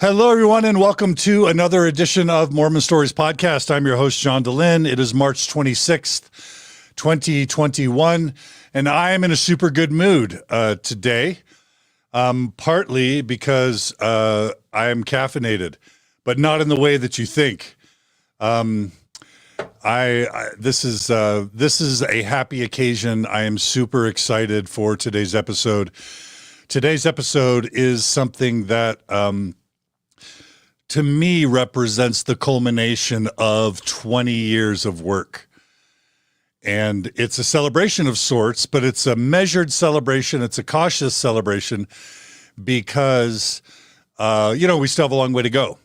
Hello, everyone, and welcome to another edition of Mormon Stories Podcast. I'm your host, John DeLynn. It is March 26th, 2021, and I am in a super good mood today, partly because I am caffeinated, but not in the way that you think. This is a happy occasion. I am super excited for today's episode. Today's episode is something that to me represents the culmination of 20 years of work. And it's a celebration of sorts, but it's a measured celebration. It's a cautious celebration because, we still have a long way to go.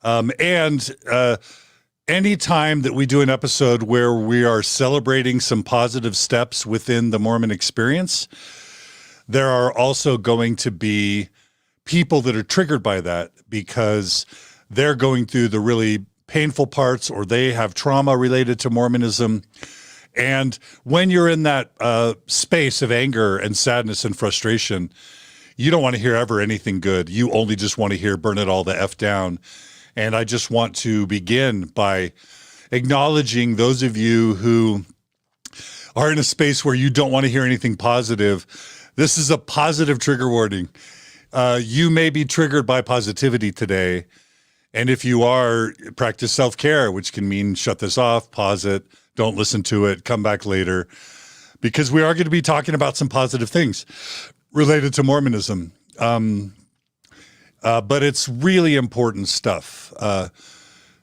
Any time that we do an episode where we are celebrating some positive steps within the Mormon experience, there are also going to be people that are triggered by that because they're going through the really painful parts or they have trauma related to Mormonism. And when you're in that space of anger and sadness and frustration, you don't want to hear ever anything good. You only just want to hear burn it all the F down. And I just want to begin by acknowledging those of you who are in a space where you don't want to hear anything positive. This is a positive trigger warning. You may be triggered by positivity today. And if you are, practice self-care, which can mean shut this off, pause it, don't listen to it, come back later, because we are going to be talking about some positive things related to Mormonism. But it's really important stuff.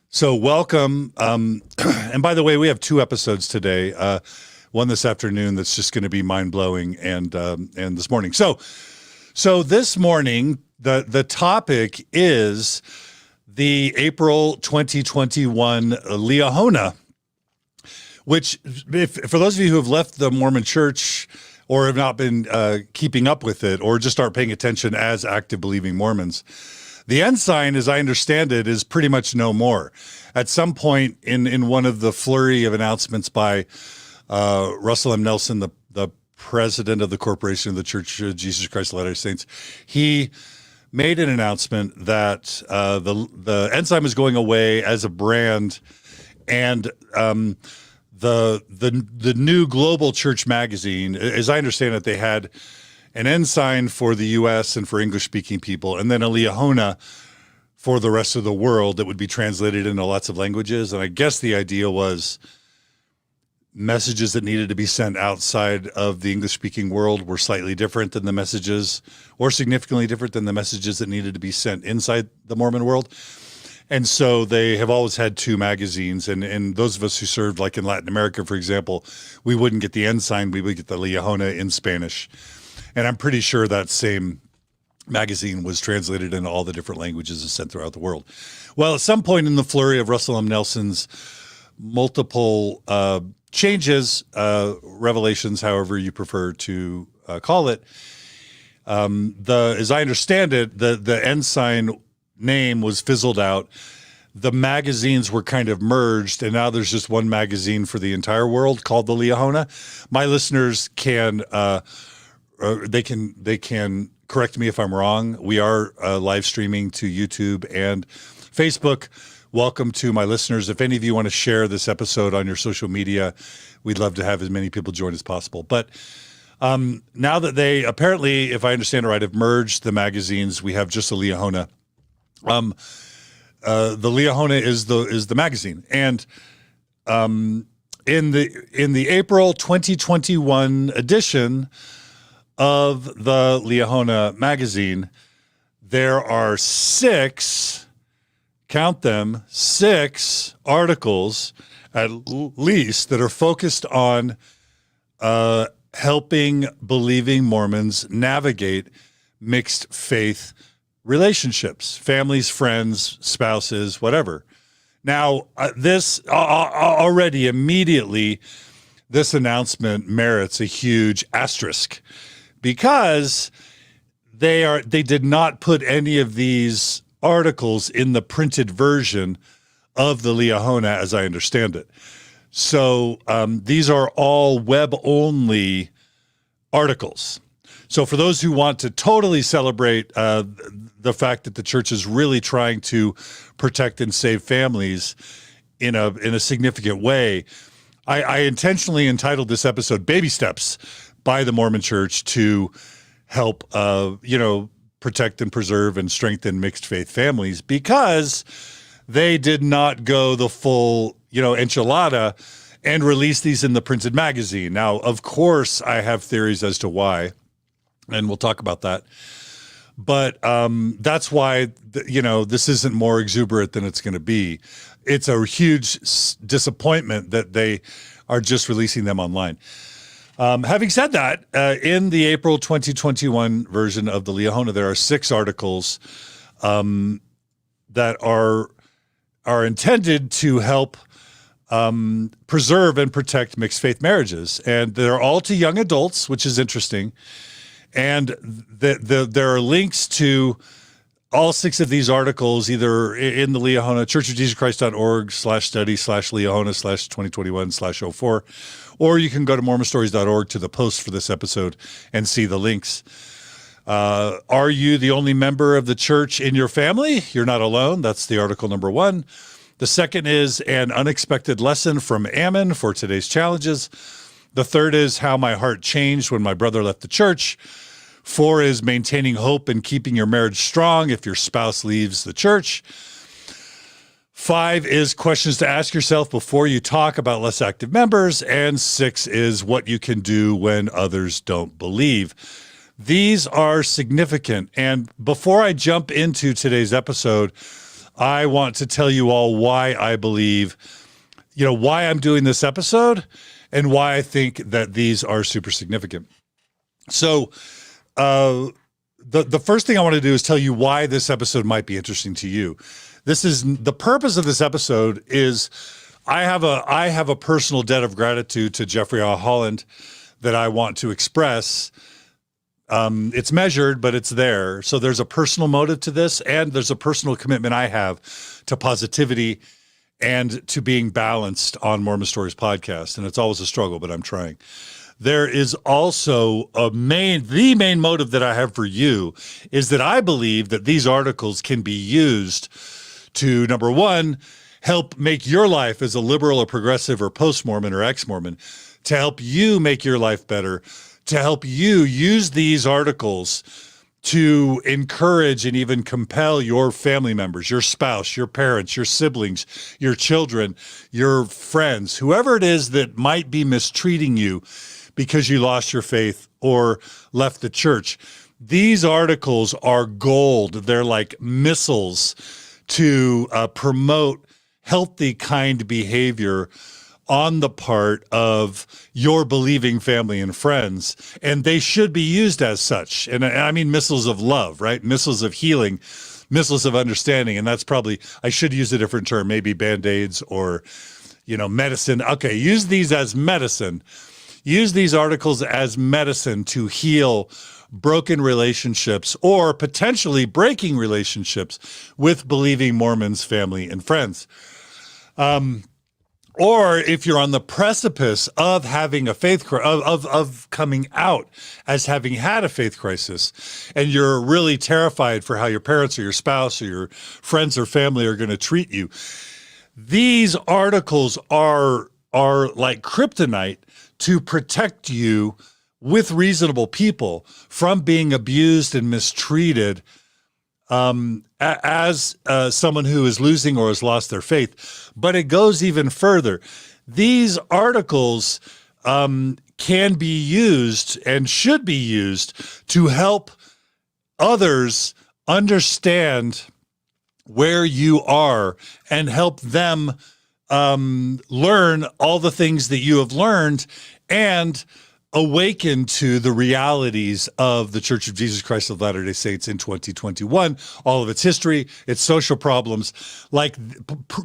So welcome. And by the way, we have two episodes today. One this afternoon that's just going to be mind-blowing and this morning. So this morning, the topic is the April 2021 Liahona, which, for those of you who have left the Mormon Church or have not been keeping up with it or just aren't paying attention as active believing Mormons, the Ensign, as I understand it, is pretty much no more. At some point in one of the flurry of announcements by Russell M. Nelson, the president of the Corporation of the Church of Jesus Christ of Latter-day Saints, he made an announcement that the Ensign is going away as a brand, and the new Global Church magazine, as I understand it, they had an Ensign for the U.S. and for English-speaking people, and then a Liahona for the rest of the world that would be translated into lots of languages. And I guess the idea was messages that needed to be sent outside of the English-speaking world were slightly different than the messages, or significantly different than the messages that needed to be sent inside the Mormon world. And so they have always had two magazines. And those of us who served, like in Latin America, for example, we wouldn't get the Ensign, we would get the Liahona in Spanish. And I'm pretty sure that same magazine was translated into all the different languages and sent throughout the world. Well, at some point in the flurry of Russell M. Nelson's multiple changes, revelations, however you prefer to call it, as I understand it, the Ensign name was fizzled out. The magazines were kind of merged, and now there's just one magazine for the entire world called the Liahona. My listeners can they can correct me if I'm wrong. We are live streaming to YouTube and Facebook. Welcome to my listeners. If any of you want to share this episode on your social media, we'd love to have as many people join as possible. But now that they apparently, if I understand it right, have merged the magazines, we have just a Liahona. The Liahona is the magazine, and in the April 2021 edition of the Liahona magazine, there are count them, 6 articles at least that are focused on helping believing Mormons navigate mixed faith relationships, families, friends, spouses, whatever. Now, this already immediately, this announcement merits a huge asterisk because they did not put any of these articles in the printed version of the Liahona, as I understand it. So these are all web-only articles. So for those who want to totally celebrate the fact that the church is really trying to protect and save families in a significant way, I intentionally entitled this episode "Baby Steps" by the Mormon Church to help, protect and preserve and strengthen mixed faith families, because they did not go the full, enchilada and release these in the printed magazine. Now, of course, I have theories as to why, and we'll talk about that. But that's why, this isn't more exuberant than it's going to be. It's a huge disappointment that they are just releasing them online. Having said that, in the April 2021 version of the Liahona, there are 6 articles that are intended to help preserve and protect mixed faith marriages. And they're all to young adults, which is interesting. And there are links to all 6 of these articles, either in the Liahona, churchofjesuschrist.org/study/Liahona/2021/04, or you can go to mormonstories.org to the post for this episode and see the links. Are you the only member of the church in your family? You're not alone. That's the article number 1. The second is an unexpected lesson from Ammon for today's challenges. The third is how my heart changed when my brother left the church. 4 is maintaining hope and keeping your marriage strong if your spouse leaves the church. 5 is questions to ask yourself before you talk about less active members. And 6 is what you can do when others don't believe. These are significant. And before I jump into today's episode, I want to tell you all why I believe, why I'm doing this episode and why I think that these are super significant. So, the first thing I want to do is tell you why this episode might be interesting to you. The purpose of this episode is I have a personal debt of gratitude to Jeffery R. Holland that I want to express. It's measured, but it's there. So there's a personal motive to this, and there's a personal commitment I have to positivity and to being balanced on Mormon Stories podcast. And it's always a struggle, but I'm trying. There is also the main motive that I have for you is that I believe that these articles can be used to, number 1, help make your life as a liberal or progressive or post-Mormon or ex-Mormon, to help you make your life better, to help you use these articles to encourage and even compel your family members, your spouse, your parents, your siblings, your children, your friends, whoever it is that might be mistreating you because you lost your faith or left the church. These articles are gold. They're like missiles to promote healthy, kind behavior on the part of your believing family and friends, and they should be used as such. And I mean missiles of love, right? Missiles of healing, missiles of understanding, and that's probably, I should use a different term, maybe Band-Aids or, medicine. Okay, use these as medicine. Use these articles as medicine to heal broken relationships or potentially breaking relationships with believing Mormons, family, and friends. Or if you're on the precipice of having a faith of coming out as having had a faith crisis, and you're really terrified for how your parents or your spouse or your friends or family are going to treat you, these articles are like kryptonite to protect you with reasonable people from being abused and mistreated as someone who is losing or has lost their faith. But it goes even further. These articles can be used and should be used to help others understand where you are and help them learn all the things that you have learned and awaken to the realities of the Church of Jesus Christ of Latter-day Saints in 2021, all of its history, its social problems. Like,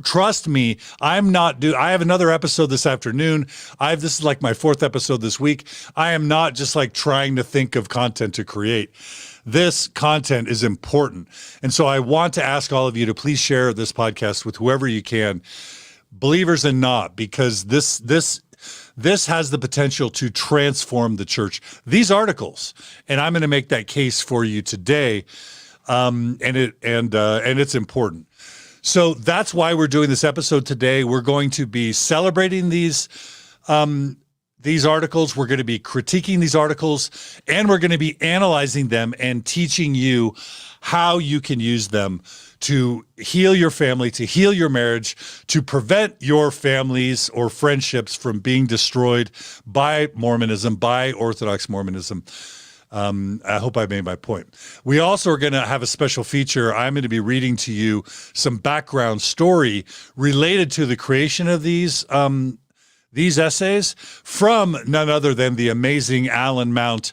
trust me, I have another episode this afternoon. This is like my 4th episode this week. I am not just like trying to think of content to create. This content is important. And so I want to ask all of you to please share this podcast with whoever you can, believers and not, because this This has the potential to transform the church. These articles, and I'm going to make that case for you today, and it's important. So that's why we're doing this episode today. We're going to be celebrating these articles. We're going to be critiquing these articles, and we're going to be analyzing them and teaching you how you can use them to heal your family, to heal your marriage, to prevent your families or friendships from being destroyed by Mormonism, by Orthodox Mormonism. I hope I made my point. We also are going to have a special feature. I'm going to be reading to you some background story related to the creation of these essays from none other than the amazing Allan Mount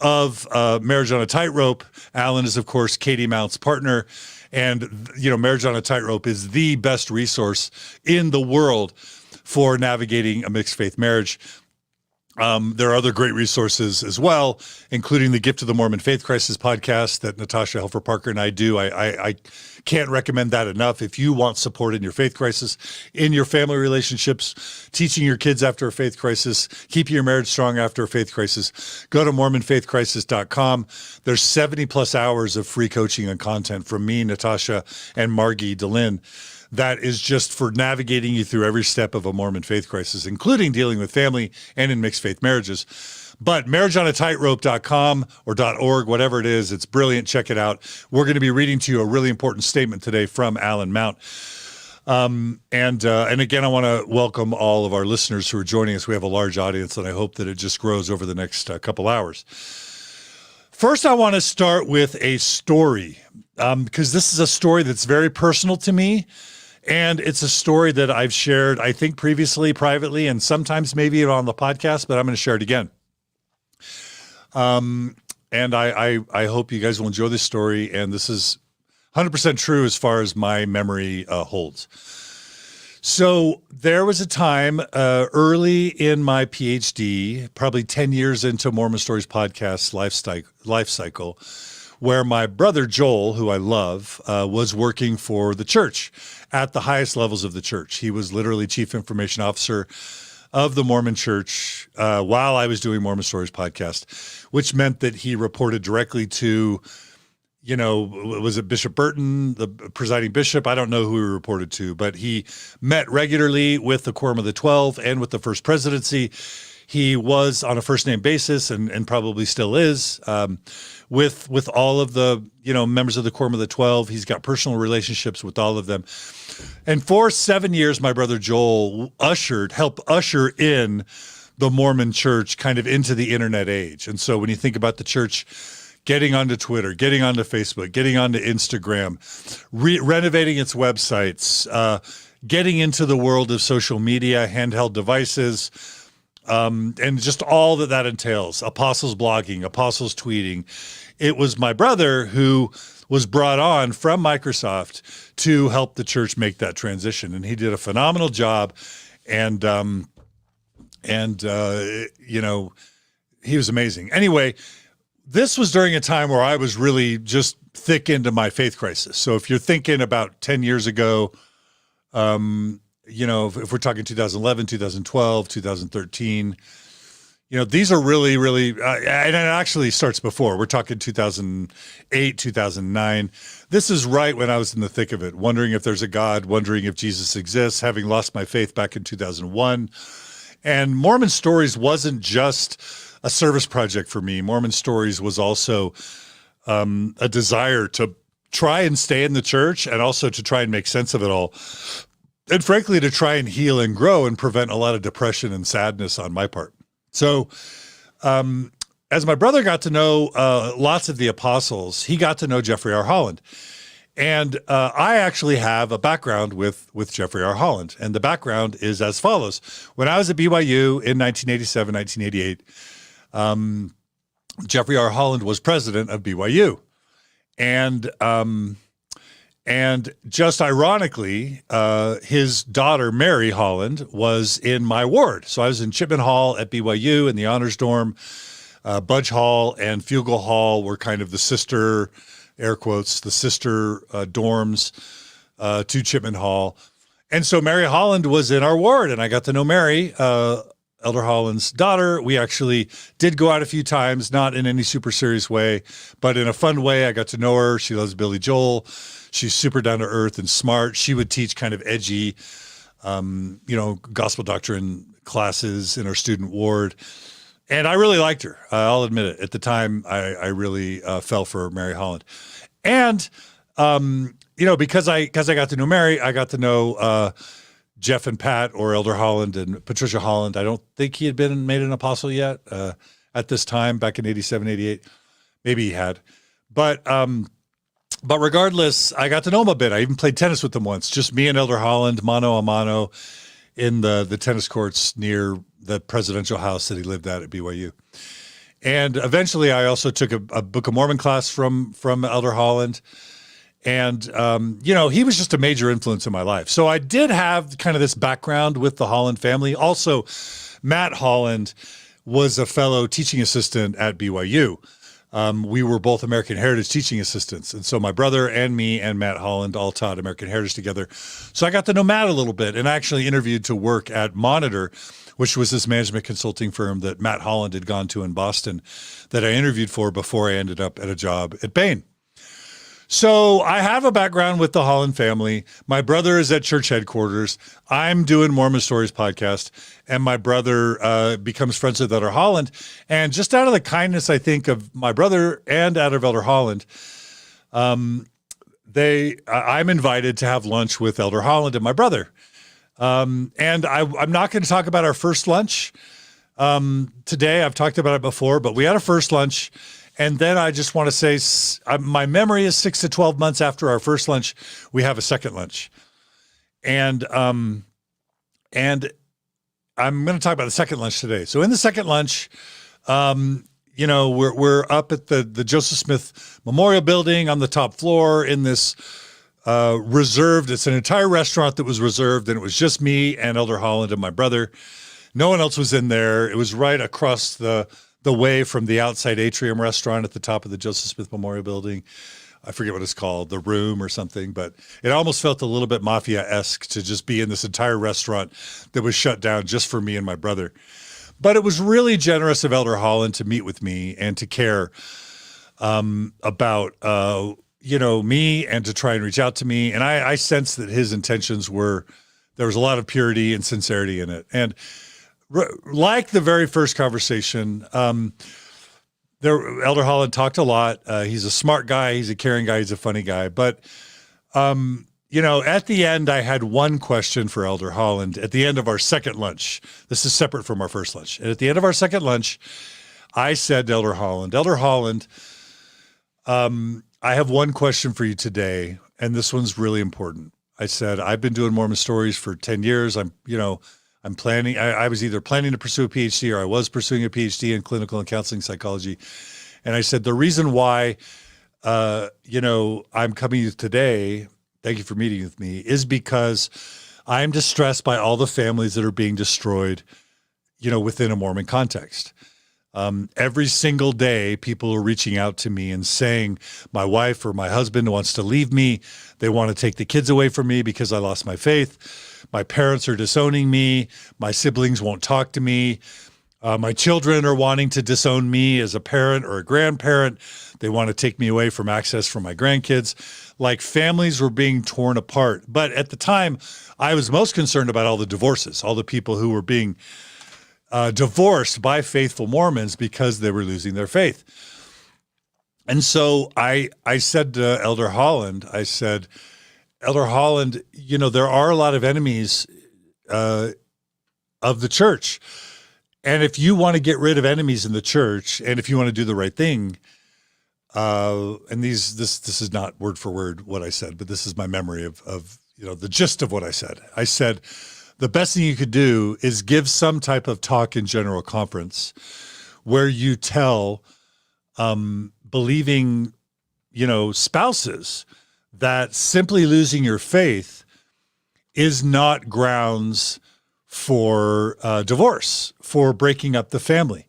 of Marriage on a Tightrope. Allan is, of course, Katie Mount's partner. And, Marriage on a Tightrope is the best resource in the world for navigating a mixed faith marriage. There are other great resources as well, including the Gift of the Mormon Faith Crisis podcast that Natasha Helfer Parker and I do. I can't recommend that enough. If you want support in your faith crisis, in your family relationships, teaching your kids after a faith crisis, keeping your marriage strong after a faith crisis, go to MormonFaithCrisis.com. There's 70 plus hours of free coaching and content from me, Natasha, and Margie DeLynn. That is just for navigating you through every step of a Mormon faith crisis, including dealing with family and in mixed faith marriages. But marriageonatightrope.com or .org, whatever it is, it's brilliant. Check it out. We're going to be reading to you a really important statement today from Allan Mount. And again, I want to welcome all of our listeners who are joining us. We have a large audience, and I hope that it just grows over the next couple hours. First, I want to start with a story, because this is a story that's very personal to me. And it's a story that I've shared, I think, previously, privately, and sometimes maybe on the podcast, but I'm going to share it again. And I hope you guys will enjoy this story. And this is 100% true as far as my memory holds. So there was a time early in my PhD, probably 10 years into Mormon Stories podcast life cycle, where my brother Joel, who I love, was working for the church at the highest levels of the church. He was literally chief information officer of the Mormon Church while I was doing Mormon Stories podcast, which meant that he reported directly to, was it Bishop Burton, the presiding bishop? I don't know who he reported to, but he met regularly with the Quorum of the 12 and with the First Presidency. He was on a first-name basis and probably still is with all of the members of the Quorum of the 12. He's got personal relationships with all of them. And for 7 years, my brother Joel helped usher in the Mormon Church kind of into the internet age. And so when you think about the church getting onto Twitter, getting onto Facebook, getting onto Instagram, renovating its websites, getting into the world of social media, handheld devices, and just all that entails, apostles blogging, apostles tweeting. It was my brother who was brought on from Microsoft to help the church make that transition. And he did a phenomenal job. And he was amazing. Anyway, this was during a time where I was really just thick into my faith crisis. So if you're thinking about 10 years ago, if we're talking 2011, 2012, 2013, these are really, really, and it actually starts before. We're talking 2008, 2009. This is right when I was in the thick of it, wondering if there's a God, wondering if Jesus exists, having lost my faith back in 2001. And Mormon Stories wasn't just a service project for me. Mormon Stories was also a desire to try and stay in the church and also to try and make sense of it all. And frankly, to try and heal and grow and prevent a lot of depression and sadness on my part. So as my brother got to know lots of the apostles, he got to know Jeffery R. Holland. And I actually have a background with Jeffery R. Holland. And the background is as follows. When I was at BYU in 1987, 1988, Jeffery R. Holland was president of BYU. And just ironically, his daughter, Mary Holland, was in my ward. So I was in Chipman Hall at BYU in the honors dorm. Budge Hall and Fugel Hall were kind of the sister, air quotes, the sister dorms to Chipman Hall. And so Mary Holland was in our ward, and I got to know Mary Elder Holland's daughter. We actually did go out a few times, not in any super serious way, but in a fun way. I got to know her. She loves Billy Joel. She's super down to earth and smart. She would teach kind of edgy, gospel doctrine classes in our student ward. And I really liked her. I'll admit it. At the time, I really fell for Mary Holland. And, because I got to know Mary, I got to know Jeff and Pat, or Elder Holland and Patricia Holland. I don't think he had been made an apostle yet at this time, back in 87, 88. Maybe he had. But regardless, I got to know him a bit. I even played tennis with him once, just me and Elder Holland, mano a mano, in the tennis courts near the presidential house that he lived at BYU. And eventually I also took a Book of Mormon class from Elder Holland. And, he was just a major influence in my life. So I did have kind of this background with the Holland family. Also, Matt Holland was a fellow teaching assistant at BYU. We were both American Heritage teaching assistants. And so my brother and me and Matt Holland all taught American Heritage together. So I got to know Matt a little bit, and I actually interviewed to work at Monitor, which was this management consulting firm that Matt Holland had gone to in Boston that I interviewed for before I ended up at a job at Bain. So I have a background with the Holland family. My brother is at church headquarters. I'm doing Mormon Stories podcast, and my brother becomes friends with Elder Holland. And just out of the kindness, I think, of my brother and out of Elder Holland, I'm invited to have lunch with Elder Holland and my brother. And I'm not going to talk about our first lunch today. I've talked about it before, but we had a first lunch. And then I just want to say, my memory is 6 to 12 months after our first lunch, we have a second lunch. And I'm going to talk about the second lunch today. So in the second lunch, we're up at the Joseph Smith Memorial Building on the top floor in this reserved. It's an entire restaurant that was reserved, and it was just me and Elder Holland and my brother. No one else was in there. It was right across the way from the outside atrium restaurant at the top of the Joseph Smith Memorial Building. I forget what it's called, the Room or something, but it almost felt a little bit mafia-esque to just be in this entire restaurant that was shut down just for me and my brother. But it was really generous of Elder Holland to meet with me and to care about me, and to try and reach out to me. And I sensed that his intentions there was a lot of purity and sincerity in it. And like the very first conversation, Elder Holland talked a lot. He's a smart guy. He's a caring guy. He's a funny guy. But, at the end, I had one question for Elder Holland at the end of our second lunch. This is separate from our first lunch. And at the end of our second lunch, I said to Elder Holland, I have one question for you today, and this one's really important. I said, I've been doing Mormon Stories for 10 years. I'm planning, I was either planning to pursue a PhD, or I was pursuing a PhD in clinical and counseling psychology. And I said, the reason why, I'm coming to you today, thank you for meeting with me, is because I'm distressed by all the families that are being destroyed, within a Mormon context. Every single day, people are reaching out to me and saying, my wife or my husband wants to leave me. They want to take the kids away from me because I lost my faith. My parents are disowning me. My siblings won't talk to me. My children are wanting to disown me as a parent or a grandparent. They want to take me away from access from my grandkids. Like, families were being torn apart. But at the time, I was most concerned about all the divorces, all the people who were being divorced by faithful Mormons because they were losing their faith. And so I said to Elder Holland, Elder Holland, there are a lot of enemies of the church. And if you want to get rid of enemies in the church, and if you want to do the right thing, and this is not word for word what I said, but this is my memory of the gist of what I said. I said, the best thing you could do is give some type of talk in general conference where you tell believing, spouses that simply losing your faith is not grounds for divorce, for breaking up the family,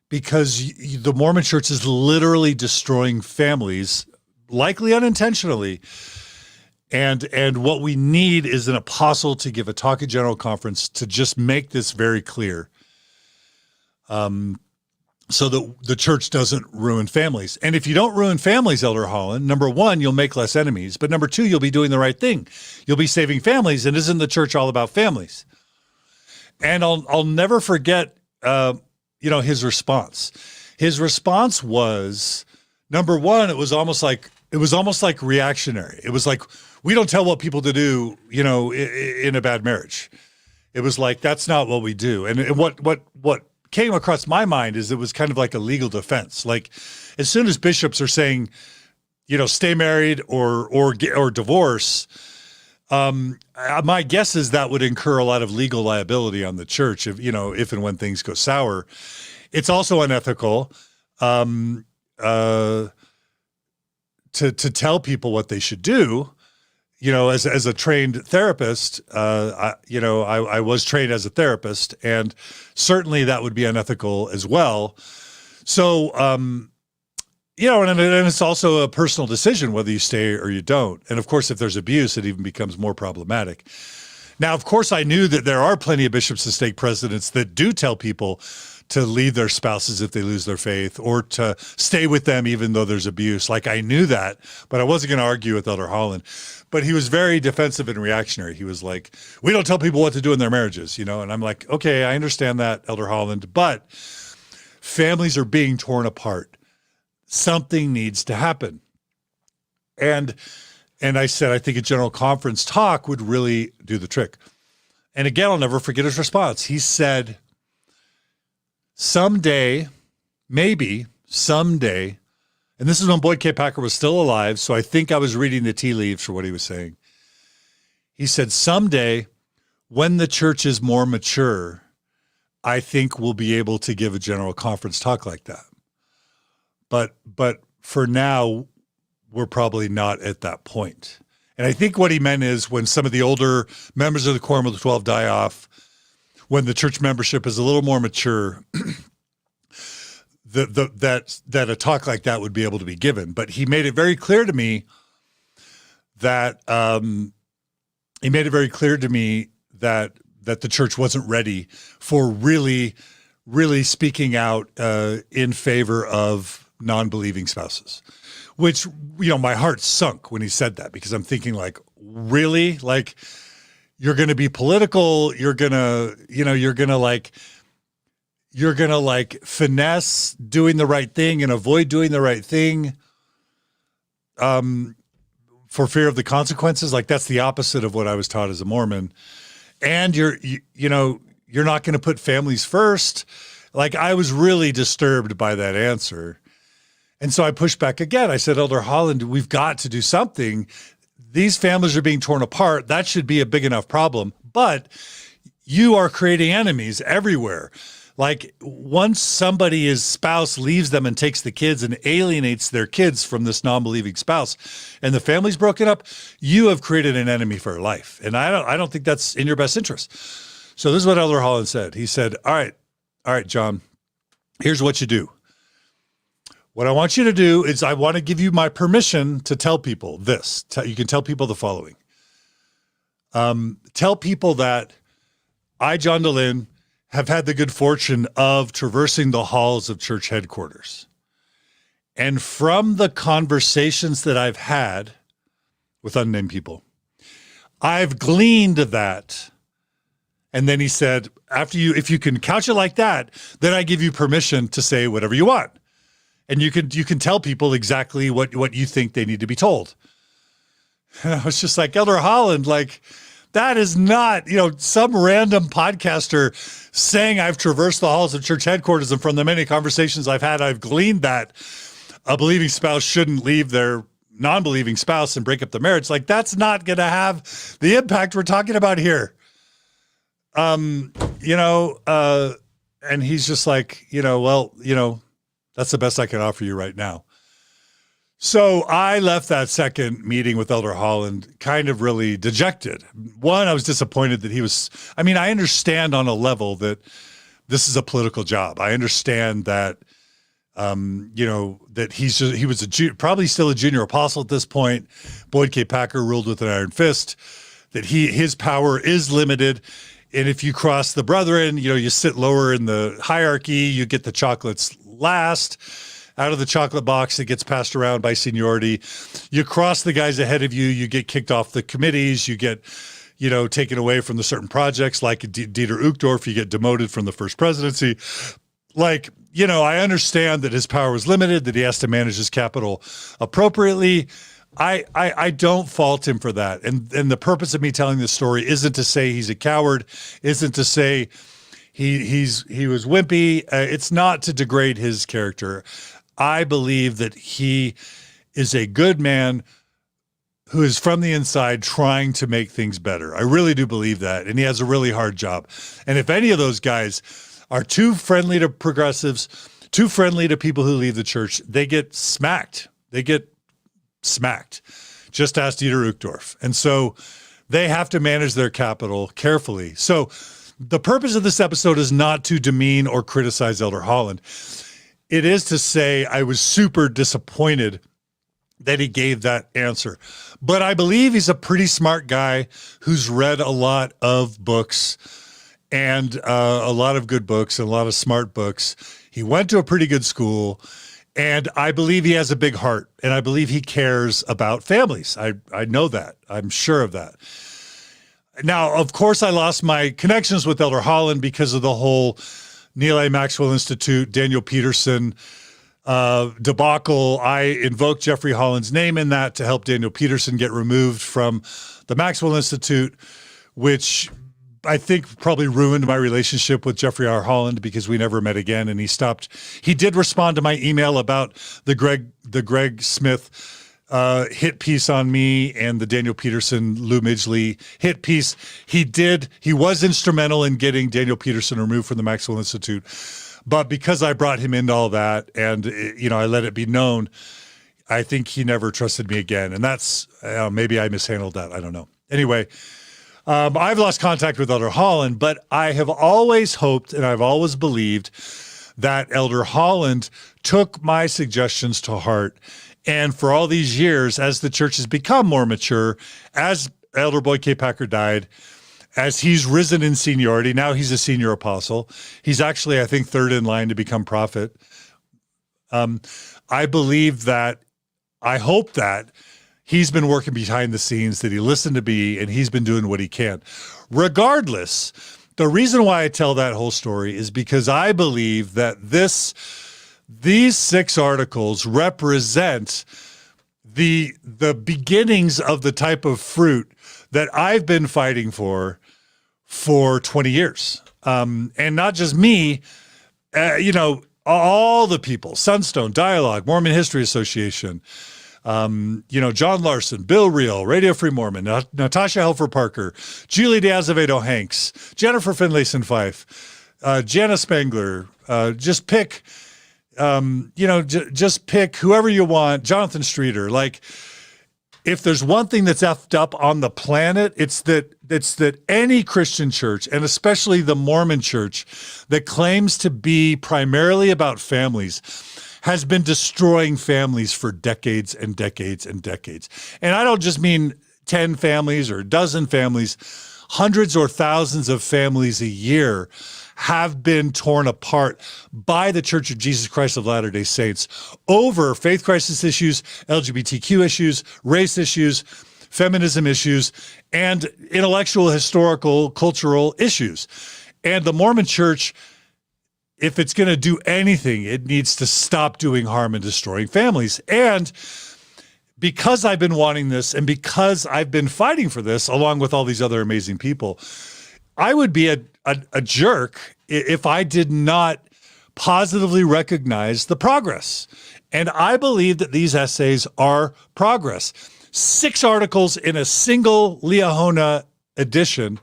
because the Mormon Church is literally destroying families, likely unintentionally. And what we need is an apostle to give a talk at General Conference to just make this very clear. so that the church doesn't ruin families. And if you don't ruin families, Elder Holland, number one, you'll make less enemies. But number two, you'll be doing the right thing. You'll be saving families. And isn't the church all about families? And I'll never forget, his response. His response was, number one, it was almost like reactionary. It was like, we don't tell what people to do, in a bad marriage. It was like, that's not what we do. And what came across my mind is it was kind of like a legal defense. Like, as soon as bishops are saying, stay married or divorce, my guess is that would incur a lot of legal liability on the church if and when things go sour. It's also unethical to tell people what they should do. As a trained therapist, I was trained as a therapist, and certainly that would be unethical as well. So, and it's also a personal decision whether you stay or you don't. And of course, if there's abuse, it even becomes more problematic. Now, of course, I knew that there are plenty of bishops and stake presidents that do tell people to leave their spouses if they lose their faith, or to stay with them even though there's abuse. Like, I knew that, but I wasn't going to argue with Elder Holland. But he was very defensive and reactionary. He was like, we don't tell people what to do in their marriages, and I'm like, okay, I understand that, Elder Holland, but families are being torn apart. Something needs to happen. And I said, I think a general conference talk would really do the trick. And again, I'll never forget his response. He said, someday, maybe someday, and this is when Boyd K. Packer was still alive, so I think I was reading the tea leaves for what he was saying. He said, someday, when the church is more mature, I think we'll be able to give a general conference talk like that. But for now, we're probably not at that point. And I think what he meant is when some of the older members of the Quorum of the 12 die off, when the church membership is a little more mature, that a talk like that would be able to be given. But he made it very clear to me that the church wasn't ready for really, really speaking out in favor of non-believing spouses, which, my heart sunk when he said that, because I'm thinking, like, really? Like, you're going to be political. You're going to finesse doing the right thing and avoid doing the right thing for fear of the consequences. Like, that's the opposite of what I was taught as a Mormon. And you're not going to put families first. Like, I was really disturbed by that answer. And so I pushed back again. I said, Elder Holland, we've got to do something. These families are being torn apart. That should be a big enough problem. But you are creating enemies everywhere. Like, once somebody's spouse leaves them and takes the kids and alienates their kids from this non-believing spouse, and the family's broken up, you have created an enemy for life. And I don't think that's in your best interest. So this is what Elder Holland said. He said, all right, John, here's what you do. What I want you to do is I want to give you my permission to tell people this. You can tell people the following. Tell people that I, John DeLynn, have had the good fortune of traversing the halls of church headquarters. And from the conversations that I've had with unnamed people, I've gleaned that. And then he said, if you can couch it like that, then I give you permission to say whatever you want. And you can tell people exactly what you think they need to be told. And I was just like, Elder Holland, like, that is not, some random podcaster saying I've traversed the halls of church headquarters, and from the many conversations I've had, I've gleaned that a believing spouse shouldn't leave their non-believing spouse and break up the marriage. Like, that's not going to have the impact we're talking about here. And he's just like, that's the best I can offer you right now. So I left that second meeting with Elder Holland kind of really dejected. One, I was disappointed that I understand on a level that this is a political job. I understand that, that he was probably still a junior apostle at this point. Boyd K. Packer ruled with an iron fist, that his power is limited. And if you cross the brethren, you sit lower in the hierarchy, you get the chocolates last. Out of the chocolate box, it gets passed around by seniority. You cross the guys ahead of you, you get kicked off the committees, you get, taken away from the certain projects, like Dieter Uchtdorf, you get demoted from the first presidency. I understand that his power was limited, that he has to manage his capital appropriately. I don't fault him for that. And the purpose of me telling this story isn't to say he's a coward, isn't to say he was wimpy. It's not to degrade his character. I believe that he is a good man who is from the inside trying to make things better. I really do believe that. And he has a really hard job. And if any of those guys are too friendly to progressives, too friendly to people who leave the church, they get smacked. Just ask Dieter Uchtdorf. And so they have to manage their capital carefully. So the purpose of this episode is not to demean or criticize Elder Holland. It is to say I was super disappointed that he gave that answer. But I believe he's a pretty smart guy who's read a lot of books and a lot of good books and a lot of smart books. He went to a pretty good school, and I believe he has a big heart, and I believe he cares about families. I know that. I'm sure of that. Now, of course, I lost my connections with Elder Holland because of the whole Neil A. Maxwell Institute, Daniel Peterson debacle. I invoked Jeffrey Holland's name in that to help Daniel Peterson get removed from the Maxwell Institute, which I think probably ruined my relationship with Jeffrey R. Holland because we never met again. And he did respond to my email about the Greg Smith hit piece on me and the Daniel Peterson, Lou Midgley hit piece. He was instrumental in getting Daniel Peterson removed from the Maxwell Institute. But because I brought him into all that and, I let it be known, I think he never trusted me again. And that's, maybe I mishandled that. I don't know. Anyway, I've lost contact with Elder Holland, but I have always hoped and I've always believed that Elder Holland took my suggestions to heart. And for all these years, as the church has become more mature, as Elder Boyd K. Packer died, as he's risen in seniority, now he's a senior apostle. He's actually, I think, third in line to become prophet. I believe that, I hope that he's been working behind the scenes, that he listened to me, and he's been doing what he can. Regardless, the reason why I tell that whole story is because I believe that these 6 articles represent the beginnings of the type of fruit that I've been fighting for 20 years. And not just me, all the people, Sunstone, Dialogue, Mormon History Association, John Larson, Bill Reel, Radio Free Mormon, Natasha Helfer Parker, Julie de Azevedo Hanks, Jennifer Finlayson Fife, Jana Spangler, just pick whoever you want, Jonathan Streeter. If there's one thing that's effed up on the planet, it's that any Christian church, and especially the Mormon church, that claims to be primarily about families, has been destroying families for decades and decades and decades. And I don't just mean 10 families or a dozen families. Hundreds or thousands of families a year have been torn apart by the Church of Jesus Christ of Latter-day Saints over faith crisis issues, LGBTQ issues, race issues, feminism issues, and intellectual, historical, cultural issues. And the Mormon church, if it's going to do anything, it needs to stop doing harm and destroying families. And because I've been wanting this and because I've been fighting for this, along with all these other amazing people, I would be a jerk if I did not positively recognize the progress. And I believe that these essays are progress. 6 articles in a single Liahona edition,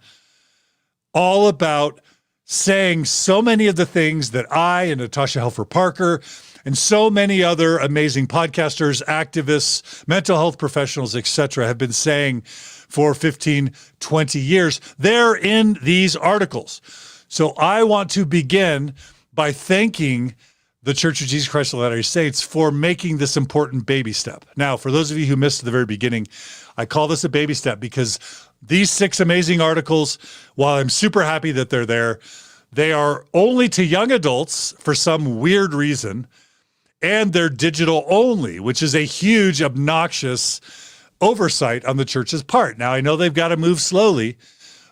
all about saying so many of the things that I and Natasha Helfer Parker and so many other amazing podcasters, activists, mental health professionals, etc., have been saying for 15, 20 years. They're in these articles. So I want to begin by thanking the Church of Jesus Christ of Latter-day Saints for making this important baby step. Now, for those of you who missed the very beginning, I call this a baby step because these 6 amazing articles, while I'm super happy that they're there, they are only to young adults for some weird reason, and they're digital only, which is a huge, obnoxious oversight on the church's part. Now, I know they've got to move slowly,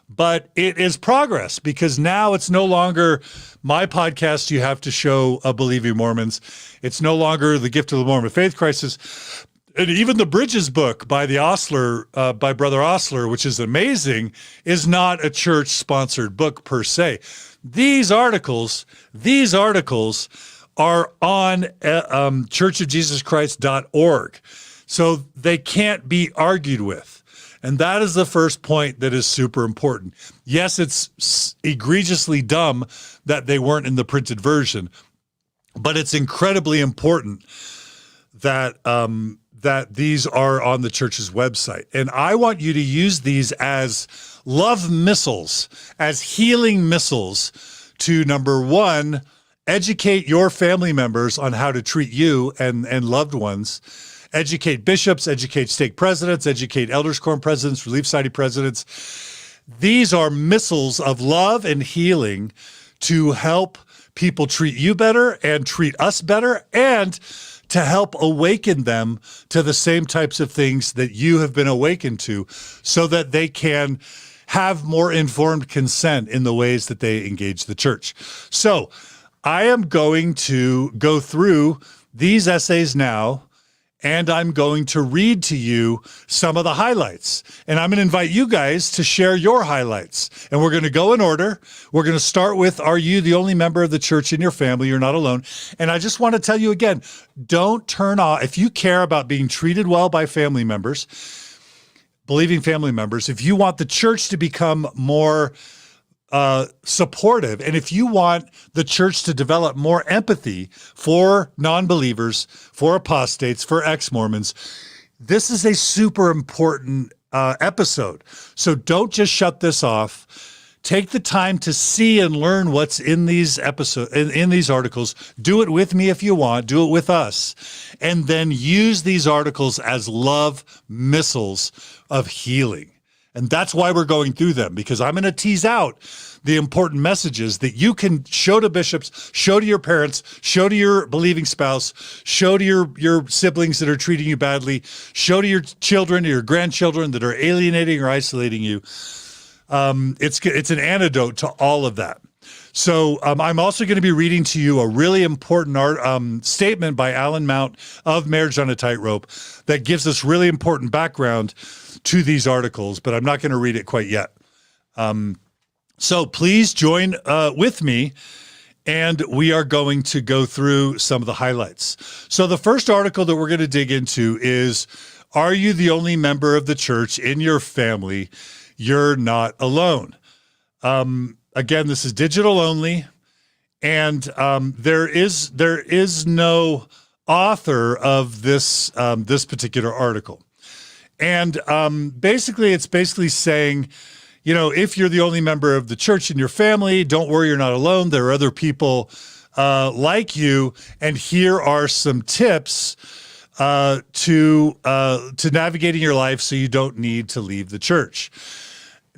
but it is progress because now it's no longer my podcast you have to show a believing Mormons. It's no longer the gift of the Mormon faith crisis. And even the Bridges book by the Osler, by Brother Osler, which is amazing, is not a church-sponsored book per se. These articles are on churchofjesuschrist.org. So they can't be argued with. And that is the first point that is super important. Yes, it's egregiously dumb that they weren't in the printed version, but it's incredibly important that that these are on the church's website. And I want you to use these as love missiles, as healing missiles to, number one, educate your family members on how to treat you and loved ones. Educate bishops, educate stake presidents, educate elders quorum presidents, relief society presidents. These are missiles of love and healing to help people treat you better and treat us better, and to help awaken them to the same types of things that you have been awakened to, so that they can have more informed consent in the ways that they engage the church. So I am going to go through these essays now, and I'm going to read to you some of the highlights. And I'm going to invite you guys to share your highlights. And we're going to go in order. We're going to start with, are you the only member of the church in your family? You're not alone. And I just want to tell you again, don't turn off. If you care about being treated well by family members, believing family members, if you want the church to become more supportive, and if you want the church to develop more empathy for non-believers, for apostates, for ex-Mormons, this is a super important episode. So don't just shut this off. Take the time to see and learn what's in these episodes, in these articles. Do it with me if you want. Do it with us. And then use these articles as love missiles of healing. And that's why we're going through them, because I'm going to tease out the important messages that you can show to bishops, show to your parents, show to your believing spouse, show to your siblings that are treating you badly, show to your children, to your grandchildren that are alienating or isolating you. It's an antidote to all of that. So I'm also going to be reading to you a really important statement by Allan Mount of Marriage on a Tightrope that gives us really important background to these articles, but I'm not going to read it quite yet. So please join with me, and we are going to go through some of the highlights. So the first article that we're going to dig into is, are you the only member of the church in your family? You're not alone. Again, this is digital only, and there is no author of this this particular article. And basically, it's saying, you know, if you're the only member of the church in your family, don't worry, you're not alone. There are other people like you, and here are some tips to navigating your life so you don't need to leave the church.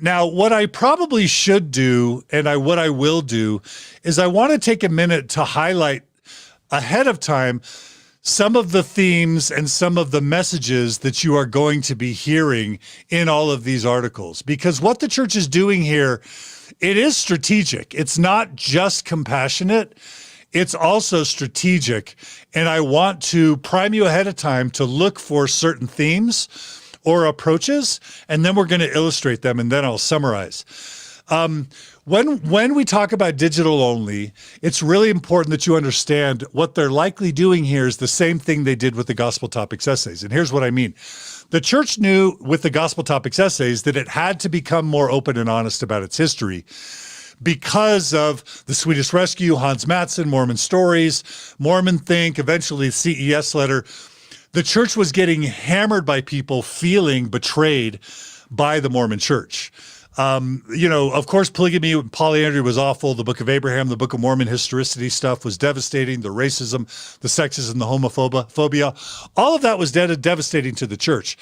Now, what I probably should do, and what I will do, is I want to take a minute to highlight ahead of time some of the themes and some of the messages that you are going to be hearing in all of these articles. Because what the church is doing here, it is strategic. It's not just compassionate, it's also strategic. And I want to prime you ahead of time to look for certain themes or approaches, and then we're going to illustrate them, and then I'll summarize. When we talk about digital only, it's really important that you understand what they're likely doing here is the same thing they did with the Gospel Topics essays. And here's what I mean. The church knew with the Gospel Topics essays that it had to become more open and honest about its history because of the Swedish Rescue, Hans Matson, Mormon Stories, Mormon Think, eventually the CES letter. The church was getting hammered by people feeling betrayed by the Mormon church. Of course, polygamy and polyandry was awful. The Book of Abraham, the Book of Mormon historicity stuff was devastating. The racism, the sexism, the homophobia, all of that was devastating to the church.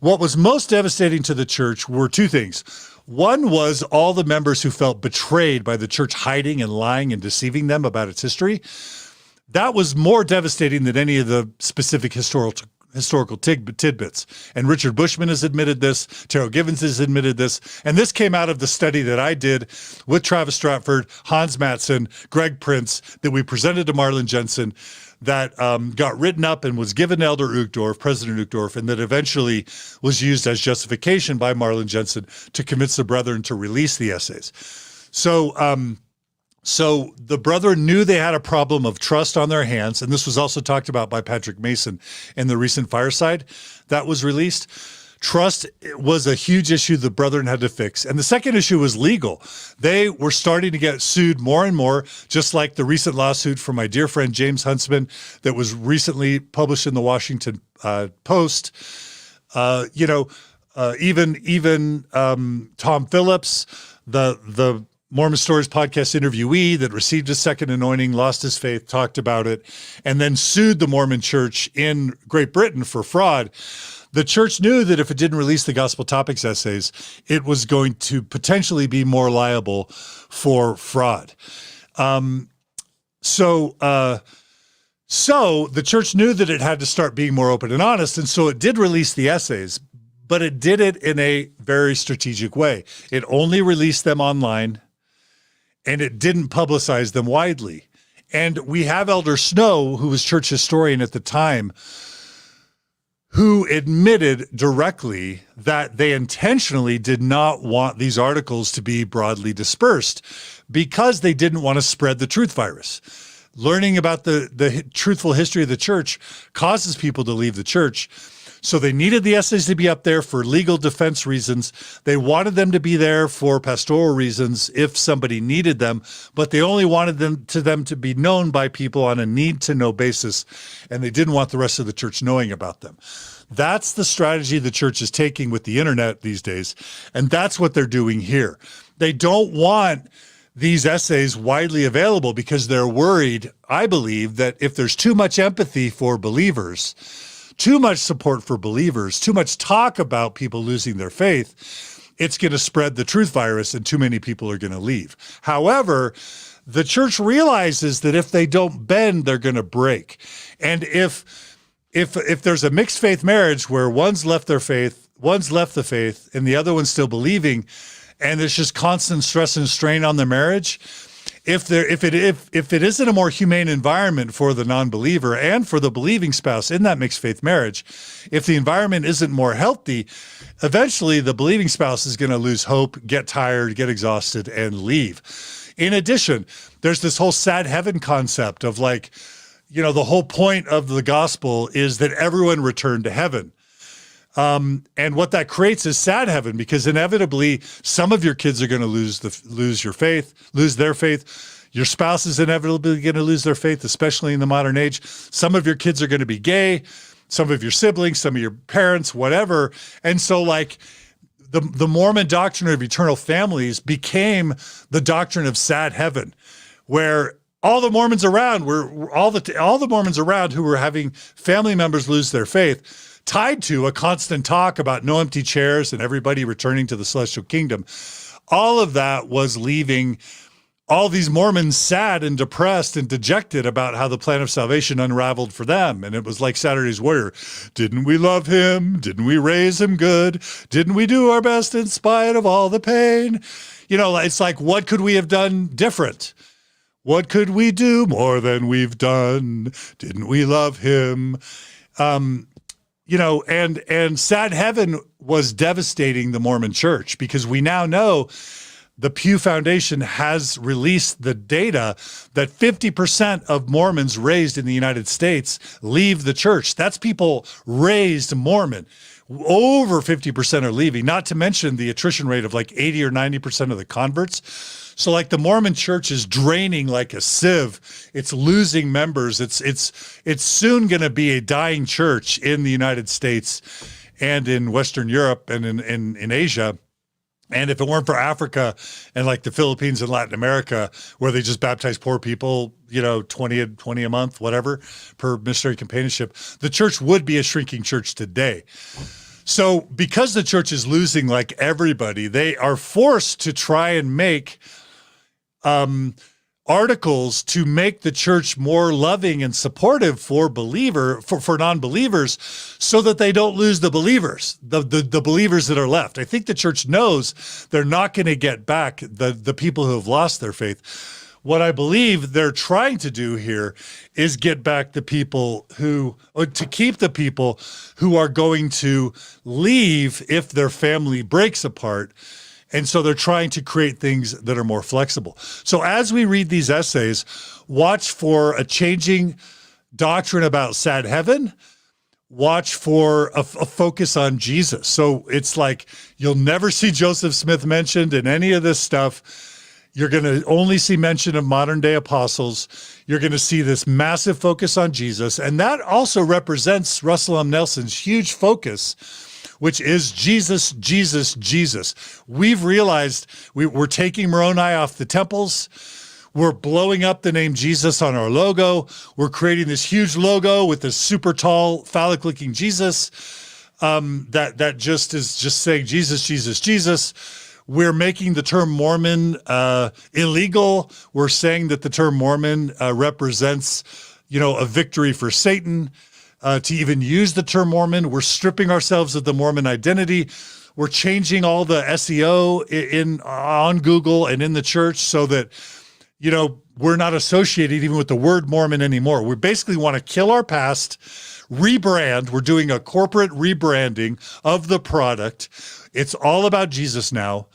What was most devastating to the church were two things. One was all the members who felt betrayed by the church hiding and lying and deceiving them about its history. That was more devastating than any of the specific historical tidbits. And Richard Bushman has admitted this. Terrell Givens has admitted this. And this came out of the study that I did with Travis Stratford, Hans Matson, Greg Prince, that we presented to Marlin Jensen, that got written up and was given to Elder Uchtdorf, President Uchtdorf, and that eventually was used as justification by Marlin Jensen to convince the brethren to release the essays. So the brethren knew they had a problem of trust on their hands, and this was also talked about by Patrick Mason in the recent Fireside that was released. Trust was a huge issue the brethren had to fix. And the second issue was legal. They were starting to get sued more and more, just like the recent lawsuit from my dear friend James Huntsman that was recently published in the Washington Post. Even Tom Phillips, the Mormon Stories podcast interviewee that received a second anointing, lost his faith, talked about it, and then sued the Mormon Church in Great Britain for fraud. The church knew that if it didn't release the Gospel Topics essays, it was going to potentially be more liable for fraud. So the church knew that it had to start being more open and honest, and so it did release the essays, but it did it in a very strategic way. It only released them online, and it didn't publicize them widely. And we have Elder Snow, who was church historian at the time, who admitted directly that they intentionally did not want these articles to be broadly dispersed because they didn't want to spread the truth virus. Learning about the truthful history of the church causes people to leave the church. So they needed the essays to be up there for legal defense reasons. They wanted them to be there for pastoral reasons if somebody needed them, but they only wanted them to be known by people on a need-to-know basis, and they didn't want the rest of the church knowing about them. That's the strategy the church is taking with the internet these days, and that's what they're doing here. They don't want these essays widely available because they're worried, I believe, that if there's too much empathy for believers, too much support for believers, too much talk about people losing their faith, it's going to spread the truth virus and too many people are going to leave. However, the church realizes that if they don't bend, they're going to break. And if there's a mixed faith marriage where one's left the faith, and the other one's still believing, and there's just constant stress and strain on the marriage, if it isn't a more humane environment for the non-believer and for the believing spouse in that mixed faith marriage, if the environment isn't more healthy, eventually the believing spouse is going to lose hope, get tired, get exhausted, and leave. In addition, there's this whole sad heaven concept of the whole point of the gospel is that everyone returned to heaven. And what that creates is sad heaven, because inevitably some of your kids are going to lose their faith. Your spouse is inevitably going to lose their faith, especially in the modern age. Some of your kids are going to be gay, some of your siblings, some of your parents, whatever. And so the Mormon doctrine of eternal families became the doctrine of sad heaven, where all the Mormons around all the Mormons around who were having family members lose their faith, tied to a constant talk about no empty chairs and everybody returning to the celestial kingdom. All of that was leaving all these Mormons sad and depressed and dejected about how the plan of salvation unraveled for them. And it was like Saturday's Warrior. Didn't we love him? Didn't we raise him good? Didn't we do our best in spite of all the pain? It's like, what could we have done different? What could we do more than we've done? Didn't we love him? And sad heaven was devastating the Mormon church, because we now know the Pew Foundation has released the data that 50% of Mormons raised in the United States leave the church. That's people raised Mormon. Over 50% are leaving, not to mention the attrition rate of 80 or 90% of the converts. So the Mormon church is draining like a sieve. It's losing members. It's soon going to be a dying church in the United States and in Western Europe and in Asia. And if it weren't for Africa and like the Philippines and Latin America, where they just baptize poor people, 20 a month, whatever, per missionary companionship, the church would be a shrinking church today. So because the church is losing like everybody, they are forced to try and make articles to make the church more loving and supportive for non-believers, so that they don't lose the believers, the believers that are left. I think the church knows they're not going to get back the people who have lost their faith. What I believe they're trying to do here is get back the people to keep the people who are going to leave if their family breaks apart. And so they're trying to create things that are more flexible. So as we read these essays, watch for a changing doctrine about sad heaven. Watch for a focus on Jesus. So it's like you'll never see Joseph Smith mentioned in any of this stuff. You're going to only see mention of modern day apostles. You're going to see this massive focus on Jesus. And that also represents Russell M. Nelson's huge focus, which is Jesus, Jesus, Jesus. We've realized we're taking Moroni off the temples. We're blowing up the name Jesus on our logo. We're creating this huge logo with this super tall, phallic-looking Jesus that just is just saying Jesus, Jesus, Jesus. We're making the term Mormon illegal. We're saying that the term Mormon represents, a victory for Satan. To even use the term Mormon, we're stripping ourselves of the Mormon identity. We're changing all the SEO on Google and in the church so that, we're not associated even with the word Mormon anymore. We basically want to kill our past, rebrand. We're doing a corporate rebranding of the product. It's all about Jesus now.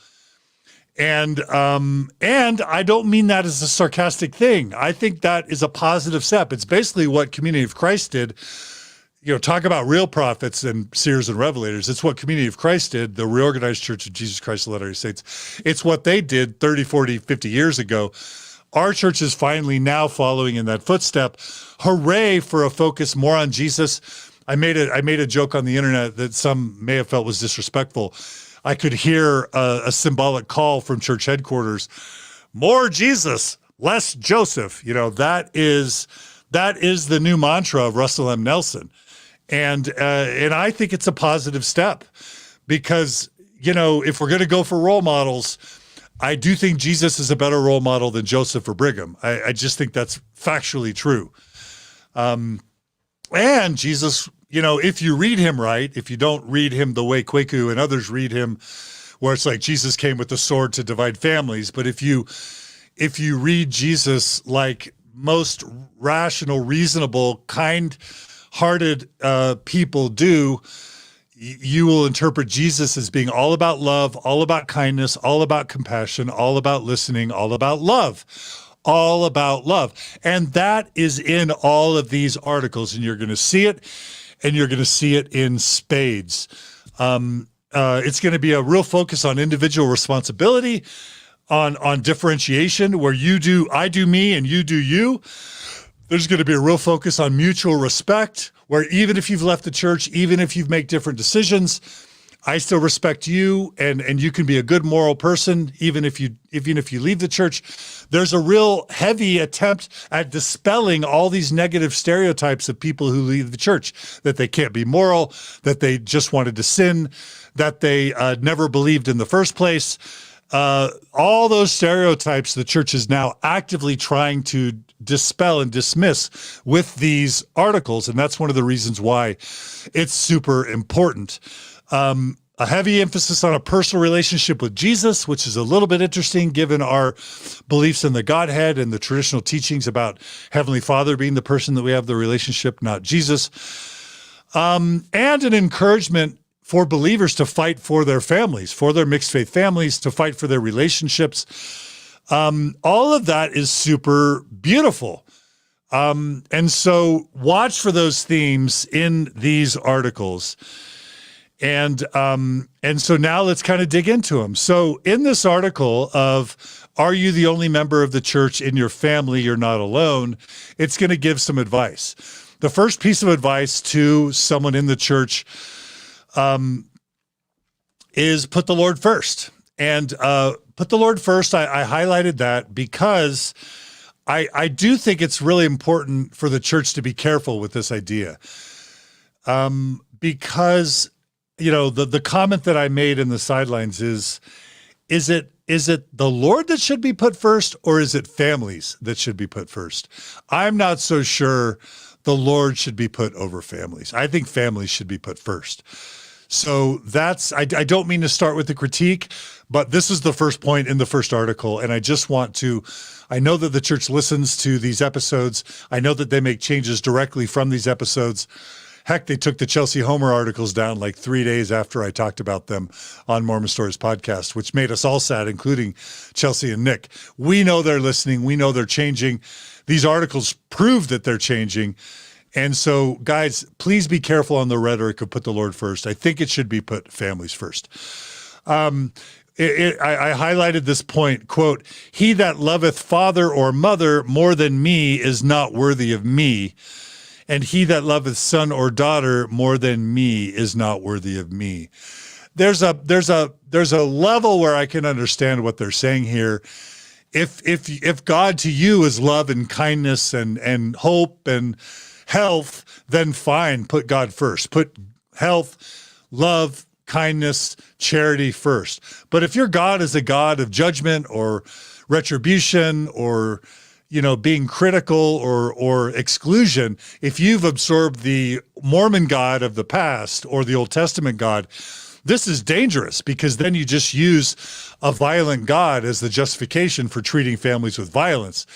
And I don't mean that as a sarcastic thing. I think that is a positive step. It's basically what Community of Christ did. Talk about real prophets and seers and revelators. It's what Community of Christ did, the Reorganized Church of Jesus Christ of Latter-day Saints. It's what they did 30, 40, 50 years ago. Our church is finally now following in that footstep. Hooray for a focus more on Jesus. I made a joke on the internet that some may have felt was disrespectful. I could hear a symbolic call from church headquarters: more Jesus, less Joseph. That is the new mantra of Russell M. Nelson. And I think it's a positive step because, if we're going to go for role models, I do think Jesus is a better role model than Joseph or Brigham. I just think that's factually true. And Jesus, if you read him right, if you don't read him the way Kwaku and others read him, where it's like Jesus came with the sword to divide families, but if you read Jesus like most rational, reasonable, kind-hearted people do, you will interpret Jesus as being all about love, all about kindness, all about compassion, all about listening, all about love. All about love. And that is in all of these articles, and you're going to see it, and you're going to see it in spades. It's going to be a real focus on individual responsibility, on differentiation, where I do me and you do you. There's going to be a real focus on mutual respect, where even if you've left the church, even if you've made different decisions, I still respect you, and you can be a good moral person even if you leave the church. There's a real heavy attempt at dispelling all these negative stereotypes of people who leave the church, that they can't be moral, that they just wanted to sin, that they never believed in the first place. All those stereotypes the church is now actively trying to dispel and dismiss with these articles, and that's one of the reasons why it's super important. A heavy emphasis on a personal relationship with Jesus, which is a little bit interesting given our beliefs in the Godhead and the traditional teachings about Heavenly Father being the person that we have the relationship, not Jesus. And an encouragement for believers to fight for their families, for their mixed faith families, to fight for their relationships. All of that is super beautiful. And so watch for those themes in these articles. And so now let's kind of dig into them. So in this article of, are you the only member of the church in your family? You're not alone. It's going to give some advice. The first piece of advice to someone in the church is put the Lord first. And put the Lord first. I highlighted that because I do think it's really important for the church to be careful with this idea. Because, the comment that I made in the sidelines is it the Lord that should be put first, or is it families that should be put first? I'm not so sure the Lord should be put over families. I think families should be put first. So I don't mean to start with the critique, but this is the first point in the first article. And I know that the church listens to these episodes. I know that they make changes directly from these episodes. Heck, they took the Chelsea Homer articles down like 3 days after I talked about them on Mormon Stories podcast, which made us all sad, including Chelsea and Nick. We know they're listening. We know they're changing. These articles prove that they're changing. And so, guys, please be careful on the rhetoric of put the Lord first. I think it should be put families first. I highlighted this point, quote, "He that loveth father or mother more than me is not worthy of me. And he that loveth son or daughter more than me is not worthy of me." There's a level where I can understand what they're saying here. If God to you is love and kindness and hope and health, then fine, put God first. Put health, love, kindness, charity first. But if your God is a God of judgment or retribution or being critical or exclusion, if you've absorbed the Mormon God of the past or the Old Testament God, this is dangerous, because then you just use a violent God as the justification for treating families with violence.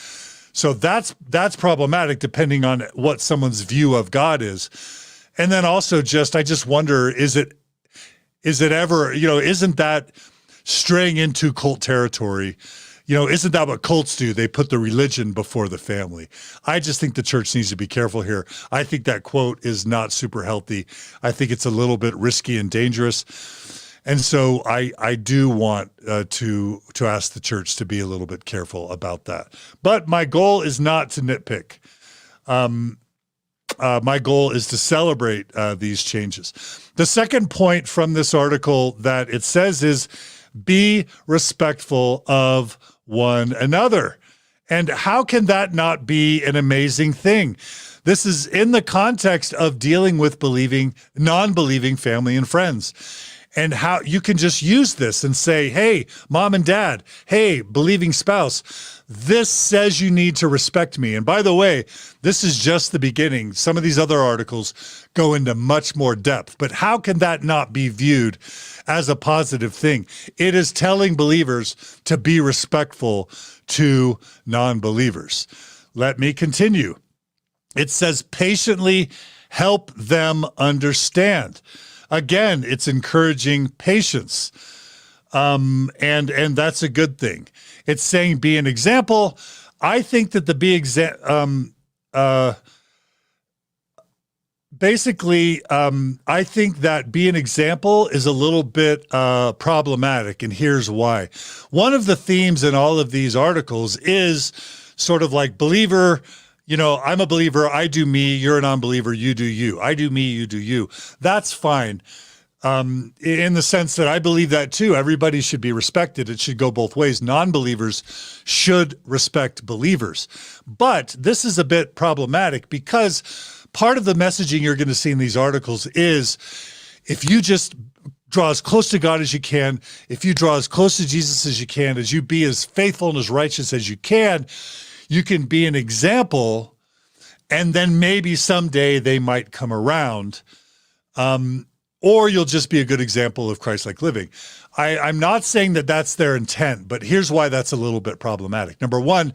So that's problematic depending on what someone's view of God is. And then also I just wonder, is it ever, isn't that straying into cult territory? Isn't that what cults do? They put the religion before the family. I just think the church needs to be careful here. I think that quote is not super healthy. I think it's a little bit risky and dangerous. And so I do want to ask the church to be a little bit careful about that. But my goal is not to nitpick. My goal is to celebrate these changes. The second point from this article that it says is, be respectful of one another. And how can that not be an amazing thing? This is in the context of dealing with non-believing family and friends. And how you can just use this and say, hey, mom and dad, hey, believing spouse, this says you need to respect me. And by the way, this is just the beginning. Some of these other articles go into much more depth. But how can that not be viewed as a positive thing? It is telling believers to be respectful to non-believers. Let me continue. It says, patiently help them understand. Again, it's encouraging patience, and that's a good thing. It's saying be an example. I think that I think that be an example is a little bit problematic, and here's why. One of the themes in all of these articles is sort of like believer. I'm a believer, I do me, you're a non-believer, you do you. I do me, you do you. That's fine. In the sense that I believe that too. Everybody should be respected. It should go both ways. Non-believers should respect believers. But this is a bit problematic, because part of the messaging you're going to see in these articles is, if you just draw as close to God as you can, if you draw as close to Jesus as you can, as you be as faithful and as righteous as you can be an example, and then maybe someday they might come around, or you'll just be a good example of Christ-like living. I'm not saying that that's their intent, but here's why that's a little bit problematic. Number one,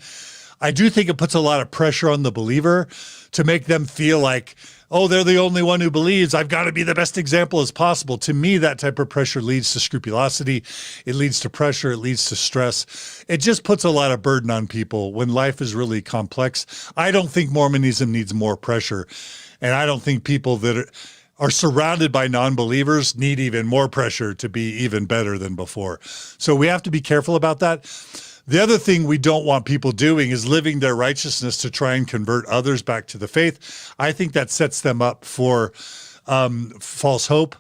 I do think it puts a lot of pressure on the believer to make them feel like, oh, they're the only one who believes. I've got to be the best example as possible. To me, that type of pressure leads to scrupulosity. It leads to pressure. It leads to stress. It just puts a lot of burden on people when life is really complex. I don't think Mormonism needs more pressure. And I don't think people that are surrounded by non-believers need even more pressure to be even better than before. So we have to be careful about that. The other thing we don't want people doing is living their righteousness to try and convert others back to the faith. I think that sets them up for false hope,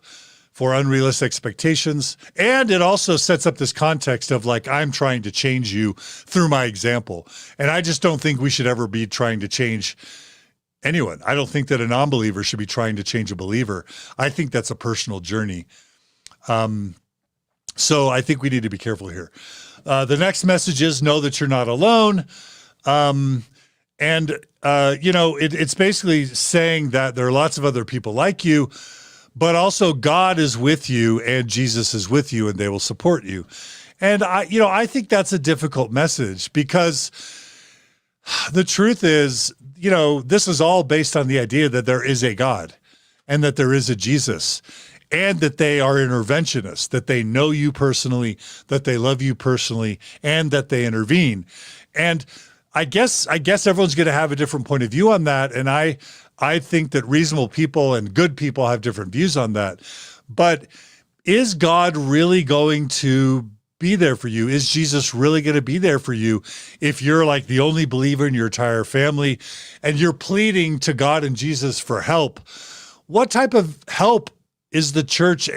for unrealistic expectations. And it also sets up this context of like, I'm trying to change you through my example. And I just don't think we should ever be trying to change anyone. I don't think that a non-believer should be trying to change a believer. I think that's a personal journey. So I think we need to be careful here. The next message is know that you're not alone. It's basically saying that there are lots of other people like you, but also God is with you and Jesus is with you and they will support you. And I think that's a difficult message because the truth is, this is all based on the idea that there is a God and that there is a Jesus and that they are interventionists, that they know you personally, that they love you personally, and that they intervene. And I guess everyone's going to have a different point of view on that. And I think that reasonable people and good people have different views on that. But is God really going to be there for you? Is Jesus really going to be there for you if you're like the only believer in your entire family and you're pleading to God and Jesus for help? What type of help is the church,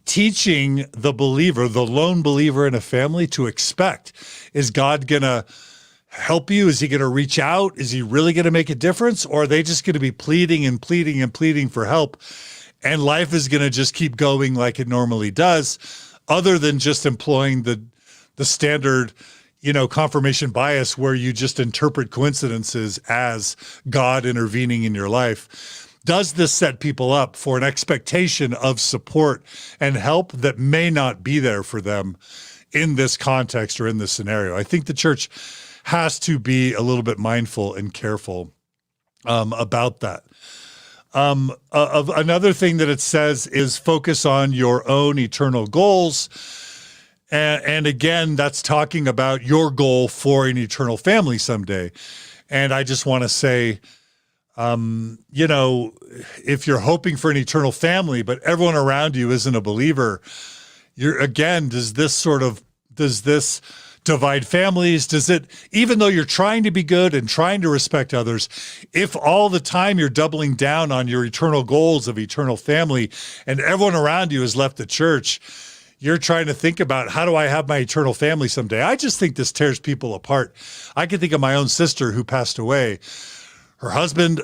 teaching the believer, the lone believer in a family to expect? Is God going to help you? Is he going to reach out? Is he really going to make a difference? Or are they just going to be pleading and pleading and pleading for help? And life is going to just keep going like it normally does, other than just employing the standard, confirmation bias where you just interpret coincidences as God intervening in your life. Does this set people up for an expectation of support and help that may not be there for them in this context or in this scenario? I think the church has to be a little bit mindful and careful about that. Another thing that it says is focus on your own eternal goals. And again, that's talking about your goal for an eternal family someday. And I just want to say, if you're hoping for an eternal family, but everyone around you isn't a believer, does this divide families? Does it, even though you're trying to be good and trying to respect others, if all the time you're doubling down on your eternal goals of eternal family and everyone around you has left the church, you're trying to think about, how do I have my eternal family someday? I just think this tears people apart. I can think of my own sister who passed away. Her husband,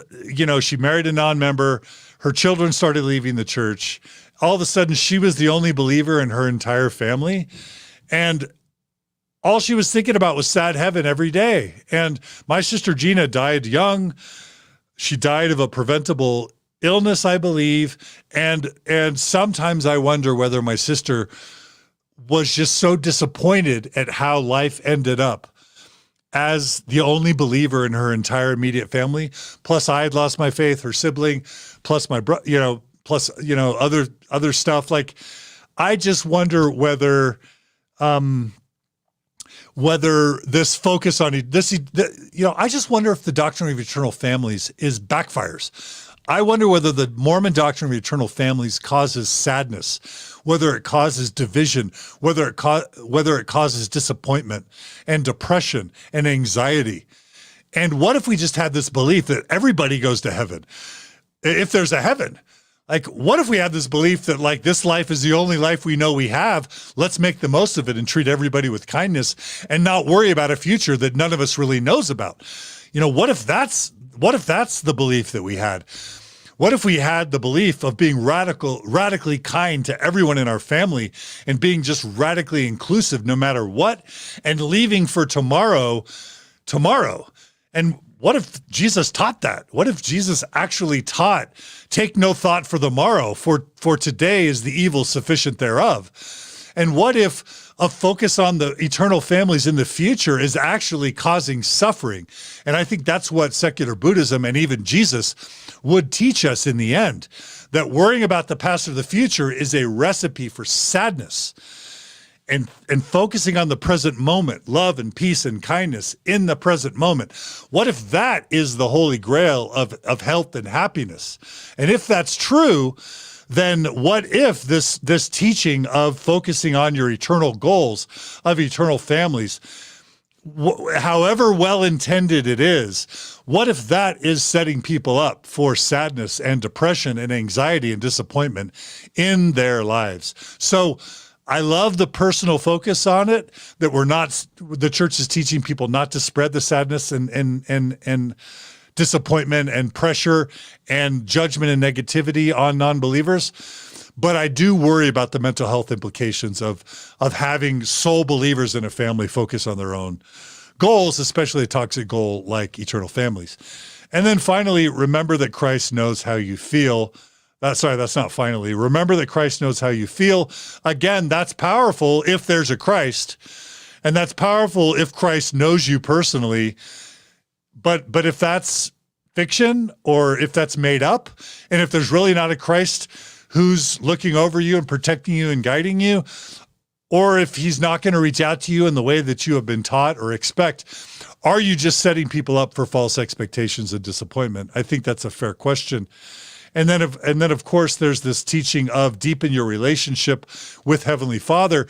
she married a non-member. Her children started leaving the church. All of a sudden, she was the only believer in her entire family. And all she was thinking about was sad heaven every day. And my sister Gina died young. She died of a preventable illness, I believe. And sometimes I wonder whether my sister was just so disappointed at how life ended up as the only believer in her entire immediate family. Plus I had lost my faith, her sibling, plus my other stuff. Like, I just wonder whether this focus on this, I just wonder if the doctrine of eternal families backfires. I wonder whether the Mormon doctrine of eternal families causes sadness, whether it causes division, whether it causes disappointment and depression and anxiety. And what if we just had this belief that everybody goes to heaven? If there's a heaven, like, what if we had this belief that like this life is the only life we know we have? Let's make the most of it and treat everybody with kindness and not worry about a future that none of us really knows about. What if that's the belief that we had? What if we had the belief of being radically kind to everyone in our family and being just radically inclusive no matter what, and leaving for tomorrow? And what if Jesus taught that? What if Jesus actually taught, take no thought for the morrow, for today is the evil sufficient thereof? And what if a focus on the eternal families in the future is actually causing suffering? And I think that's what secular Buddhism and even Jesus would teach us in the end, that worrying about the past or the future is a recipe for sadness. And focusing on the present moment, love and peace and kindness in the present moment. What if that is the holy grail of health and happiness? And if that's true, then what if this teaching of focusing on your eternal goals of eternal families however well-intended it is, what if that is setting people up for sadness and depression and anxiety and disappointment in their lives? So I love the personal focus on it, that the church is teaching people not to spread the sadness and disappointment and pressure and judgment and negativity on non-believers. But I do worry about the mental health implications of having sole believers in a family focus on their own goals, especially a toxic goal like eternal families. And then finally, remember that Christ knows how you feel. That's not finally. Remember that Christ knows how you feel. Again, that's powerful if there's a Christ, and that's powerful if Christ knows you personally. But if that's fiction, or if that's made up, and if there's really not a Christ who's looking over you and protecting you and guiding you, or if he's not going to reach out to you in the way that you have been taught or expect, are you just setting people up for false expectations and disappointment? I think that's a fair question. And then of course, there's this teaching of deepen your relationship with Heavenly Father.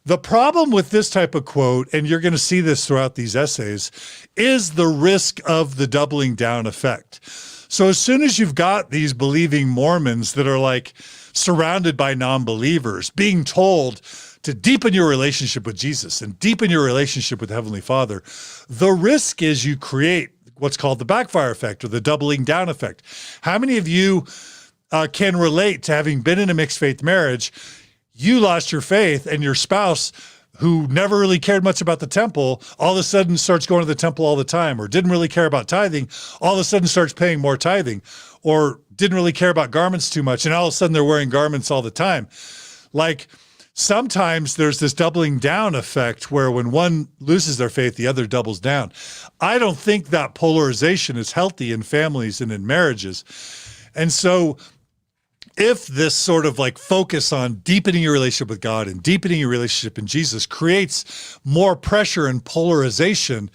The problem with this type of quote, and you're going to see this throughout these essays, is the risk of the doubling down effect. So as soon as you've got these believing Mormons that are like surrounded by non-believers, being told to deepen your relationship with Jesus and deepen your relationship with Heavenly Father, the risk is you create what's called the backfire effect or the doubling down effect. How many of you can relate to having been in a mixed faith marriage? You lost your faith, and your spouse, who never really cared much about the temple, all of a sudden starts going to the temple all the time, or didn't really care about tithing, all of a sudden starts paying more tithing, or didn't really care about garments too much, and all of a sudden they're wearing garments all the time. Like, sometimes there's this doubling down effect where when one loses their faith, the other doubles down. I don't think that polarization is healthy in families and in marriages. And so if this sort of like focus on deepening your relationship with God and deepening your relationship in Jesus creates more pressure and polarization,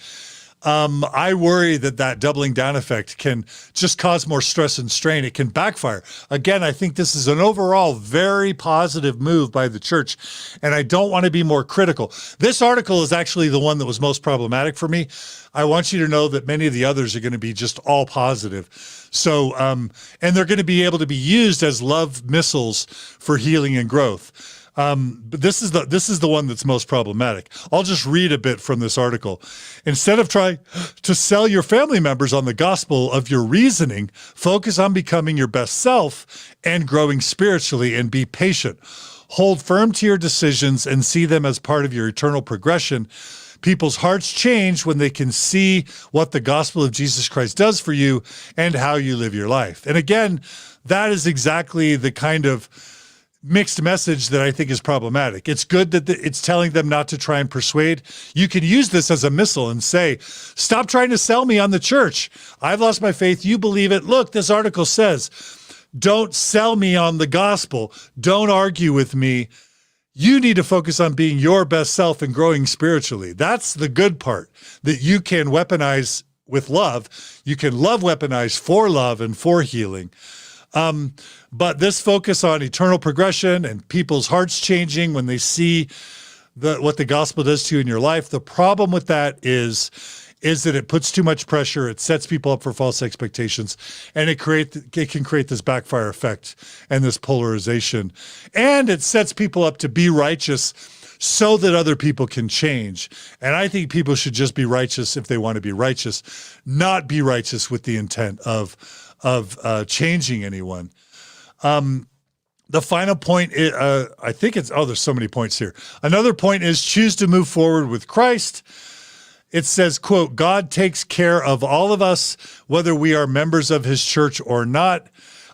I worry that doubling down effect can just cause more stress and strain. It can backfire. Again, I think this is an overall very positive move by the church, and I don't want to be more critical. This article is actually the one that was most problematic for me. I want you to know that many of the others are going to be just all positive. So, and they're going to be able to be used as love missiles for healing and growth. But this is the one that's most problematic. I'll just read a bit from this article. Instead of trying to sell your family members on the gospel of your reasoning, focus on becoming your best self and growing spiritually, and be patient. Hold firm to your decisions and see them as part of your eternal progression. People's hearts change when they can see what the gospel of Jesus Christ does for you and how you live your life. And again, that is exactly the kind of mixed message that I think is problematic. It's good that it's telling them not to try and persuade. You can use this as a missile and say, stop trying to sell me on the church. I've lost my faith. You believe it. Look, this article says, don't sell me on the gospel. Don't argue with me. You need to focus on being your best self and growing spiritually. That's the good part, that you can weaponize with love. You can love weaponize for love and for healing. But this focus on eternal progression and people's hearts changing when they see what the gospel does to you in your life, the problem with that is that it puts too much pressure, it sets people up for false expectations, and it can create this backfire effect and this polarization. And it sets people up to be righteous so that other people can change. And I think people should just be righteous if they want to be righteous, not be righteous with the intent of changing anyone. The final point is, I think there's so many points here. Another point is choose to move forward with Christ. It says, quote, God takes care of all of us, whether we are members of his church or not.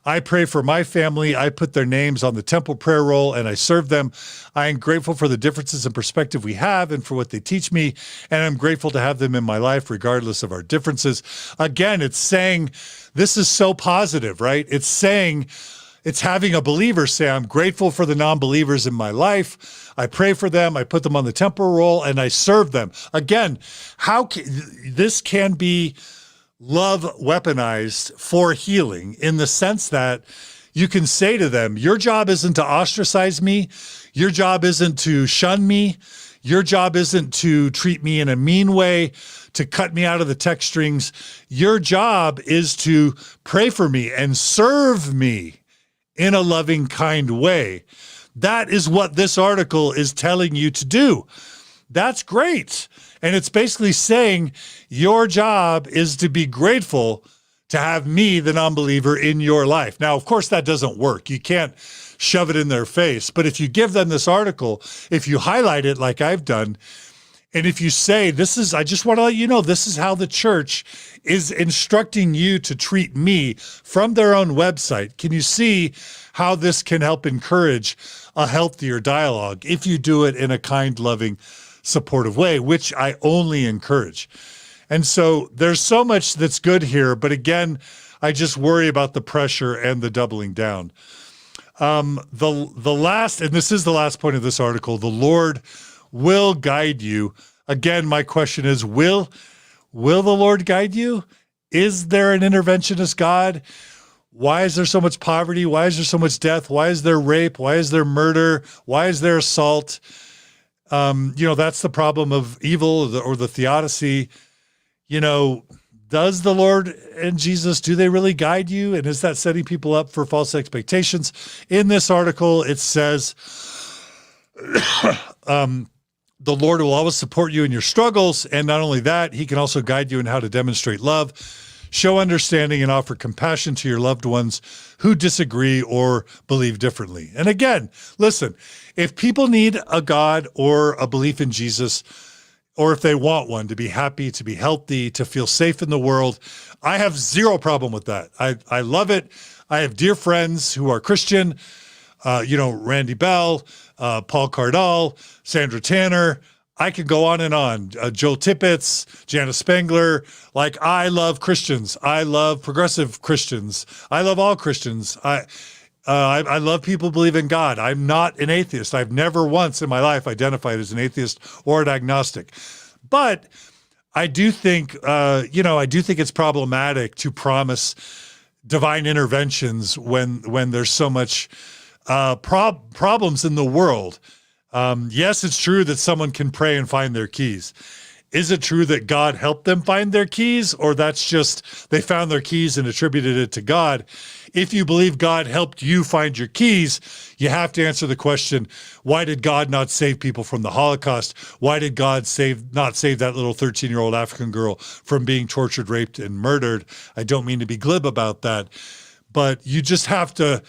I pray for my family. I put their names on the temple prayer roll and I serve them. I am grateful for the differences in perspective we have and for what they teach me. And I'm grateful to have them in my life, regardless of our differences. Again, it's saying, this is so positive, right? It's saying, it's having a believer say, I'm grateful for the non-believers in my life. I pray for them. I put them on the temple roll and I serve them. Again, this can be love weaponized for healing, in the sense that you can say to them, your job isn't to ostracize me. Your job isn't to shun me. Your job isn't to treat me in a mean way, to cut me out of the text strings. Your job is to pray for me and serve me in a loving, kind way. That is what this article is telling you to do. That's great. And it's basically saying your job is to be grateful to have me, the non-believer, in your life. Now, of course, that doesn't work. You can't shove it in their face. But if you give them this article, if you highlight it like I've done, and if you say, I just want to let you know, this is how the church is instructing you to treat me from their own website. Can you see how this can help encourage a healthier dialogue if you do it in a kind, loving, supportive way, which I only encourage. And so there's so much that's good here, but again, I just worry about the pressure and the doubling down. The last, and this is the last point of this article, the Lord will guide you. Again, my question is, will the Lord guide you? Is there an interventionist God? Why is there so much poverty? Why is there so much death? Why is there rape? Why is there murder? Why is there assault? That's the problem of evil or the theodicy. Does the Lord and Jesus, do they really guide you? And is that setting people up for false expectations? In this article, it says, the Lord will always support you in your struggles. And not only that, he can also guide you in how to demonstrate love, show understanding, and offer compassion to your loved ones who disagree or believe differently. And again, listen, if people need a God or a belief in Jesus, or if they want one to be happy, to be healthy, to feel safe in the world, I have zero problem with that. I love it. I have dear friends who are Christian, Randy Bell, Paul Cardall, Sandra Tanner. I could go on and on. Joel Tippett, Janice Spangler. Like, I love Christians. I love progressive Christians. I love all Christians. I love people who believe in God. I'm not an atheist. I've never once in my life identified as an atheist or an agnostic. But I do think, it's problematic to promise divine interventions when there's so much problems in the world. Yes, it's true that someone can pray and find their keys. Is it true that God helped them find their keys, or that's just they found their keys and attributed it to God? If you believe God helped you find your keys, you have to answer the question, why did God not save people from the Holocaust? Why did God not save that little 13-year-old African girl from being tortured, raped, and murdered? I don't mean to be glib about that, but you just have to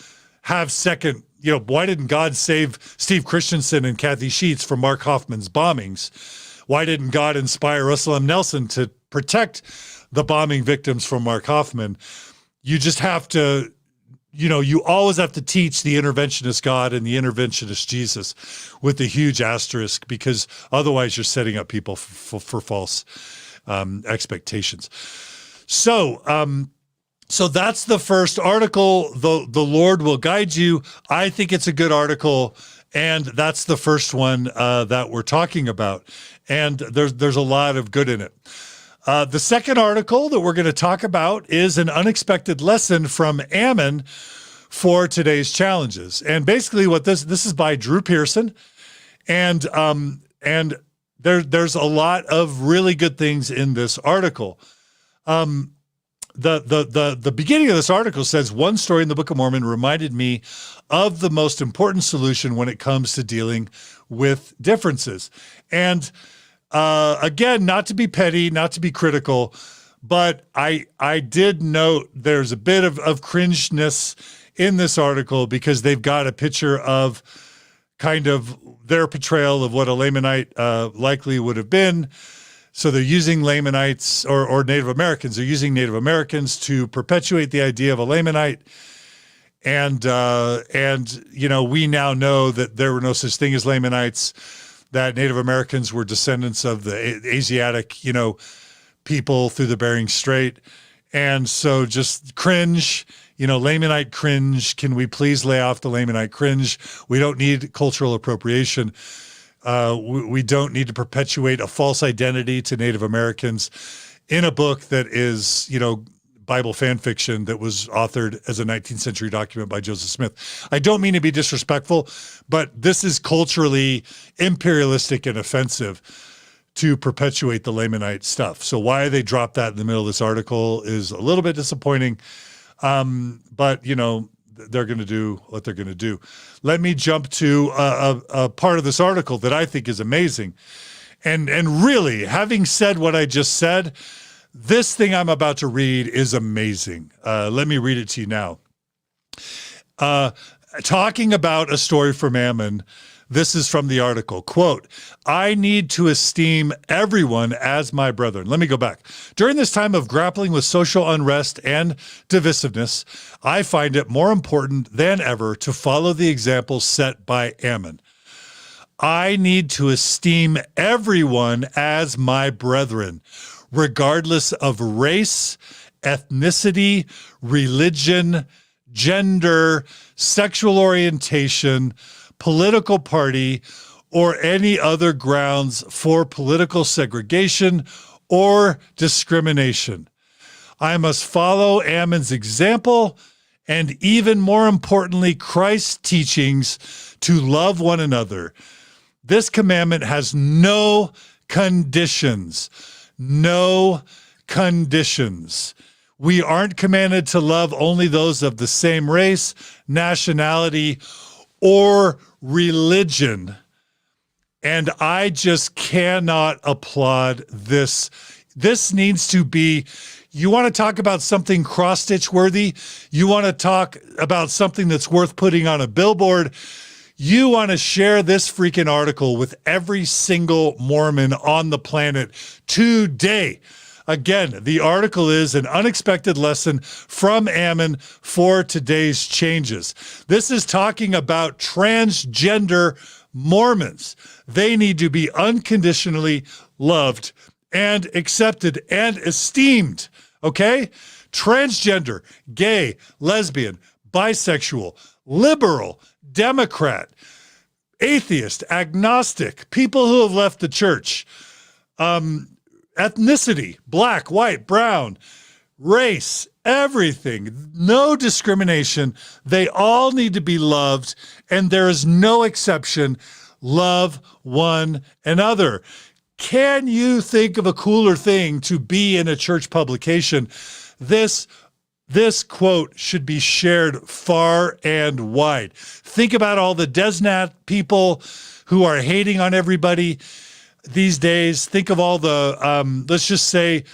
have second, why didn't God save Steve Christensen and Kathy Sheets from Mark Hoffman's bombings? Why didn't God inspire Russell M. Nelson to protect the bombing victims from Mark Hoffman? You just have to, you always have to teach the interventionist God and the interventionist Jesus with a huge asterisk, because otherwise you're setting up people for false expectations. So that's the first article. The Lord will guide you. I think it's a good article, and that's the first one that we're talking about. And there's a lot of good in it. The second article that we're going to talk about is an unexpected lesson from Ammon for today's challenges. And basically what this is by Drew Pearson. And there's a lot of really good things in this article. The beginning of this article says, one story in the Book of Mormon reminded me of the most important solution when it comes to dealing with differences. And again, not to be petty, not to be critical, but I did note there's a bit of cringeness in this article, because they've got a picture of kind of their portrayal of what a Lamanite likely would have been. So they're using Lamanites or Native Americans. They're using Native Americans to perpetuate the idea of a Lamanite. And we now know that there were no such thing as Lamanites, that Native Americans were descendants of the Asiatic, people through the Bering Strait. And so just cringe, Lamanite cringe. Can we please lay off the Lamanite cringe? We don't need cultural appropriation. We don't need to perpetuate a false identity to Native Americans in a book that is, Bible fan fiction that was authored as a 19th century document by Joseph Smith. I don't mean to be disrespectful, but this is culturally imperialistic and offensive to perpetuate the Lamanite stuff. So why they dropped that in the middle of this article is a little bit disappointing. But, you know, they're going to do what they're going to do. Let me jump to a part of this article that I think is amazing. And really, having said what I just said, this thing I'm about to read is amazing. Let me read it to you now. Talking about a story from Ammon, this is from the article. Quote, I need to esteem everyone as my brethren. Let me go back. During this time of grappling with social unrest and divisiveness, I find it more important than ever to follow the example set by Ammon. I need to esteem everyone as my brethren, regardless of race, ethnicity, religion, gender, sexual orientation, political party, or any other grounds for political segregation or discrimination. I must follow Ammon's example and, even more importantly, Christ's teachings to love one another. This commandment has no conditions. No conditions. We aren't commanded to love only those of the same race, nationality, or religion. And I just cannot applaud this. This needs to be, you want to talk about something cross-stitch worthy? You want to talk about something that's worth putting on a billboard? You want to share this freaking article with every single Mormon on the planet today. Again, the article is an unexpected lesson from Ammon for today's changes. This is talking about transgender Mormons. They need to be unconditionally loved and accepted and esteemed, okay? Transgender, gay, lesbian, bisexual, liberal, Democrat, atheist, agnostic, people who have left the church, ethnicity, black, white, brown, race, everything, no discrimination. They all need to be loved, and there is no exception. Love one another. Can you think of a cooler thing to be in a church publication? This quote should be shared far and wide. Think about all the Desnat people who are hating on everybody these days. Think of all the, let's just say,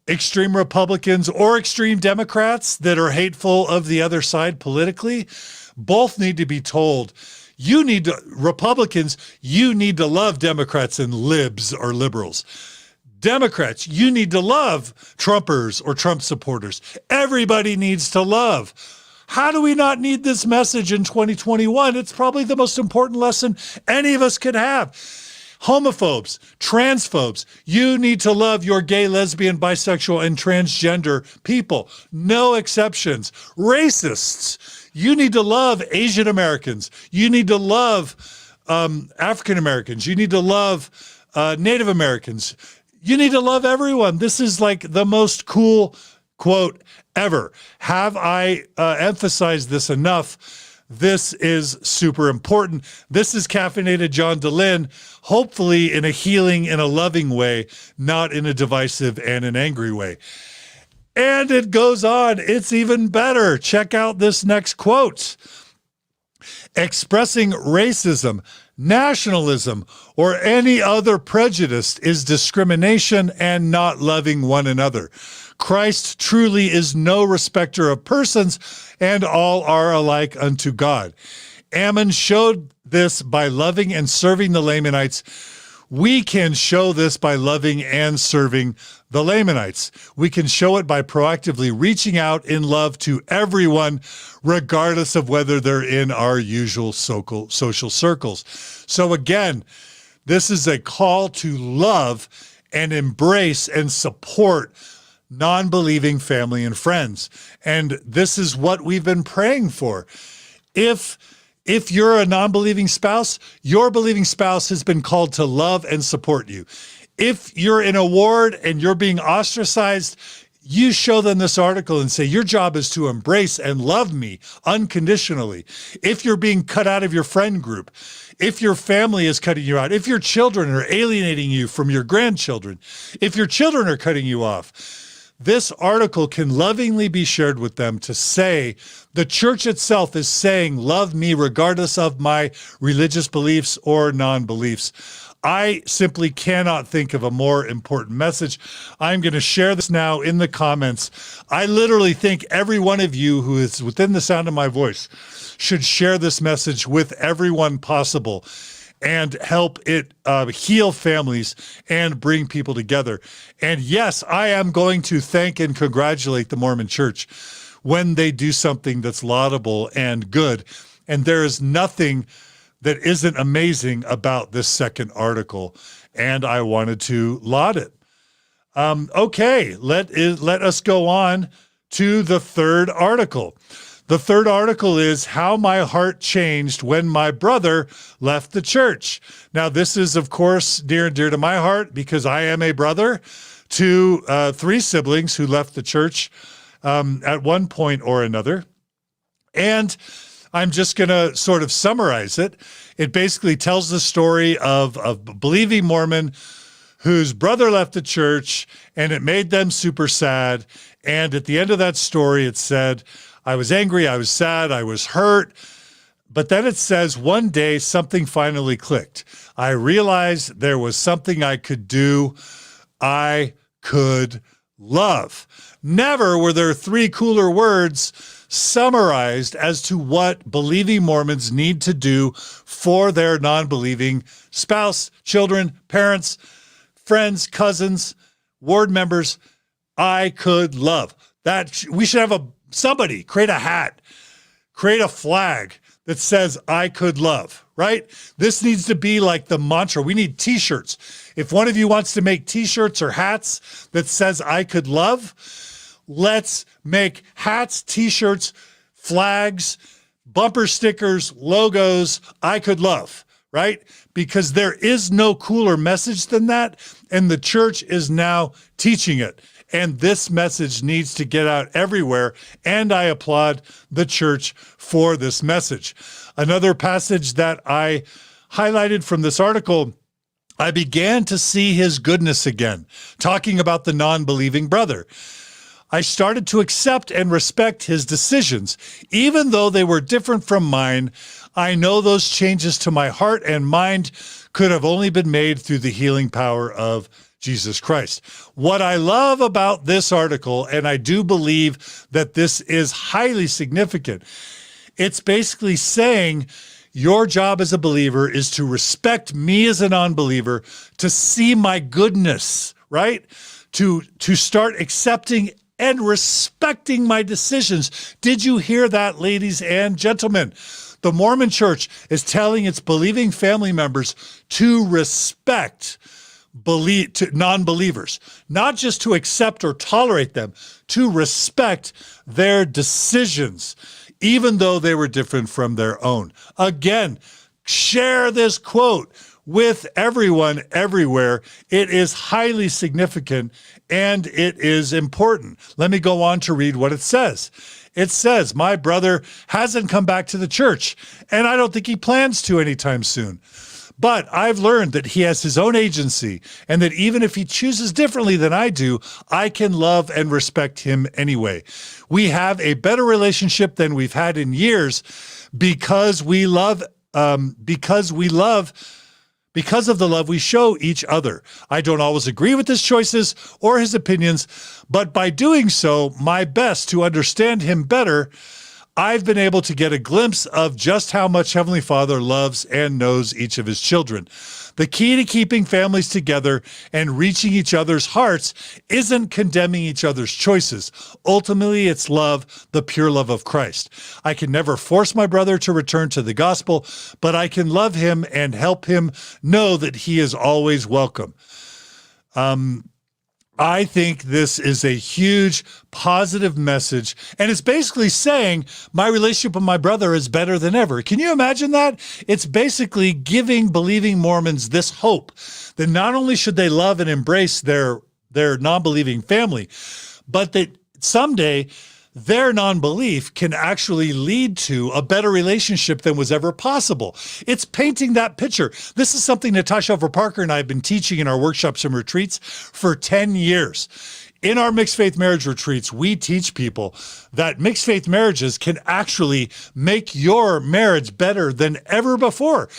extreme Republicans or extreme Democrats that are hateful of the other side politically. Both need to be told, Republicans, you need to love Democrats and libs or liberals. Democrats, you need to love Trumpers or Trump supporters. Everybody needs to love. How do we not need this message in 2021? It's probably the most important lesson any of us could have. Homophobes, transphobes, you need to love your gay, lesbian, bisexual, and transgender people. No exceptions. Racists, you need to love Asian Americans. You need to love African Americans. You need to love Native Americans. You need to love everyone. This is like the most cool quote ever. Have I emphasized this enough? This is super important. This is Caffeinated John DeLynn, hopefully in a healing and a loving way, not in a divisive and an angry way. And it goes on. It's even better. Check out this next quote. Expressing racism, nationalism, or any other prejudice is discrimination and not loving one another. Christ truly is no respecter of persons, and all are alike unto God. Ammon showed this by loving and serving the Lamanites. We can show this by loving and serving the Lamanites. We can show it by proactively reaching out in love to everyone, regardless of whether they're in our usual social circles. So again, this is a call to love and embrace and support non-believing family and friends. And this is what we've been praying for. If you're a non-believing spouse, your believing spouse has been called to love and support you. If you're in a ward and you're being ostracized, you show them this article and say, your job is to embrace and love me unconditionally. If you're being cut out of your friend group, if your family is cutting you out, if your children are alienating you from your grandchildren, if your children are cutting you off, this article can lovingly be shared with them to say, the church itself is saying, love me regardless of my religious beliefs or non-beliefs. I simply cannot think of a more important message. I'm going to share this now in the comments. I literally think every one of you who is within the sound of my voice should share this message with everyone possible and help it heal families and bring people together. And yes, I am going to thank and congratulate the Mormon Church when they do something that's laudable and good. And there is nothing that isn't amazing about this second article, and I wanted to laud it. Okay, let us go on to the third article. The third article is How My Heart Changed When My Brother Left the Church. Now, this is, of course, near and dear to my heart because I am a brother to 3 siblings who left the church at one point or another. And I'm just going to sort of summarize it. It basically tells the story of a believing Mormon whose brother left the church, and it made them super sad. And at the end of that story, it said, I was angry, I was sad, I was hurt. But then it says, one day something finally clicked. I realized there was something I could do. I could love. Never were there 3 cooler words summarized as to what believing Mormons need to do for their non-believing spouse, children, parents, friends, cousins, ward members. I could love. That we should have somebody create a hat, create a flag that says I could love, right? This needs to be like the mantra. We need t-shirts. If one of you wants to make t-shirts or hats that says I could love, let's make hats, t-shirts, flags, bumper stickers, logos, I could love, right? Because there is no cooler message than that, and the church is now teaching it. And this message needs to get out everywhere, and I applaud the church for this message. Another passage that I highlighted from this article, I began to see his goodness again, talking about the non-believing brother. I started to accept and respect his decisions. Even though they were different from mine, I know those changes to my heart and mind could have only been made through the healing power of Jesus Christ. What I love about this article, and I do believe that this is highly significant, it's basically saying your job as a believer is to respect me as a non-believer, to see my goodness, right? To start accepting and respecting my decisions. Did you hear that, ladies and gentlemen? The Mormon Church is telling its believing family members to respect non-believers, not just to accept or tolerate them, to respect their decisions, even though they were different from their own. Again, share this quote with everyone everywhere. It is highly significant and it is important. Let me go on to read what it says. It says, my brother hasn't come back to the church, and I don't think he plans to anytime soon. But I've learned that he has his own agency, and that even if he chooses differently than I do, I can love and respect him anyway. We have a better relationship than we've had in years because of the love we show each other. I don't always agree with his choices or his opinions, but by doing so, my best to understand him better, I've been able to get a glimpse of just how much Heavenly Father loves and knows each of his children. The key to keeping families together and reaching each other's hearts isn't condemning each other's choices. Ultimately, it's love, the pure love of Christ. I can never force my brother to return to the gospel, but I can love him and help him know that he is always welcome. I think this is a huge positive message, and it's basically saying my relationship with my brother is better than ever. Can you imagine that? It's basically giving believing Mormons this hope that not only should they love and embrace their non-believing family, but that someday their non-belief can actually lead to a better relationship than was ever possible. It's painting that picture. This is something Natasha Parker and I have been teaching in our workshops and retreats for 10 years. In our mixed faith marriage retreats, we teach people that mixed faith marriages can actually make your marriage better than ever before.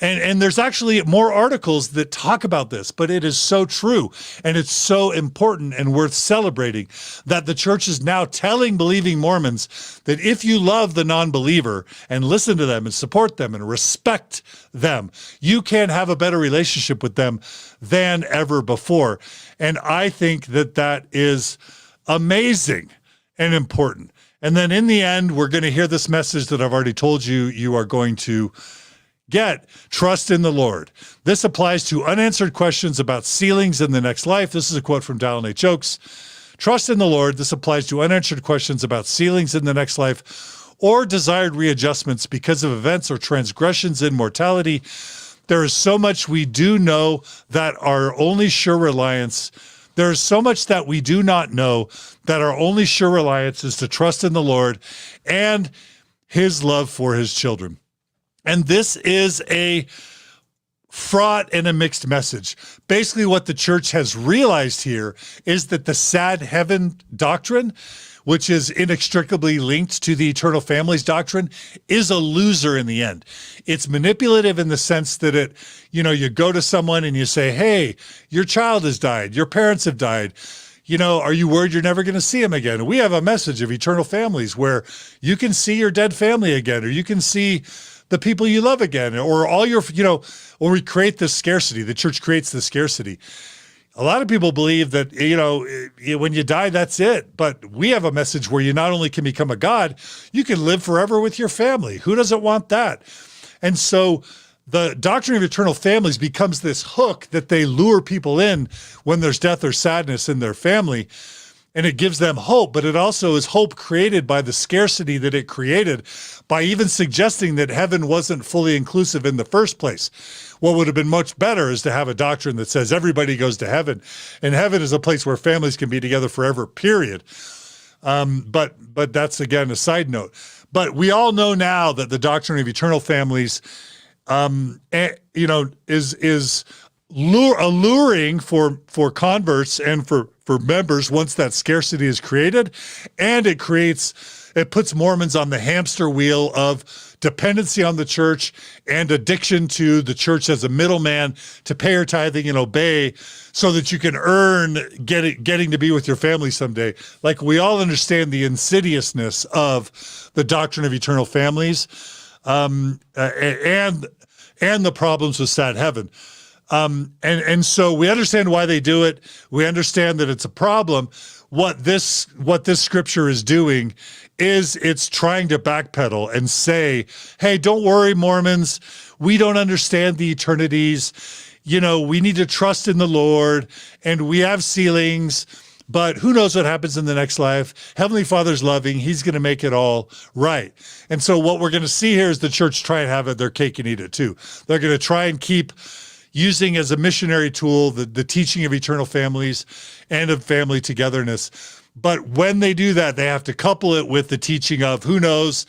And there's actually more articles that talk about this, but it is so true. And it's so important and worth celebrating that the church is now telling believing Mormons that if you love the non-believer and listen to them and support them and respect them, you can have a better relationship with them than ever before. And I think that that is amazing and important. And then in the end, we're going to hear this message that I've already told you, you are going to get. Trust in the Lord. This applies to unanswered questions about sealings in the next life. This is a quote from Dallin H. Oaks. Trust in the Lord. This applies to unanswered questions about sealings in the next life or desired readjustments because of events or transgressions in mortality. There is so much we do know that our only sure reliance, there is so much that we do not know that our only sure reliance is to trust in the Lord and his love for his children. And this is a fraught and a mixed message. Basically, what the church has realized here is that the sad heaven doctrine, which is inextricably linked to the eternal families doctrine, is a loser in the end. It's manipulative in the sense that it, you go to someone and you say, hey, your child has died, your parents have died. Are you worried you're never going to see him again? We have a message of eternal families where you can see your dead family again, or you can see the people you love again, or all your, or we create this scarcity. The church creates this scarcity. A lot of people believe that, when you die, that's it. But we have a message where you not only can become a God, you can live forever with your family. Who doesn't want that? And so the doctrine of eternal families becomes this hook that they lure people in when there's death or sadness in their family. And it gives them hope, but it also is hope created by the scarcity that it created by even suggesting that heaven wasn't fully inclusive in the first place. What would have been much better is to have a doctrine that says everybody goes to heaven, and heaven is a place where families can be together forever, period. But that's, again, a side note. But we all know now that the doctrine of eternal families, is alluring for converts and for members once that scarcity is created, and it puts Mormons on the hamster wheel of dependency on the church and addiction to the church as a middleman to pay your tithing and obey so that you can earn getting to be with your family someday. Like, we all understand the insidiousness of the doctrine of eternal families, and the problems with sad heaven. And so we understand why they do it. We understand that it's a problem. What this scripture is doing is it's trying to backpedal and say, hey, don't worry, Mormons. We don't understand the eternities. We need to trust in the Lord, and we have sealings, but who knows what happens in the next life? Heavenly Father's loving. He's going to make it all right. And so what we're going to see here is the church try and have it their cake and eat it too. They're going to try and keep using as a missionary tool the teaching of eternal families and of family togetherness. But when they do that, they have to couple it with the teaching of, who knows,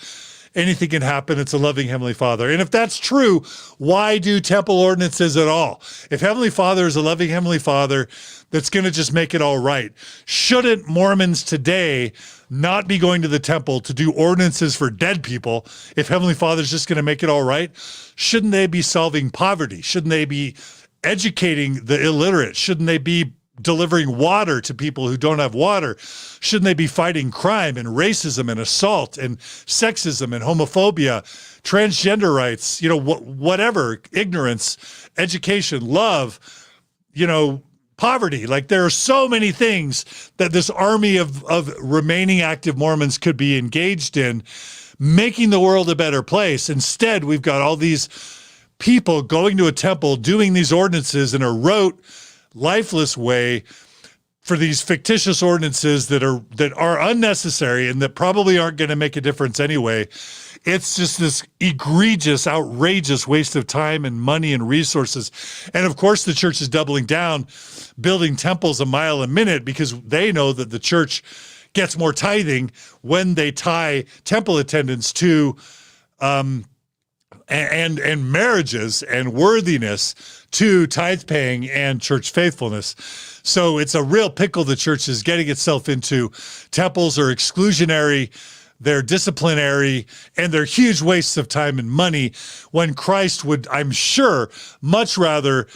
anything can happen. It's a loving Heavenly Father. And if that's true, why do temple ordinances at all? If Heavenly Father is a loving Heavenly Father that's going to just make it all right, shouldn't Mormons today not be going to the temple to do ordinances for dead people if Heavenly Father's just going to make it all right? Shouldn't they be solving poverty? Shouldn't they be educating the illiterate? Shouldn't they be delivering water to people who don't have water? Shouldn't they be fighting crime and racism and assault and sexism and homophobia, transgender rights, whatever, ignorance, education, love, poverty? Like, there are so many things that this army of remaining active Mormons could be engaged in, making the world a better place. Instead, we've got all these people going to a temple, doing these ordinances in a rote, lifeless way, for these fictitious ordinances that are unnecessary and that probably aren't going to make a difference anyway. It's just this egregious, outrageous waste of time and money and resources. And of course, the church is doubling down, building temples a mile a minute, because they know that the church gets more tithing when they tie temple attendance to and marriages and worthiness to tithe paying and church faithfulness. So it's a real pickle the church is getting itself into. Temples are exclusionary, they're disciplinary, and they're huge wastes of time and money, when Christ would, I'm sure, much rather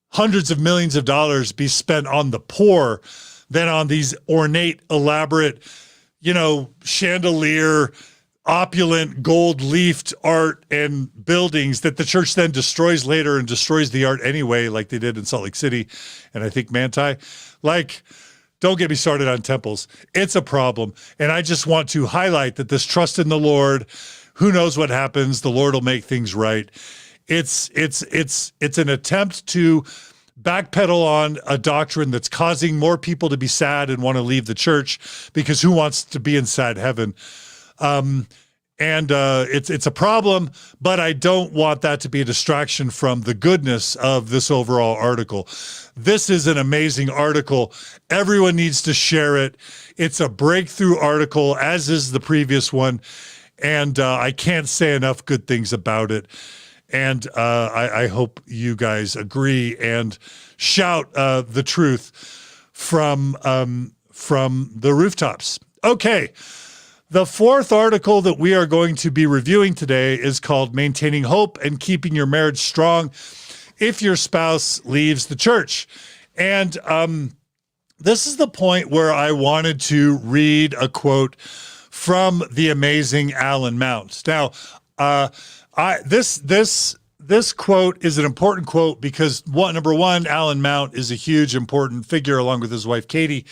hundreds of millions of dollars be spent on the poor than on these ornate, elaborate, chandelier, opulent, gold-leafed art and buildings that the church then destroys later and destroys the art anyway, like they did in Salt Lake City and I think Manti. Don't get me started on temples. It's a problem. And I just want to highlight that this trust in the Lord, who knows what happens, the Lord will make things right. It's an attempt to backpedal on a doctrine that's causing more people to be sad and want to leave the church, because who wants to be in sad heaven? It's a problem, but I don't want that to be a distraction from the goodness of this overall article. This is an amazing article. Everyone needs to share it. It's a breakthrough article, as is the previous one. And I can't say enough good things about it. And I hope you guys agree and shout the truth from the rooftops. Okay. The fourth article that we are going to be reviewing today is called Maintaining Hope and Keeping Your Marriage Strong If Your Spouse Leaves the Church. And this is the point where I wanted to read a quote from the amazing Allan Mount. Now, this quote is an important quote because, number one, Allan Mount is a huge, important figure, along with his wife, Katie,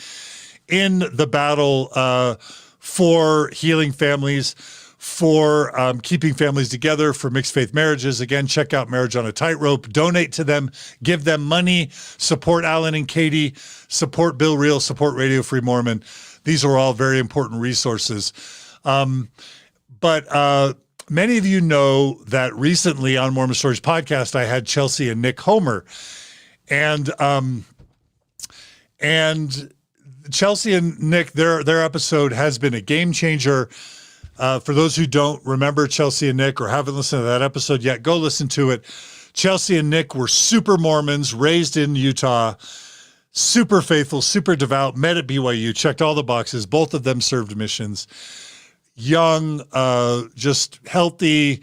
in the battle for healing families, for keeping families together, for mixed faith marriages. Again, check out Marriage on a Tightrope. Donate to them. Give them money. Support Allan and Katie. Support Bill Reel. Support Radio Free Mormon. These are all very important resources. But many of you know that recently on Mormon Stories podcast, I had Chelsea and Nick Homer. And Chelsea and Nick, their episode has been a game changer. For those who don't remember Chelsea and Nick or haven't listened to that episode yet, go listen to it. Chelsea and Nick were super Mormons, raised in Utah, super faithful, super devout, met at BYU, checked all the boxes. Both of them served missions. Young, just healthy,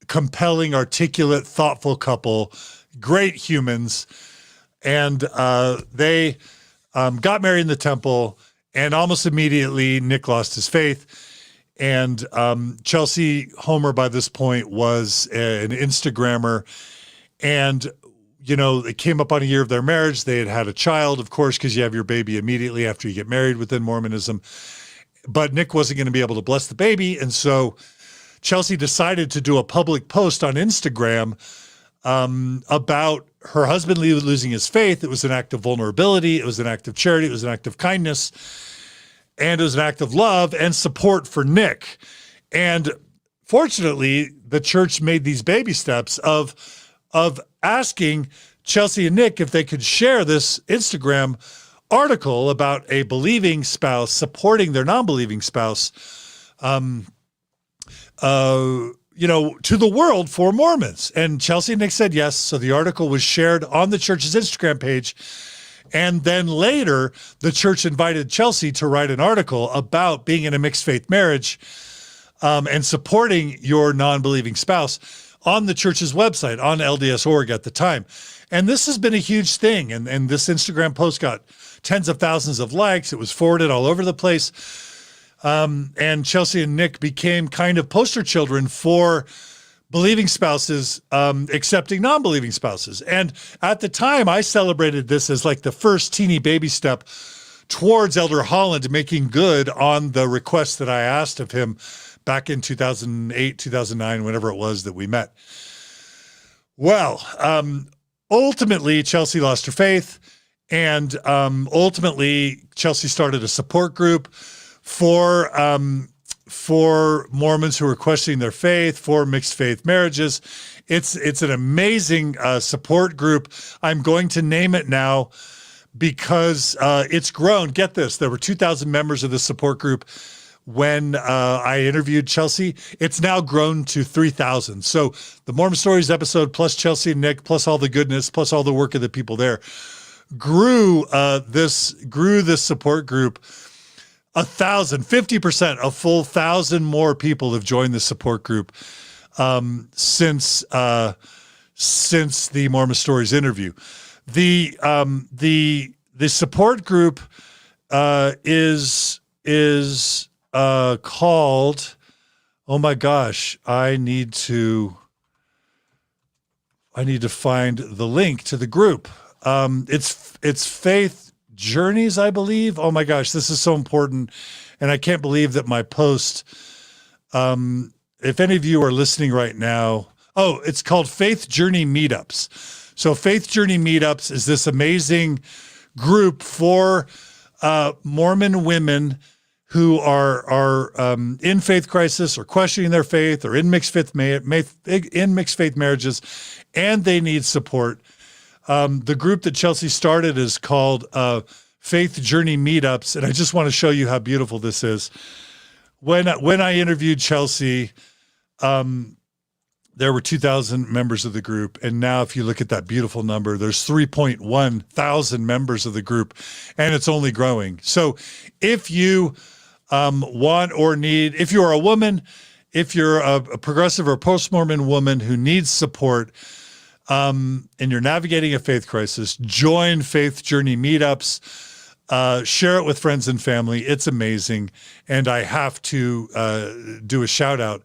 compelling, articulate, thoughtful couple, great humans. And they got married in the temple, and almost immediately Nick lost his faith. And Chelsea Homer by this point was an Instagrammer. And, it came up on a year of their marriage. They had a child, of course, because you have your baby immediately after you get married within Mormonism. But Nick wasn't going to be able to bless the baby. And so Chelsea decided to do a public post on Instagram about her husband losing his faith. It was an act of vulnerability. It was an act of charity. It was an act of kindness. And it was an act of love and support for Nick. And fortunately, the church made these baby steps of asking Chelsea and Nick if they could share this Instagram article about a believing spouse supporting their non-believing spouse, to the world for Mormons. And Chelsea and Nick said yes. So the article was shared on the church's Instagram page. And then later, the church invited Chelsea to write an article about being in a mixed faith marriage and supporting your non-believing spouse on the church's website, on LDS.org at the time. And this has been a huge thing. And this Instagram post got tens of thousands of likes. It was forwarded all over the place. And Chelsea and Nick became kind of poster children for believing spouses accepting non-believing spouses. And at the time, I celebrated this as like the first teeny baby step towards Elder Holland making good on the request that I asked of him back in 2008, 2009, whenever it was that we met. Well, ultimately, Chelsea lost her faith, And ultimately, Chelsea started a support group for Mormons who are questioning their faith, for mixed faith marriages. It's an amazing support group. I'm going to name it now because it's grown. Get this, there were 2,000 members of the support group when I interviewed Chelsea. It's now grown to 3,000. So the Mormon Stories episode, plus Chelsea and Nick, plus all the goodness, plus all the work of the people there, grew this support group 1,000, 50%, a full 1,000 more people have joined the support group since the Mormon Stories interview. The support group is called, oh my gosh, I need to find the link to the group. It's Faith Journeys, I believe. Oh my gosh, this is so important. And I can't believe that my post, if any of you are listening right now, it's called Faith Journey Meetups. So Faith Journey Meetups is this amazing group for Mormon women who are in faith crisis or questioning their faith or in mixed faith marriages, and they need support. The group that Chelsea started is called Faith Journey Meetups, and I just want to show you how beautiful this is. When I interviewed Chelsea, there were 2,000 members of the group, and now if you look at that beautiful number, there's 3.1 thousand members of the group, and it's only growing. So if you want or need, if you're a woman, if you're a progressive or post-Mormon woman who needs support, and you're navigating a faith crisis, join Faith Journey Meetups, share it with friends and family. It's amazing. And I have to do a shout out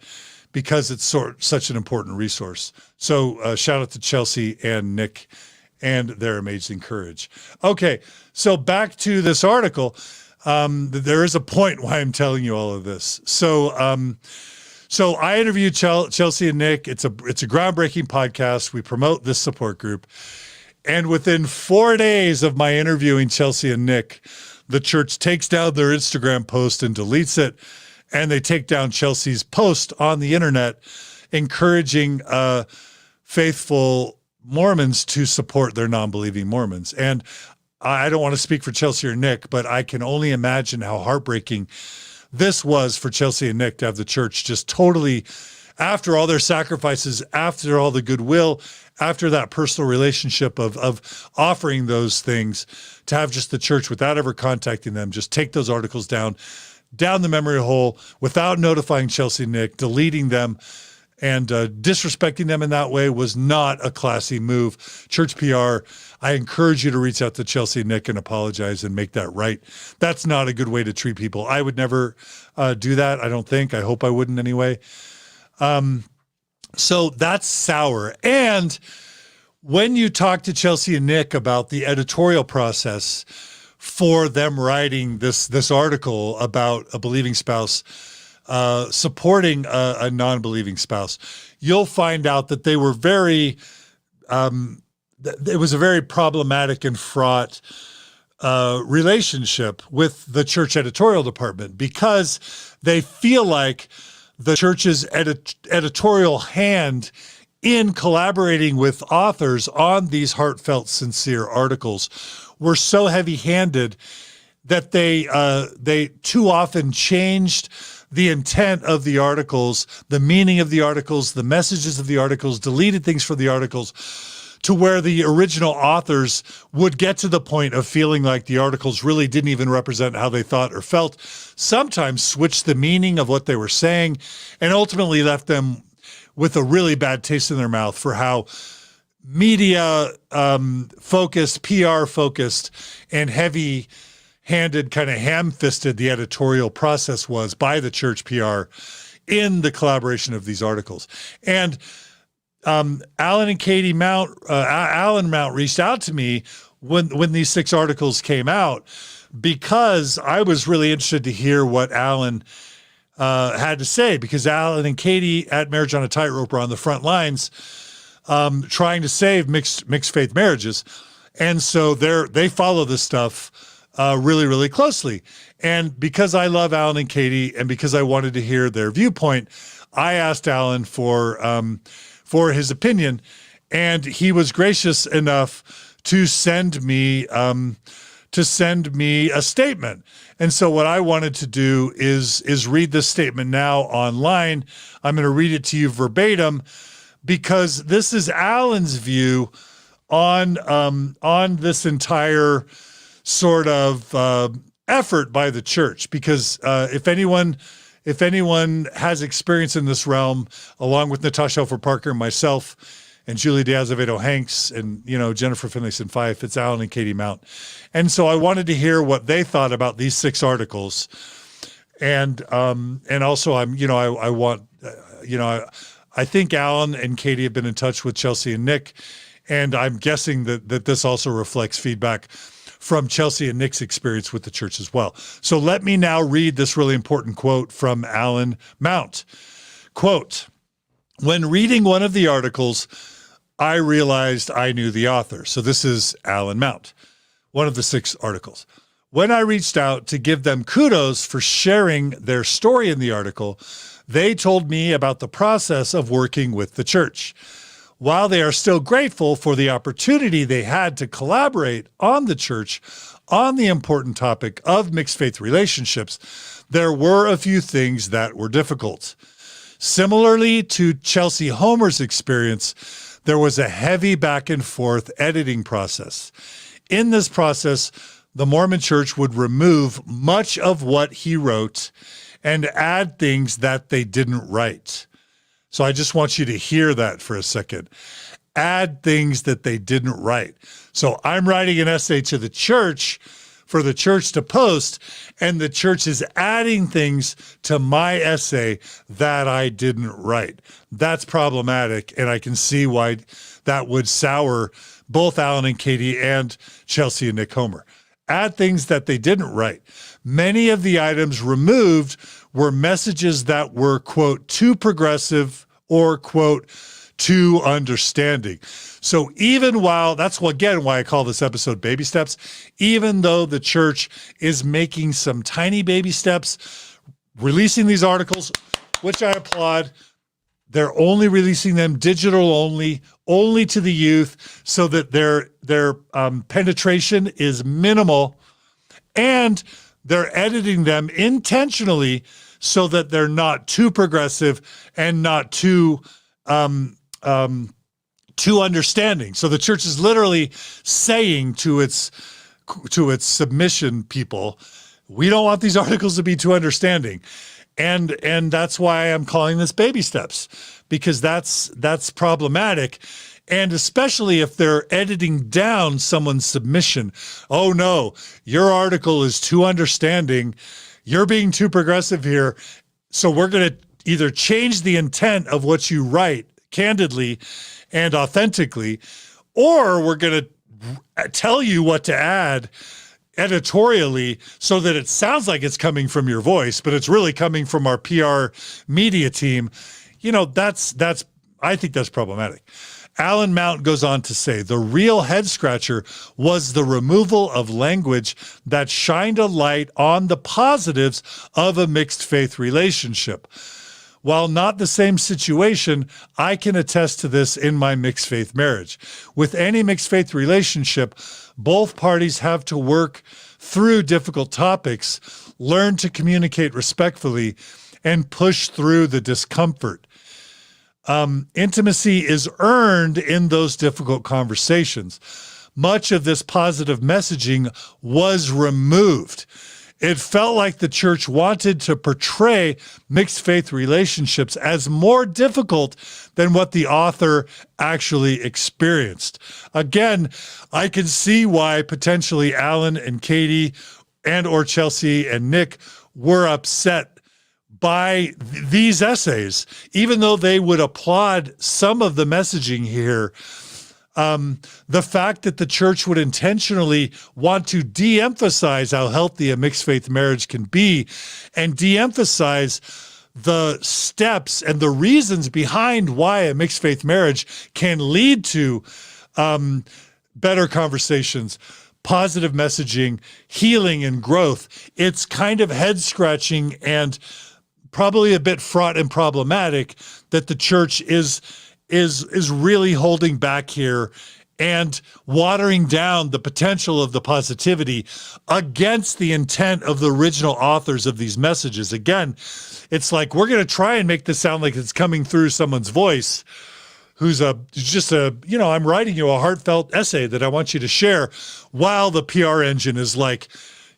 because it's such an important resource. So shout out to Chelsea and Nick and their amazing courage. Okay, so back to this article. There is a point why I'm telling you all of this. So I interviewed Chelsea and Nick. It's a groundbreaking podcast. We promote this support group. And within 4 days of my interviewing Chelsea and Nick, the church takes down their Instagram post and deletes it. And they take down Chelsea's post on the internet, encouraging faithful Mormons to support their non-believing Mormons. And I don't want to speak for Chelsea or Nick, but I can only imagine how heartbreaking this was for Chelsea and Nick to have the church just totally, after all their sacrifices, after all the goodwill, after that personal relationship of offering those things, to have just the church, without ever contacting them, just take those articles down the memory hole without notifying Chelsea and Nick, deleting them, and disrespecting them in that way was not a classy move. Church PR, I encourage you to reach out to Chelsea and Nick and apologize and make that right. That's not a good way to treat people. I would never do that, I don't think. I hope I wouldn't anyway. So that's sour. And when you talk to Chelsea and Nick about the editorial process for them writing this article about a believing spouse supporting a non-believing spouse, you'll find out that they were very, it was a very problematic and fraught relationship with the church editorial department, because they feel like the church's editorial hand in collaborating with authors on these heartfelt, sincere articles were so heavy-handed that they too often changed the intent of the articles, the meaning of the articles, the messages of the articles, deleted things from the articles, to where the original authors would get to the point of feeling like the articles really didn't even represent how they thought or felt, sometimes switched the meaning of what they were saying, and ultimately left them with a really bad taste in their mouth for how media focused, PR focused, and heavy-handed, kind of ham-fisted the editorial process was by the church PR in the collaboration of these articles. And Allan and Katie Mount, Allan Mount reached out to me when these 6 articles came out, because I was really interested to hear what Allan had to say, because Allan and Katie at Marriage on a Tightrope are on the front lines trying to save mixed faith marriages. And so they follow this stuff really, really closely. And because I love Allan and Katie, and because I wanted to hear their viewpoint, I asked Allan for his opinion, and he was gracious enough to send me a statement. And so what I wanted to do is read this statement now online. I'm going to read it to you verbatim, because this is Allan's view on this entire sort of effort by the church. Because if anyone has experience in this realm, along with Natasha Elford Parker and myself and Julie Diaz-Avedo Hanks and Jennifer Finlayson Fife, it's Allan and Katie Mount. And so I wanted to hear what they thought about these 6 articles. And also I think Allan and Katie have been in touch with Chelsea and Nick, and I'm guessing that this also reflects feedback from Chelsea and Nick's experience with the church as well. So let me now read this really important quote from Allan Mount. Quote, "When reading one of the articles, I realized I knew the author." So this is Allan Mount, one of the 6 articles. "When I reached out to give them kudos for sharing their story in the article, they told me about the process of working with the church. While they are still grateful for the opportunity they had to collaborate on the church on the important topic of mixed faith relationships, there were a few things that were difficult. Similarly to Chelsea Homer's experience, there was a heavy back and forth editing process. In this process, the Mormon Church would remove much of what he wrote and add things that they didn't write." So I just want you to hear that for a second. Add things that they didn't write. So I'm writing an essay to the church for the church to post, and the church is adding things to my essay that I didn't write. That's problematic, and I can see why that would sour both Allan and Katie and Chelsea and Nick Homer. Add things that they didn't write. Many of the items removed were messages that were, quote, too progressive or, quote, too understanding. So even while, that's again why I call this episode Baby Steps, even though the church is making some tiny baby steps, releasing these articles, which I applaud, they're only releasing them digital only to the youth, so that their penetration is minimal, and they're editing them intentionally so that they're not too progressive and not too understanding. So the church is literally saying to its submission people, we don't want these articles to be too understanding. And that's why I'm calling this baby steps, because that's problematic. And especially if they're editing down someone's submission. Oh no, your article is too understanding. You're being too progressive here. So we're going to either change the intent of what you write candidly and authentically, or we're going to tell you what to add editorially so that it sounds like it's coming from your voice, but it's really coming from our PR media team. I think that's problematic. Allan Mount goes on to say, the real head scratcher was the removal of language that shined a light on the positives of a mixed faith relationship. While not the same situation, I can attest to this in my mixed faith marriage. With any mixed faith relationship, both parties have to work through difficult topics, learn to communicate respectfully, and push through the discomfort. Intimacy is earned in those difficult conversations. Much of this positive messaging was removed. It felt like the church wanted to portray mixed faith relationships as more difficult than what the author actually experienced. Again, I can see why potentially Allan and Katie and or Chelsea and Nick were upset by these essays, even though they would applaud some of the messaging here. The fact that the church would intentionally want to de-emphasize how healthy a mixed faith marriage can be and de-emphasize the steps and the reasons behind why a mixed faith marriage can lead to better conversations, positive messaging, healing and growth. It's kind of head scratching and probably a bit fraught and problematic that the church is really holding back here and watering down the potential of the positivity against the intent of the original authors of these messages. Again, it's like we're going to try and make this sound like it's coming through someone's voice who's I'm writing you a heartfelt essay that I want you to share, while the PR engine is like,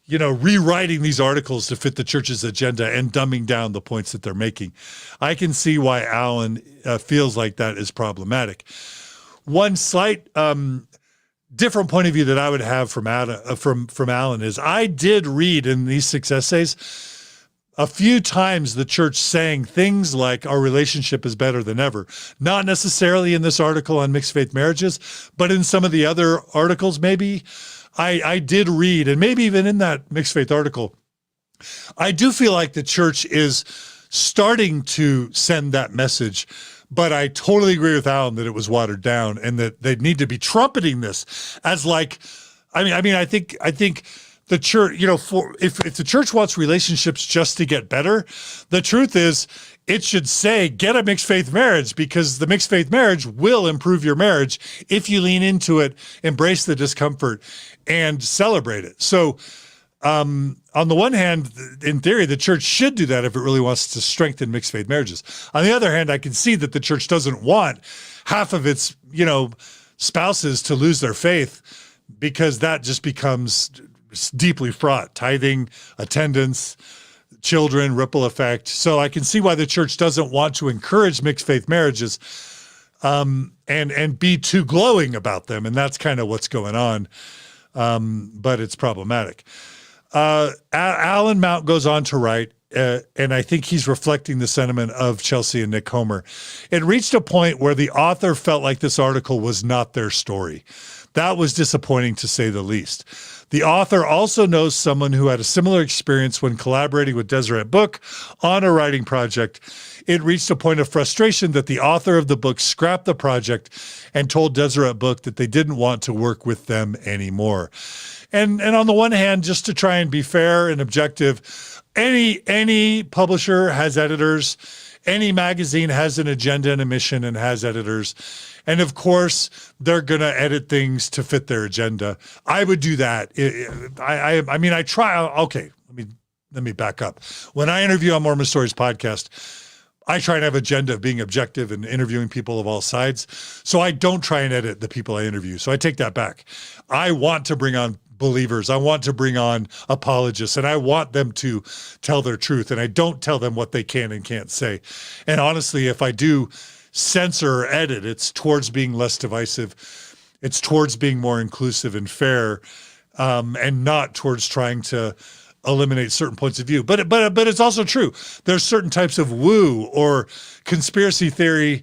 rewriting these articles to fit the church's agenda and dumbing down the points that they're making. I can see why Allan feels like that is problematic. One slight different point of view that I would have from Allan is I did read in these 6 essays a few times the church saying things like our relationship is better than ever. Not necessarily in this article on mixed faith marriages, but in some of the other articles maybe. I did read, and maybe even in that mixed faith article, I do feel like the church is starting to send that message, but I totally agree with Allan that it was watered down and that they need to be trumpeting this as like, I think the church, if the church wants relationships just to get better, the truth is it should say, get a mixed faith marriage, because the mixed faith marriage will improve your marriage if you lean into it, embrace the discomfort, and celebrate it. So on the one hand, in theory, the church should do that if it really wants to strengthen mixed faith marriages. On the other hand, I can see that the church doesn't want half of its, spouses to lose their faith, because that just becomes deeply fraught. Tithing, attendance, children, ripple effect. So I can see why the church doesn't want to encourage mixed faith marriages and be too glowing about them. And that's kind of what's going on. But it's problematic. Allan Mount goes on to write, and I think he's reflecting the sentiment of Chelsea and Nick Homer. It reached a point where the author felt like this article was not their story. That was disappointing, to say the least. The author also knows someone who had a similar experience when collaborating with Deseret Book on a writing project. It reached a point of frustration that the author of the book scrapped the project and told Deseret Book that they didn't want to work with them anymore. And on the one hand, just to try and be fair and objective, any publisher has editors. Any magazine has an agenda and a mission and has editors. And of course, they're going to edit things to fit their agenda. I would do that. I try. Okay, let me back up. When I interview on Mormon Stories podcast, I try and have an agenda of being objective and interviewing people of all sides. So I don't try and edit the people I interview. So I take that back. I want to bring on believers. I want to bring on apologists, and I want them to tell their truth. And I don't tell them what they can and can't say. And honestly, if I do censor or edit, it's towards being less divisive. It's towards being more inclusive and fair, and not towards trying to eliminate certain points of view. But it's also true. There's certain types of woo or conspiracy theory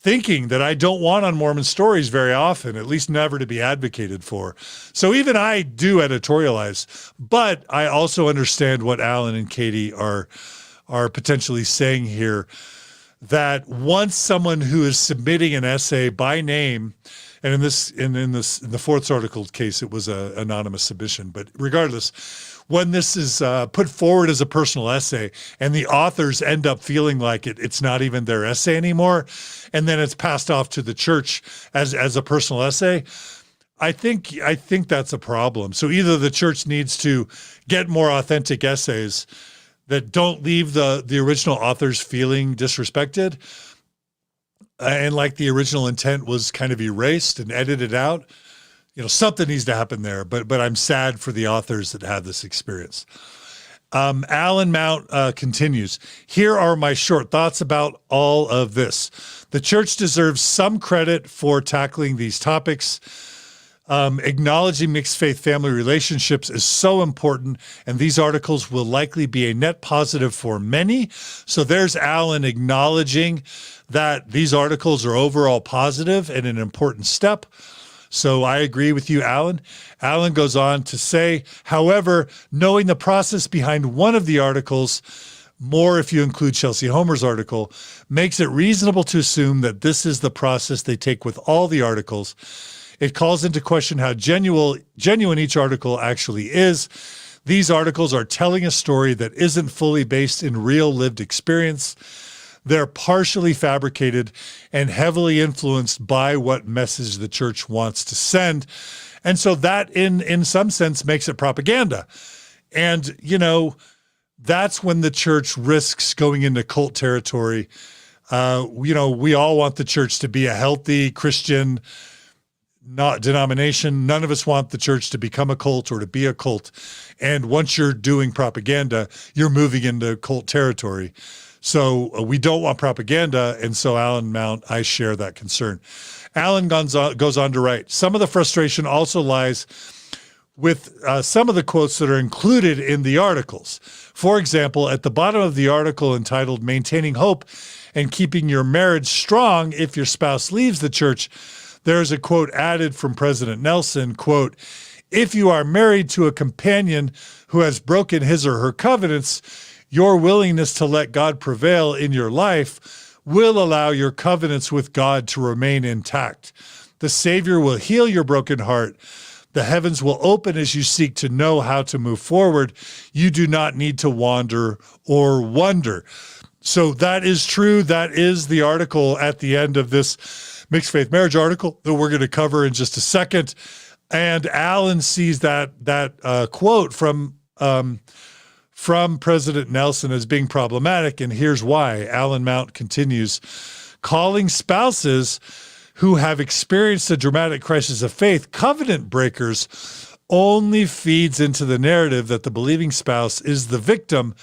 thinking that I don't want on Mormon Stories very often, at least never to be advocated for. So even I do editorialize, but I also understand what Allan and Katie are potentially saying here, that once someone who is submitting an essay by name, and in the fourth article case, it was an anonymous submission, but regardless, when this is put forward as a personal essay and the authors end up feeling like it's not even their essay anymore, and then it's passed off to the church as a personal essay, I think that's a problem. So either the church needs to get more authentic essays that don't leave the original authors feeling disrespected, and like the original intent was kind of erased and edited out. Something needs to happen there, but I'm sad for the authors that had this experience. Allan Mount continues, here are my short thoughts about all of this. The church deserves some credit for tackling these topics. Acknowledging mixed faith family relationships is so important, and these articles will likely be a net positive for many. So there's Allan acknowledging that these articles are overall positive and an important step. So I agree with you, Allan. Allan goes on to say, however, knowing the process behind one of the articles, more if you include Chelsea Homer's article, makes it reasonable to assume that this is the process they take with all the articles. It calls into question how genuine each article actually is. These articles are telling a story that isn't fully based in real lived experience. They're partially fabricated and heavily influenced by what message the church wants to send. And so that in some sense makes it propaganda. And, that's when the church risks going into cult territory. We all want the church to be a healthy Christian not denomination. None of us want the church to become a cult or to be a cult. And once you're doing propaganda, you're moving into cult territory. So we don't want propaganda. And so Allan Mount, I share that concern. Allan goes on to write, some of the frustration also lies with some of the quotes that are included in the articles. For example, at the bottom of the article entitled Maintaining Hope and Keeping Your Marriage Strong If Your Spouse Leaves the Church, there's a quote added from President Nelson, quote, if you are married to a companion who has broken his or her covenants, your willingness to let God prevail in your life will allow your covenants with God to remain intact. The Savior will heal your broken heart. The heavens will open as you seek to know how to move forward. You do not need to wander or wonder. So that is true. That is the article at the end of this mixed faith marriage article that we're going to cover in just a second. And Allan sees that quote from President Nelson as being problematic, and here's why. Allan Mount continues, calling spouses who have experienced a dramatic crisis of faith covenant breakers only feeds into the narrative that the believing spouse is the victim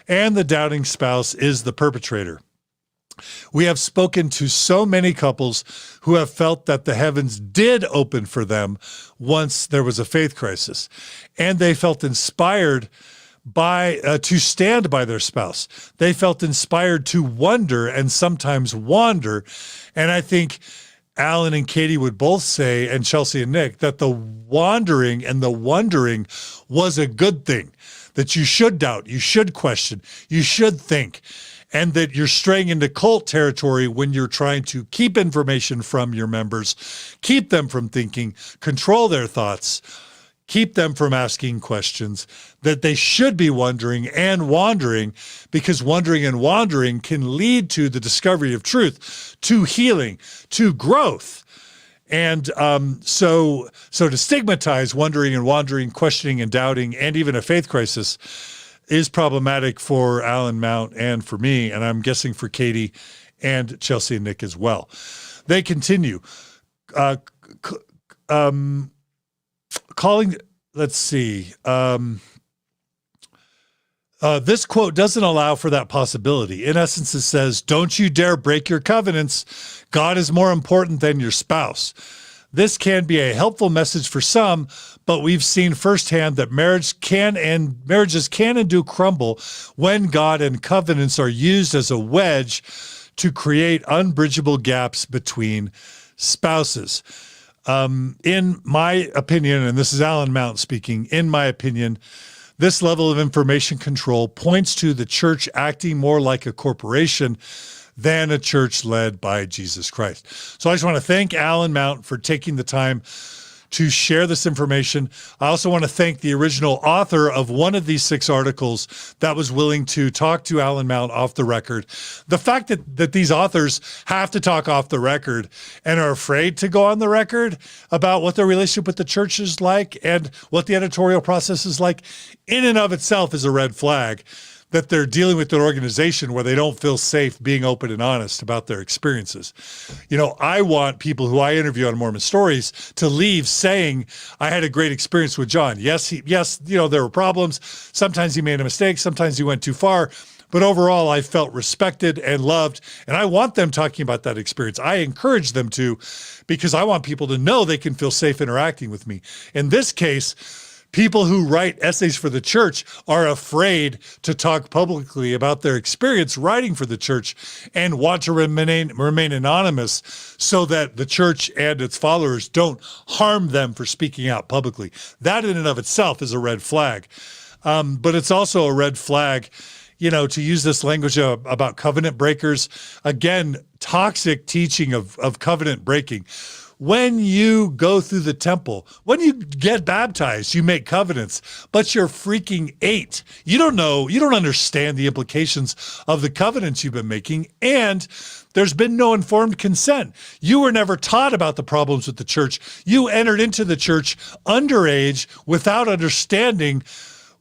and the doubting spouse is the perpetrator. We have spoken to so many couples who have felt that the heavens did open for them once there was a faith crisis, and they felt inspired to stand by their spouse. They felt inspired to wonder and sometimes wander. And I think Allan and Katie would both say, and Chelsea and Nick, that the wandering and the wondering was a good thing, that you should doubt, you should question, you should think, and that you're straying into cult territory when you're trying to keep information from your members, keep them from thinking, control their thoughts, keep them from asking questions, that they should be wondering and wandering, because wondering and wandering can lead to the discovery of truth, to healing, to growth. And so to stigmatize wondering and wandering, questioning and doubting, and even a faith crisis is problematic for Allan Mount and for me, and I'm guessing for Katie and Chelsea and Nick as well. They continue. Calling, let's see. This quote doesn't allow for that possibility. In essence, it says, don't you dare break your covenants. God is more important than your spouse. This can be a helpful message for some, but we've seen firsthand that marriages can and do crumble when God and covenants are used as a wedge to create unbridgeable gaps between spouses. In my opinion, and this is Allan Mount speaking, in my opinion, this level of information control points to the church acting more like a corporation than a church led by Jesus Christ. So I just want to thank Allan Mount for taking the time to share this information. I also want to thank the original author of one of these 6 articles that was willing to talk to Allan Mount off the record. The fact that these authors have to talk off the record and are afraid to go on the record about what their relationship with the church is like and what the editorial process is like, in and of itself is a red flag that they're dealing with an organization where they don't feel safe being open and honest about their experiences. I want people who I interview on Mormon Stories to leave saying, I had a great experience with John. Yes, there were problems. Sometimes he made a mistake. Sometimes he went too far. But overall, I felt respected and loved. And I want them talking about that experience. I encourage them to, because I want people to know they can feel safe interacting with me. In this case, people who write essays for the church are afraid to talk publicly about their experience writing for the church and want to remain anonymous so that the church and its followers don't harm them for speaking out publicly. That in and of itself is a red flag. But it's also a red flag, to use this language about covenant breakers. Again, toxic teaching of covenant breaking. When you go through the temple, when you get baptized, you make covenants, but you're freaking 8. You don't know, you don't understand the implications of the covenants you've been making, and there's been no informed consent. You were never taught about the problems with the church. You entered into the church underage without understanding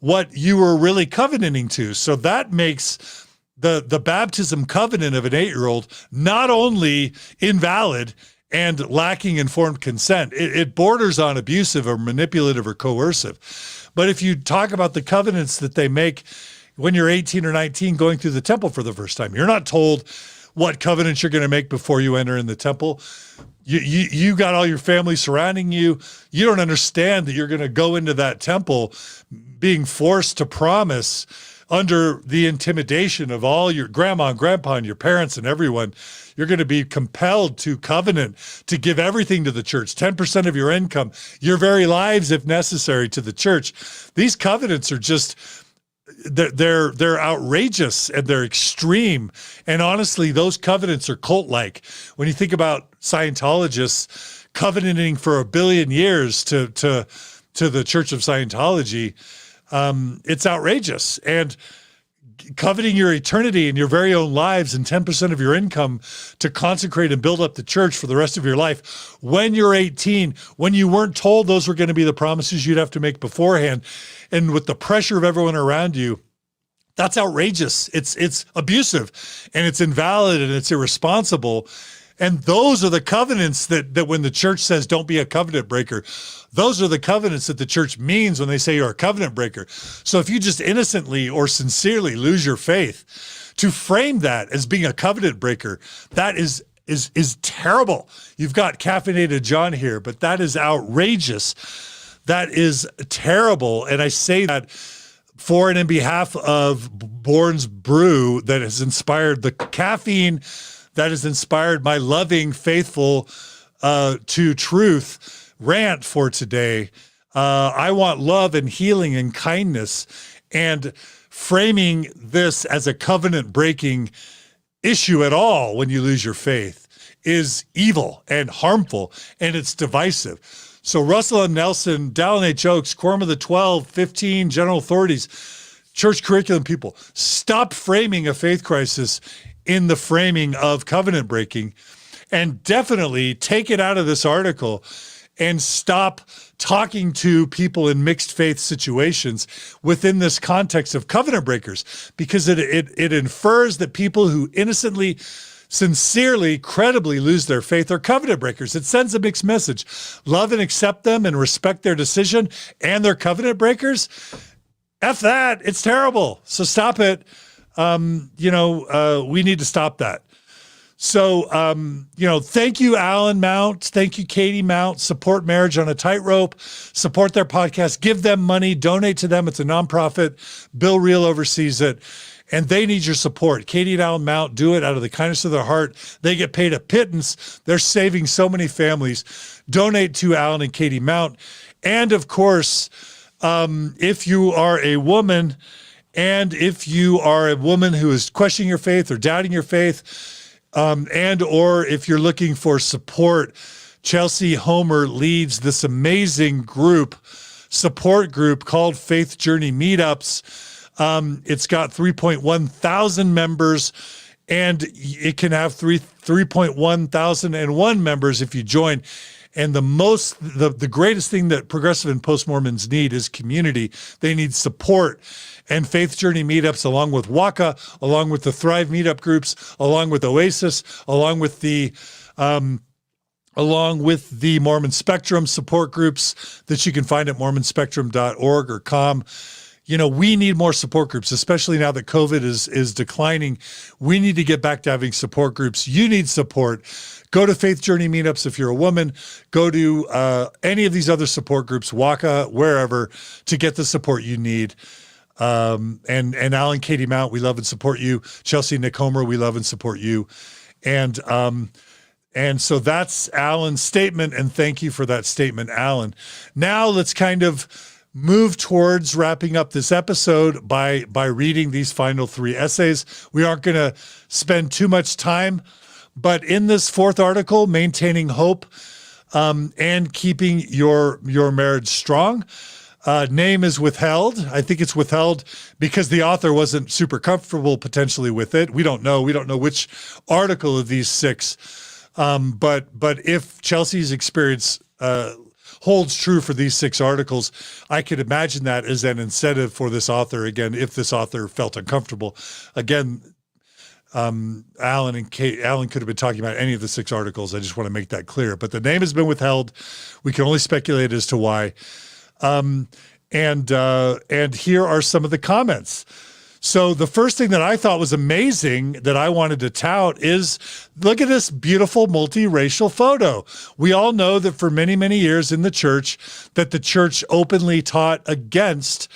what you were really covenanting to. So that makes the baptism covenant of an 8-year-old not only invalid and lacking informed consent, it borders on abusive or manipulative or coercive. But if you talk about the covenants that they make when you're 18 or 19 going through the temple for the first time, you're not told what covenants you're going to make before you enter in the temple. You got all your family surrounding you. You don't understand that you're going to go into that temple being forced to promise under the intimidation of all your grandma and grandpa and your parents and everyone. You're going to be compelled to covenant to give everything to the church, 10% of your income, your very lives if necessary, to the church. These covenants are just, they're outrageous and they're extreme. And honestly, those covenants are cult-like. When you think about Scientologists covenanting for 1 billion years to the Church of Scientology, it's outrageous. And coveting your eternity and your very own lives and 10% of your income to consecrate and build up the church for the rest of your life when you're 18, when you weren't told those were going to be the promises you'd have to make beforehand, and with the pressure of everyone around you, that's outrageous. It's abusive, and it's invalid, and it's irresponsible. And those are the covenants that when the church says don't be a covenant breaker, those are the covenants that the church means when they say you're a covenant breaker. So if you just innocently or sincerely lose your faith, to frame that as being a covenant breaker, that is terrible. You've got Caffeinated John here, but that is outrageous. That is terrible. And I say that for and in behalf of Bourne's Brew that has inspired the caffeine that has inspired my loving, faithful to truth rant for today. I want love and healing and kindness, and framing this as a covenant breaking issue at all when you lose your faith is evil and harmful, and it's divisive. So Russell M. Nelson, Dallin H. Oaks, Quorum of the 12, 15 general authorities, church curriculum people, stop framing a faith crisis in the framing of covenant breaking, and definitely take it out of this article and stop talking to people in mixed faith situations within this context of covenant breakers, because it infers that people who innocently, sincerely, credibly lose their faith are covenant breakers. It sends a mixed message. Love and accept them and respect their decision, and they're covenant breakers. F that. It's terrible. So stop it. We need to stop that. So, thank you, Allan Mount. Thank you, Katie Mount. Support Marriage on a Tightrope. Support their podcast. Give them money. Donate to them. It's a nonprofit. Bill Reel oversees it, and they need your support. Katie and Allan Mount do it out of the kindness of their heart. They get paid a pittance. They're saving so many families. Donate to Allan and Katie Mount. And of course, if you are a woman, and if you are a woman who is questioning your faith or doubting your faith, and or if you're looking for support, Chelsea Homer leads this amazing support group called Faith Journey Meetups. It's got 3.1 thousand members, and it can have 3.1 thousand and one members if you join. And the greatest thing that progressive and post-Mormons need is community. They need support. And Faith Journey Meetups, along with WACA, along with the Thrive Meetup groups, along with Oasis, along with the Mormon Spectrum support groups that you can find at mormonspectrum.org or com. We need more support groups, especially now that COVID is declining. We need to get back to having support groups. You need support. Go to Faith Journey Meetups if you're a woman. Go to any of these other support groups, WACA, wherever, to get the support you need. And Allan, Katie Mount, we love and support you. Chelsea, Nick Homer, we love and support you. And so that's Allan's statement, and thank you for that statement, Allan. Now let's kind of move towards wrapping up this episode by reading these final 3 essays. We aren't going to spend too much time, but in this 4th article, Maintaining Hope, and keeping your marriage strong. Name is withheld. I think it's withheld because the author wasn't super comfortable potentially with it. We don't know. We don't know which article of these 6. But if Chelsea's experience holds true for these 6 articles, I could imagine that as an incentive for this author. Again, if this author felt uncomfortable, again, Allan could have been talking about any of the 6 articles. I just want to make that clear. But the name has been withheld. We can only speculate as to why. And here are some of the comments. So the first thing that I thought was amazing that I wanted to tout is, look at this beautiful multiracial photo. We all know that for many, many years in the church, that the church openly taught against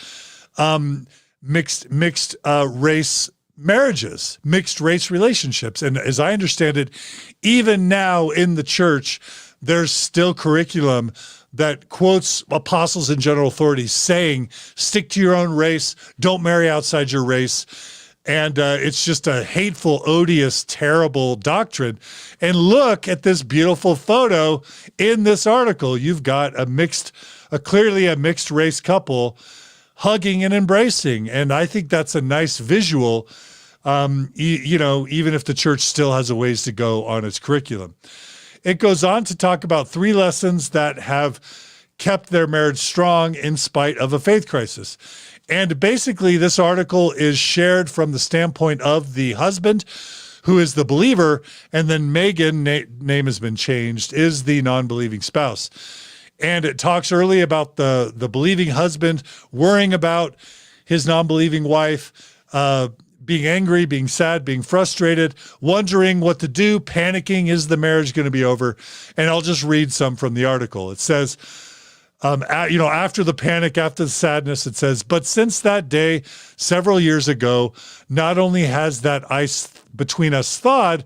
mixed race marriages, mixed race relationships. And as I understand it, even now in the church, there's still curriculum that quotes apostles and general authorities saying, stick to your own race, don't marry outside your race. And it's just a hateful, odious, terrible doctrine. And look at this beautiful photo in this article. You've got clearly a mixed race couple hugging and embracing. And I think that's a nice visual, even if the church still has a ways to go on its curriculum. It goes on to talk about 3 lessons that have kept their marriage strong in spite of a faith crisis. And basically, this article is shared from the standpoint of the husband, who is the believer, and then Megan, name has been changed, is the non-believing spouse. And it talks early about the believing husband worrying about his non-believing wife, being angry, being sad, being frustrated, wondering what to do, panicking, is the marriage going to be over? And I'll just read some from the article. It says, after the panic, after the sadness, it says, but since that day, several years ago, not only has that ice between us thawed,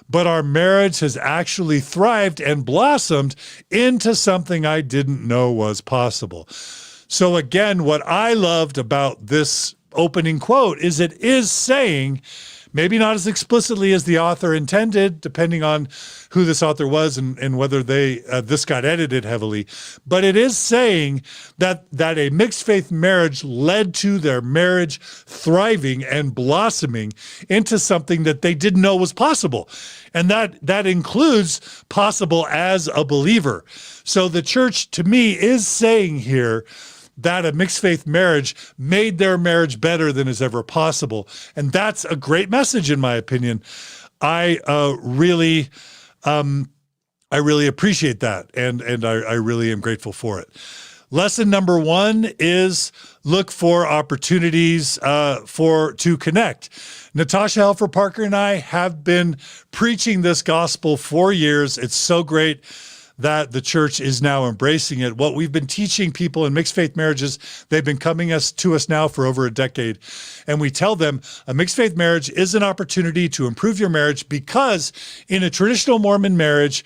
but our marriage has actually thrived and blossomed into something I didn't know was possible. So again, what I loved about this opening quote is it is saying, maybe not as explicitly as the author intended, depending on who this author was and whether this got edited heavily, but it is saying that a mixed faith marriage led to their marriage thriving and blossoming into something that they didn't know was possible. And that includes possible as a believer. So the church, to me, is saying here that a mixed faith marriage made their marriage better than is ever possible. And that's a great message, in my opinion. I really appreciate that. And I really am grateful for it. Lesson number 1 is look for opportunities to connect. Natasha Helfer Parker and I have been preaching this gospel for years. It's so great that the church is now embracing it. What we've been teaching people in mixed faith marriages, they've been coming to us now for over a decade. And we tell them a mixed faith marriage is an opportunity to improve your marriage because in a traditional Mormon marriage,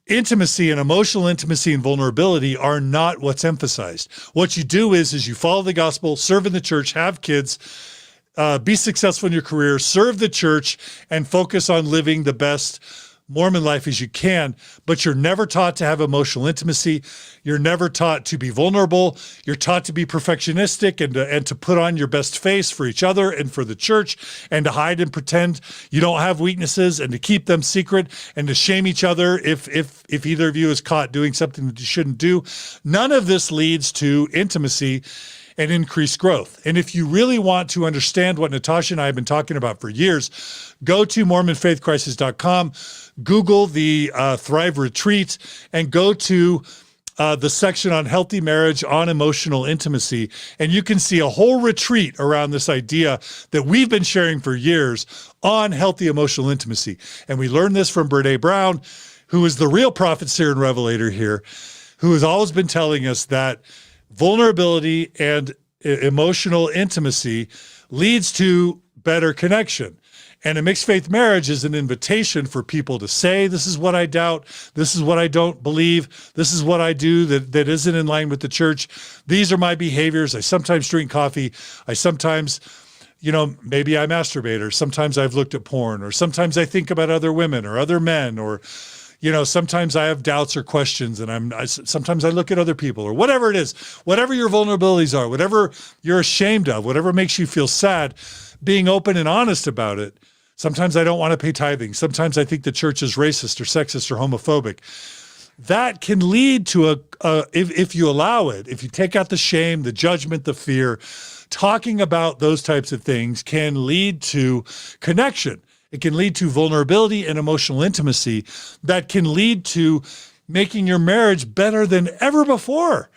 intimacy and emotional intimacy and vulnerability are not what's emphasized. What you do is you follow the gospel, serve in the church, have kids, be successful in your career, serve the church, and focus on living the best Mormon life as you can, but you're never taught to have emotional intimacy. You're never taught to be vulnerable. You're taught to be perfectionistic and to put on your best face for each other and for the church and to hide and pretend you don't have weaknesses and to keep them secret and to shame each other if either of you is caught doing something that you shouldn't do. None of this leads to intimacy and increased growth. And if you really want to understand what Natasha and I have been talking about for years, go to MormonFaithCrisis.com, Google the Thrive Retreat, and go to the section on healthy marriage, on emotional intimacy, and you can see a whole retreat around this idea that we've been sharing for years on healthy emotional intimacy. And we learned this from Brene Brown, who is the real prophet, seer, and revelator here, who has always been telling us that vulnerability and emotional intimacy leads to better connection. And a mixed faith marriage is an invitation for people to say, this is what I doubt, this is what I don't believe, this is what I do that isn't in line with the church. These are my behaviors. I sometimes drink coffee. I sometimes, maybe I masturbate, or sometimes I've looked at porn, or sometimes I think about other women or other men, or sometimes I have doubts or questions, and sometimes I look at other people, or whatever it is, whatever your vulnerabilities are, whatever you're ashamed of, whatever makes you feel sad, being open and honest about it. Sometimes I don't want to pay tithing. Sometimes I think the church is racist or sexist or homophobic. That can lead to if you allow it, if you take out the shame, the judgment, the fear, talking about those types of things can lead to connection. It can lead to vulnerability and emotional intimacy that can lead to making your marriage better than ever before.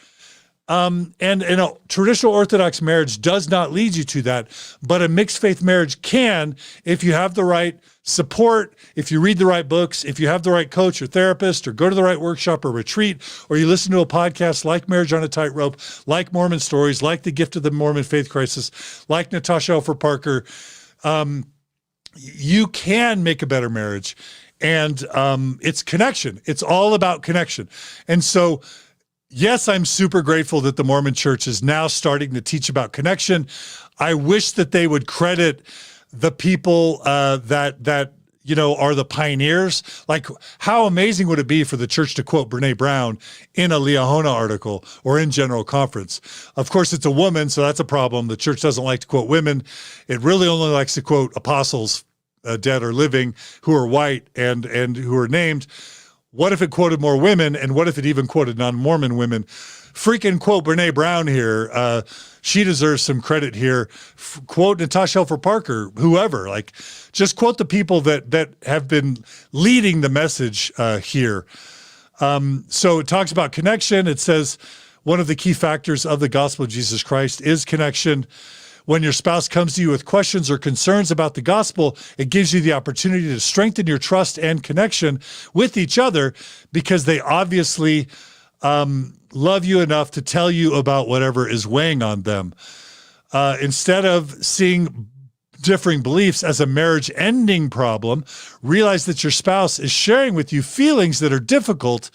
And a traditional Orthodox marriage does not lead you to that, but a mixed faith marriage can if you have the right support, if you read the right books, if you have the right coach or therapist, or go to the right workshop or retreat, or you listen to a podcast like Marriage on a Tightrope, like Mormon Stories, like The Gift of the Mormon Faith Crisis, like Natasha Elfer Parker. You can make a better marriage, and it's connection. It's all about connection. And so, yes, I'm super grateful that the Mormon Church is now starting to teach about connection. I wish that they would credit the people that are the pioneers. Like, how amazing would it be for the church to quote Brene Brown in a Liahona article or in General Conference? Of course, it's a woman, so that's a problem. The church doesn't like to quote women. It really only likes to quote apostles, dead or living, who are white and who are named. What if it quoted more women, and what if it even quoted non-Mormon women? Freaking quote Brene Brown here. She deserves some credit here. Quote Natasha Elfer Parker, whoever. Like, just quote the people that have been leading the message here. So it talks about connection. It says one of the key factors of the gospel of Jesus Christ is connection. When your spouse comes to you with questions or concerns about the gospel, it gives you the opportunity to strengthen your trust and connection with each other, because they obviously love you enough to tell you about whatever is weighing on them. Instead of seeing differing beliefs as a marriage-ending problem, realize that your spouse is sharing with you feelings that are difficult,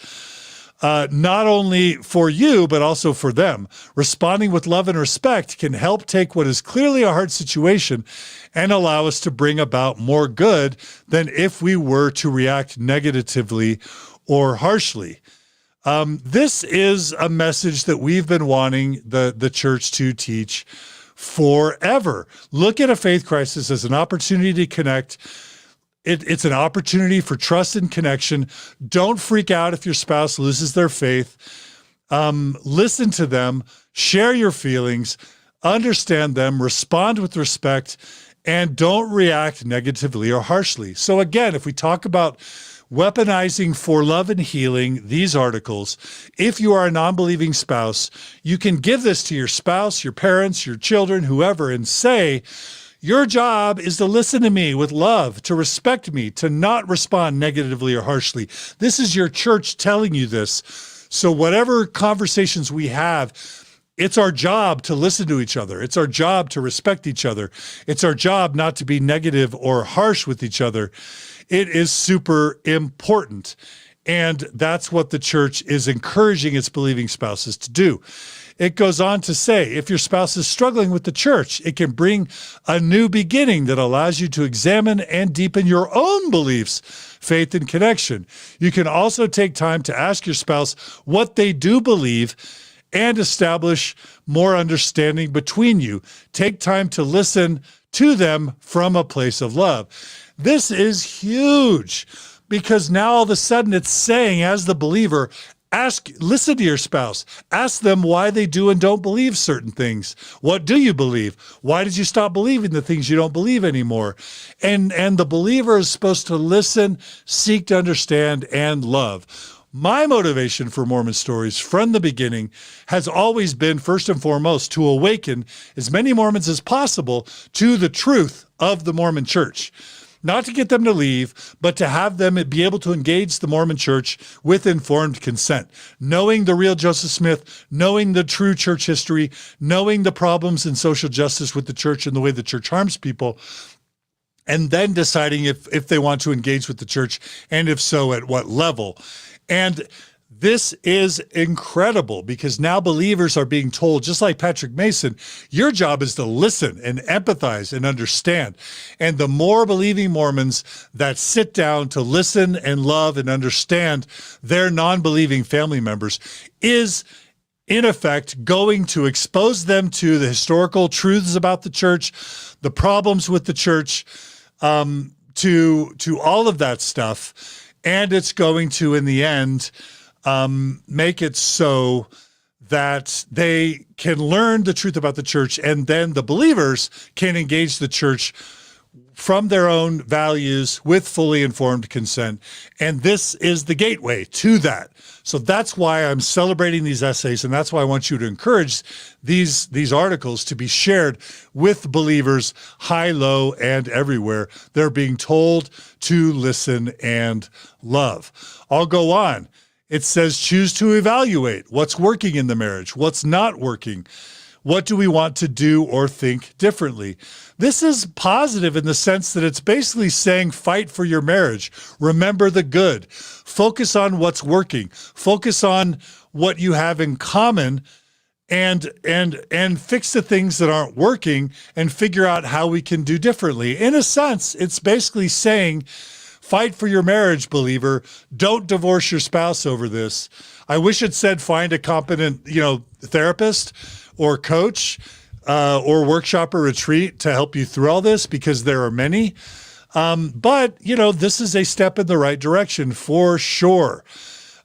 not only for you, but also for them. Responding with love and respect can help take what is clearly a hard situation and allow us to bring about more good than if we were to react negatively or harshly. This is a message that we've been wanting the church to teach forever. Look at a faith crisis as an opportunity to connect. It's an opportunity for trust and connection. Don't freak out if your spouse loses their faith. Listen to them, share your feelings, understand them, respond with respect, and don't react negatively or harshly. So again, if we talk about weaponizing for love and healing these articles, if you are a non-believing spouse, you can give this to your spouse, your parents, your children, whoever, and say, your job is to listen to me with love, to respect me, to not respond negatively or harshly. This is your church telling you this. So whatever conversations we have, it's our job to listen to each other. It's our job to respect each other. It's our job not to be negative or harsh with each other. It is super important. And that's what the church is encouraging its believing spouses to do. It goes on to say, if your spouse is struggling with the church, it can bring a new beginning that allows you to examine and deepen your own beliefs, faith, and connection. You can also take time to ask your spouse what they do believe and establish more understanding between you. Take time to listen to them from a place of love. This is huge, because now all of a sudden it's saying, as the believer, listen to your spouse. Ask them why they do and don't believe certain things. What do you believe? Why did you stop believing the things you don't believe anymore? And the believer is supposed to listen, seek to understand, and love. My motivation for Mormon Stories from the beginning has always been, first and foremost, to awaken as many Mormons as possible to the truth of the Mormon Church. Not to get them to leave, but to have them be able to engage the Mormon Church with informed consent, knowing the real Joseph Smith, knowing the true church history, knowing the problems in social justice with the church and the way the church harms people, and then deciding if they want to engage with the church, and if so, at what level. And This is incredible because now believers are being told, just like Patrick Mason, your job is to listen and empathize and understand. And the more believing Mormons that sit down to listen and love and understand their non-believing family members is, in effect, going to expose them to the historical truths about the church, the problems with the church, to all of that stuff. And it's going to, in the end, make it so that they can learn the truth about the church, and then the believers can engage the church from their own values with fully informed consent. And this is the gateway to that. So that's why I'm celebrating these essays, and that's why I want you to encourage these articles to be shared with believers high, low, and everywhere. They're being told to listen and love. I'll go on. It says, choose to evaluate what's working in the marriage, what's not working. What do we want to do or think differently? This is positive in the sense that it's basically saying, fight for your marriage. Remember the good. Focus on what's working. Focus on what you have in common, and fix the things that aren't working and figure out how we can do differently. In a sense, it's basically saying, fight for your marriage, believer. Don't divorce your spouse over this. I wish it said find a competent, therapist or coach or workshop or retreat to help you through all this, because there are many. But this is a step in the right direction for sure.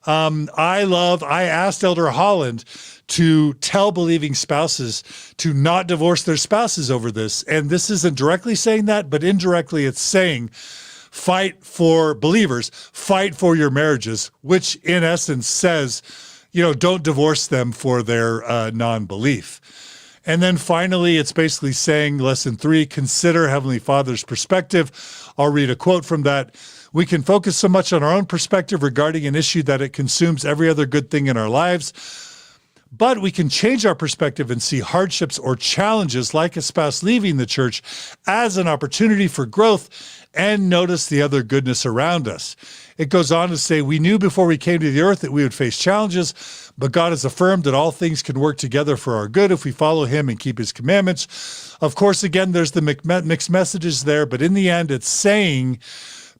I asked Elder Holland to tell believing spouses to not divorce their spouses over this. And this isn't directly saying that, but indirectly it's saying, fight for believers, fight for your marriages, which in essence says, don't divorce them for their non-belief. And then finally, it's basically saying, lesson 3, consider Heavenly Father's perspective. I'll read a quote from that. We can focus so much on our own perspective regarding an issue that it consumes every other good thing in our lives. But we can change our perspective and see hardships or challenges like a spouse leaving the church as an opportunity for growth and notice the other goodness around us. It goes on to say, we knew before we came to the earth that we would face challenges, but God has affirmed that all things can work together for our good if we follow him and keep his commandments. Of course, again, there's the mixed messages there, but in the end, it's saying,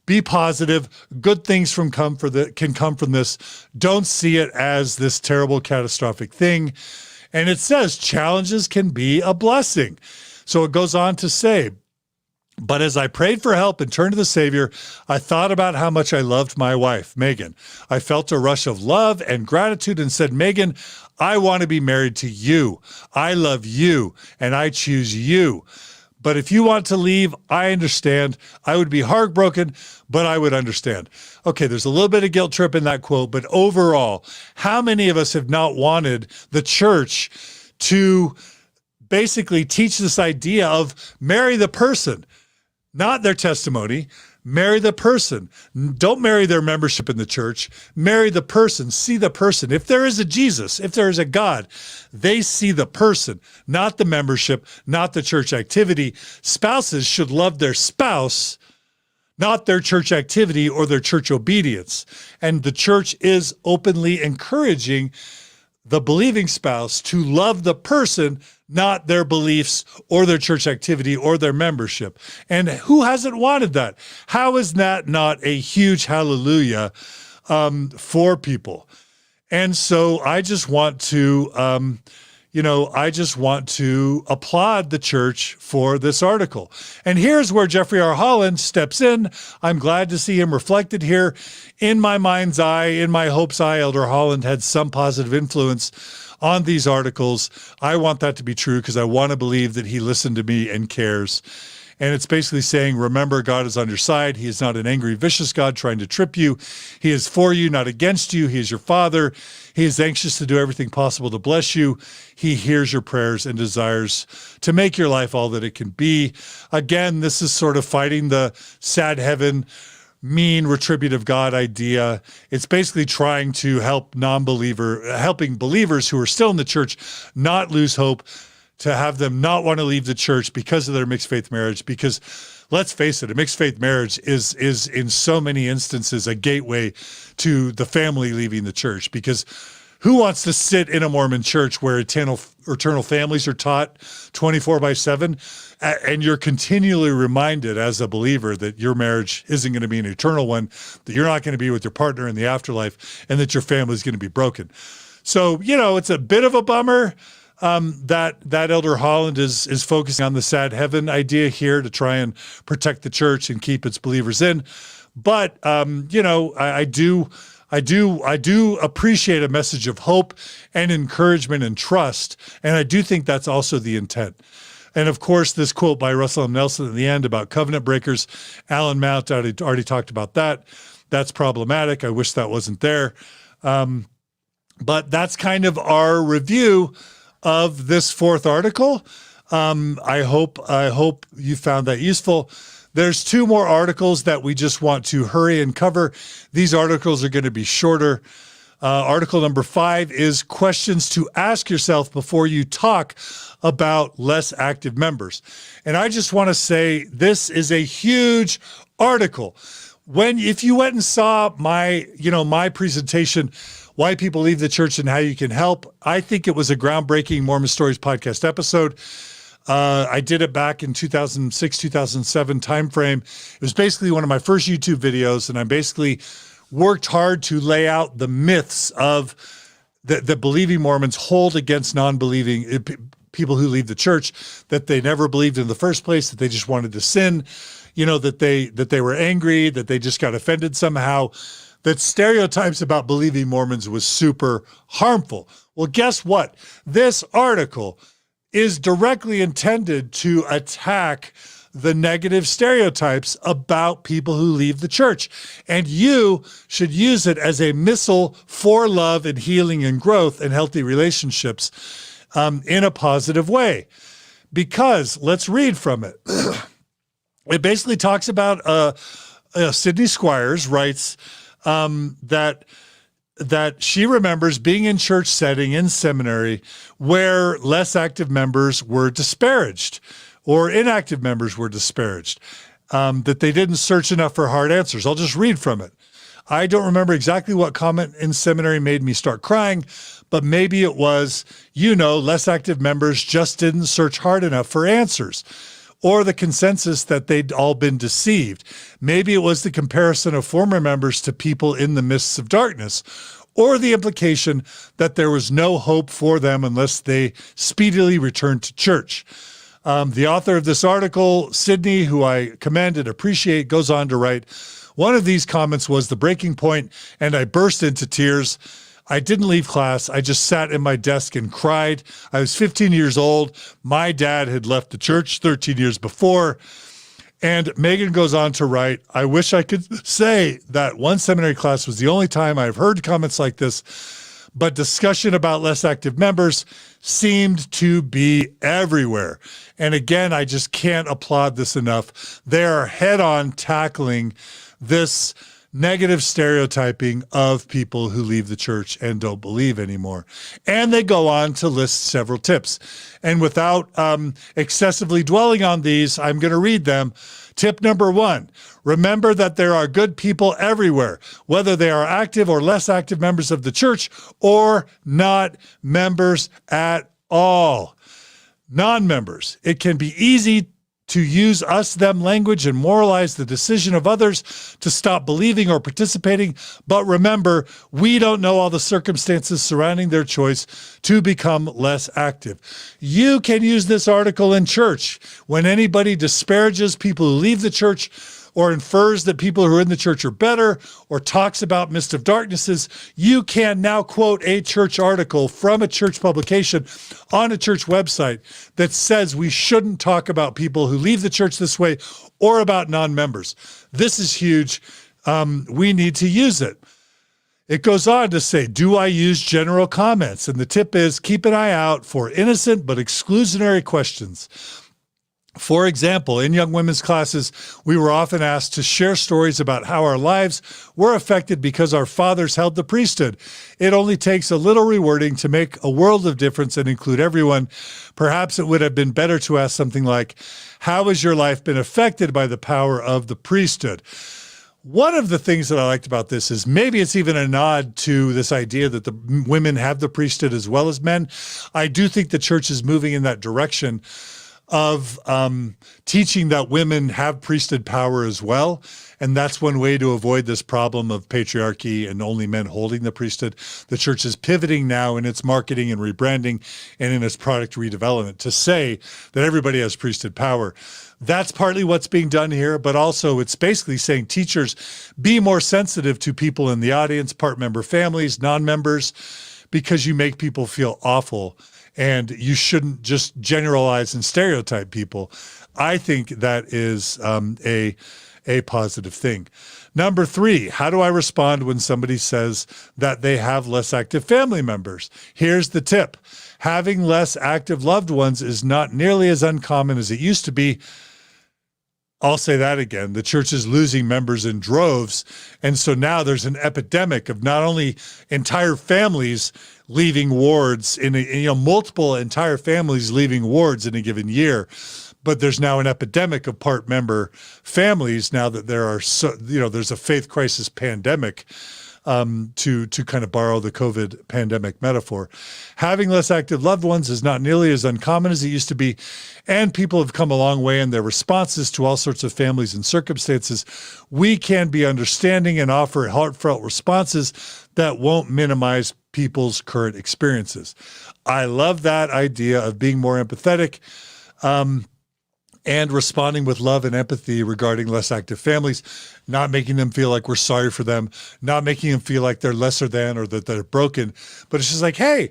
be positive. Good things can come from this. Don't see it as this terrible, catastrophic thing. And it says challenges can be a blessing. So it goes on to say, but as I prayed for help and turned to the Savior, I thought about how much I loved my wife, Megan. I felt a rush of love and gratitude and said, Megan, I want to be married to you. I love you, and I choose you. But if you want to leave, I understand. I would be heartbroken, but I would understand. Okay, there's a little bit of guilt trip in that quote, but overall, how many of us have not wanted the church to basically teach this idea of marry the person, not their testimony? Marry the person. Don't marry their membership in the church. Marry the person. See the person. If there is a Jesus, if there is a God, they see the person, not the membership, not the church activity. Spouses should love their spouse, not their church activity or their church obedience. And the church is openly encouraging the believing spouse to love the person, not their beliefs or their church activity or their membership. And who hasn't wanted that? How is that not a huge hallelujah for people? And so I just want to, applaud the church for this article. And here's where Jeffery R. Holland steps in. I'm glad to see him reflected here. In my mind's eye, in my hope's eye, Elder Holland had some positive influence on these articles. I want that to be true because I want to believe that he listened to me and cares. And it's basically saying, remember, God is on your side. He is not an angry, vicious God trying to trip you. He is for you, not against you. He is your Father. He is anxious to do everything possible to bless you. He hears your prayers and desires to make your life all that it can be. Again, this is sort of fighting the sad heaven, mean, retributive God idea. It's basically trying to help helping believers who are still in the church not lose hope, to have them not want to leave the church because of their mixed faith marriage. Because let's face it, a mixed faith marriage is in so many instances a gateway to the family leaving the church. Because who wants to sit in a Mormon church where eternal families are taught 24/7, and you're continually reminded as a believer that your marriage isn't going to be an eternal one, that you're not going to be with your partner in the afterlife, and that your family is going to be broken. So, it's a bit of a bummer that Elder Holland is focusing on the sad heaven idea here to try and protect the church and keep its believers in. But, I do appreciate a message of hope and encouragement and trust. And I do think that's also the intent. And of course, this quote by Russell M. Nelson at the end about covenant breakers, Allan Mount already talked about that. That's problematic. I wish that wasn't there. But that's kind of our review of this fourth article. I hope you found that useful. There's 2 more articles that we just want to hurry and cover. These articles are going to be shorter. Article number 5 is questions to ask yourself before you talk about less active members. And I just want to say this is a huge article. If you went and saw my presentation, Why People Leave the Church and How You Can Help, I think it was a groundbreaking Mormon Stories podcast episode. I did it back in 2006, 2007 timeframe. It was basically one of my first YouTube videos, and I basically worked hard to lay out the myths of that believing Mormons hold against non-believing people who leave the church, that they never believed in the first place, that they just wanted to sin, that they were angry, that they just got offended somehow, that stereotypes about believing Mormons was super harmful. Well, guess what? This article is directly intended to attack the negative stereotypes about people who leave the church. And you should use it as a missile for love and healing and growth and healthy relationships in a positive way. Because let's read from it. It basically talks about Sydney Squires writes that she remembers being in church setting in seminary where less active members were disparaged or inactive members were disparaged, that they didn't search enough for hard answers. I'll just read from it. I don't remember exactly what comment in seminary made me start crying, but maybe it was, less active members just didn't search hard enough for answers, or the consensus that they'd all been deceived. Maybe it was the comparison of former members to people in the mists of darkness, or the implication that there was no hope for them unless they speedily returned to church. The author of this article, Sydney, who I commend and appreciate, goes on to write, one of these comments was the breaking point, and I burst into tears. I didn't leave class. I just sat in my desk and cried. I was 15 years old. My dad had left the church 13 years before. And Megan goes on to write, I wish I could say that one seminary class was the only time I've heard comments like this, but discussion about less active members seemed to be everywhere. And again, I just can't applaud this enough. They are head-on tackling this negative stereotyping of people who leave the church and don't believe anymore. And they go on to list several tips. And without excessively dwelling on these, I'm going to read them. Tip number 1, remember that there are good people everywhere, whether they are active or less active members of the church or not members at all. Non-members. It can be easy to use us-them language and moralize the decision of others to stop believing or participating. But remember, we don't know all the circumstances surrounding their choice to become less active. You can use this article in church. When anybody disparages people who leave the church or infers that people who are in the church are better or talks about mist of darknesses, you can now quote a church article from a church publication on a church website that says we shouldn't talk about people who leave the church this way or about non-members. This is huge. We need to use it. It goes on to say, do I use general comments? And the tip is keep an eye out for innocent but exclusionary questions. For example, in young women's classes, we were often asked to share stories about how our lives were affected because our fathers held the priesthood. It only takes a little rewording to make a world of difference and include everyone. Perhaps it would have been better to ask something like, how has your life been affected by the power of the priesthood? One of the things that I liked about this is maybe it's even a nod to this idea that the women have the priesthood as well as men. I do think the church is moving in that direction of teaching that women have priesthood power as well. And that's one way to avoid this problem of patriarchy and only men holding the priesthood. The church is pivoting now in its marketing and rebranding and in its product redevelopment to say that everybody has priesthood power. That's partly what's being done here, but also it's basically saying teachers, be more sensitive to people in the audience, part member families, non-members, because you make people feel awful. And you shouldn't just generalize and stereotype people. I think that is a positive thing. Number 3, how do I respond when somebody says that they have less active family members? Here's the tip. Having less active loved ones is not nearly as uncommon as it used to be. I'll say that again. The church is losing members in droves. And so now there's an epidemic of not only entire families leaving wards multiple entire families leaving wards in a given year, but there's now an epidemic of part member families now that there are there's a faith crisis pandemic, to kind of borrow the COVID pandemic metaphor. Having less active loved ones is not nearly as uncommon as it used to be, and people have come a long way in their responses to all sorts of families and circumstances. We can be understanding and offer heartfelt responses that won't minimize people's current experiences. I love that idea of being more empathetic, and responding with love and empathy regarding less active families, not making them feel like we're sorry for them, not making them feel like they're lesser than or that they're broken. But it's just like, hey,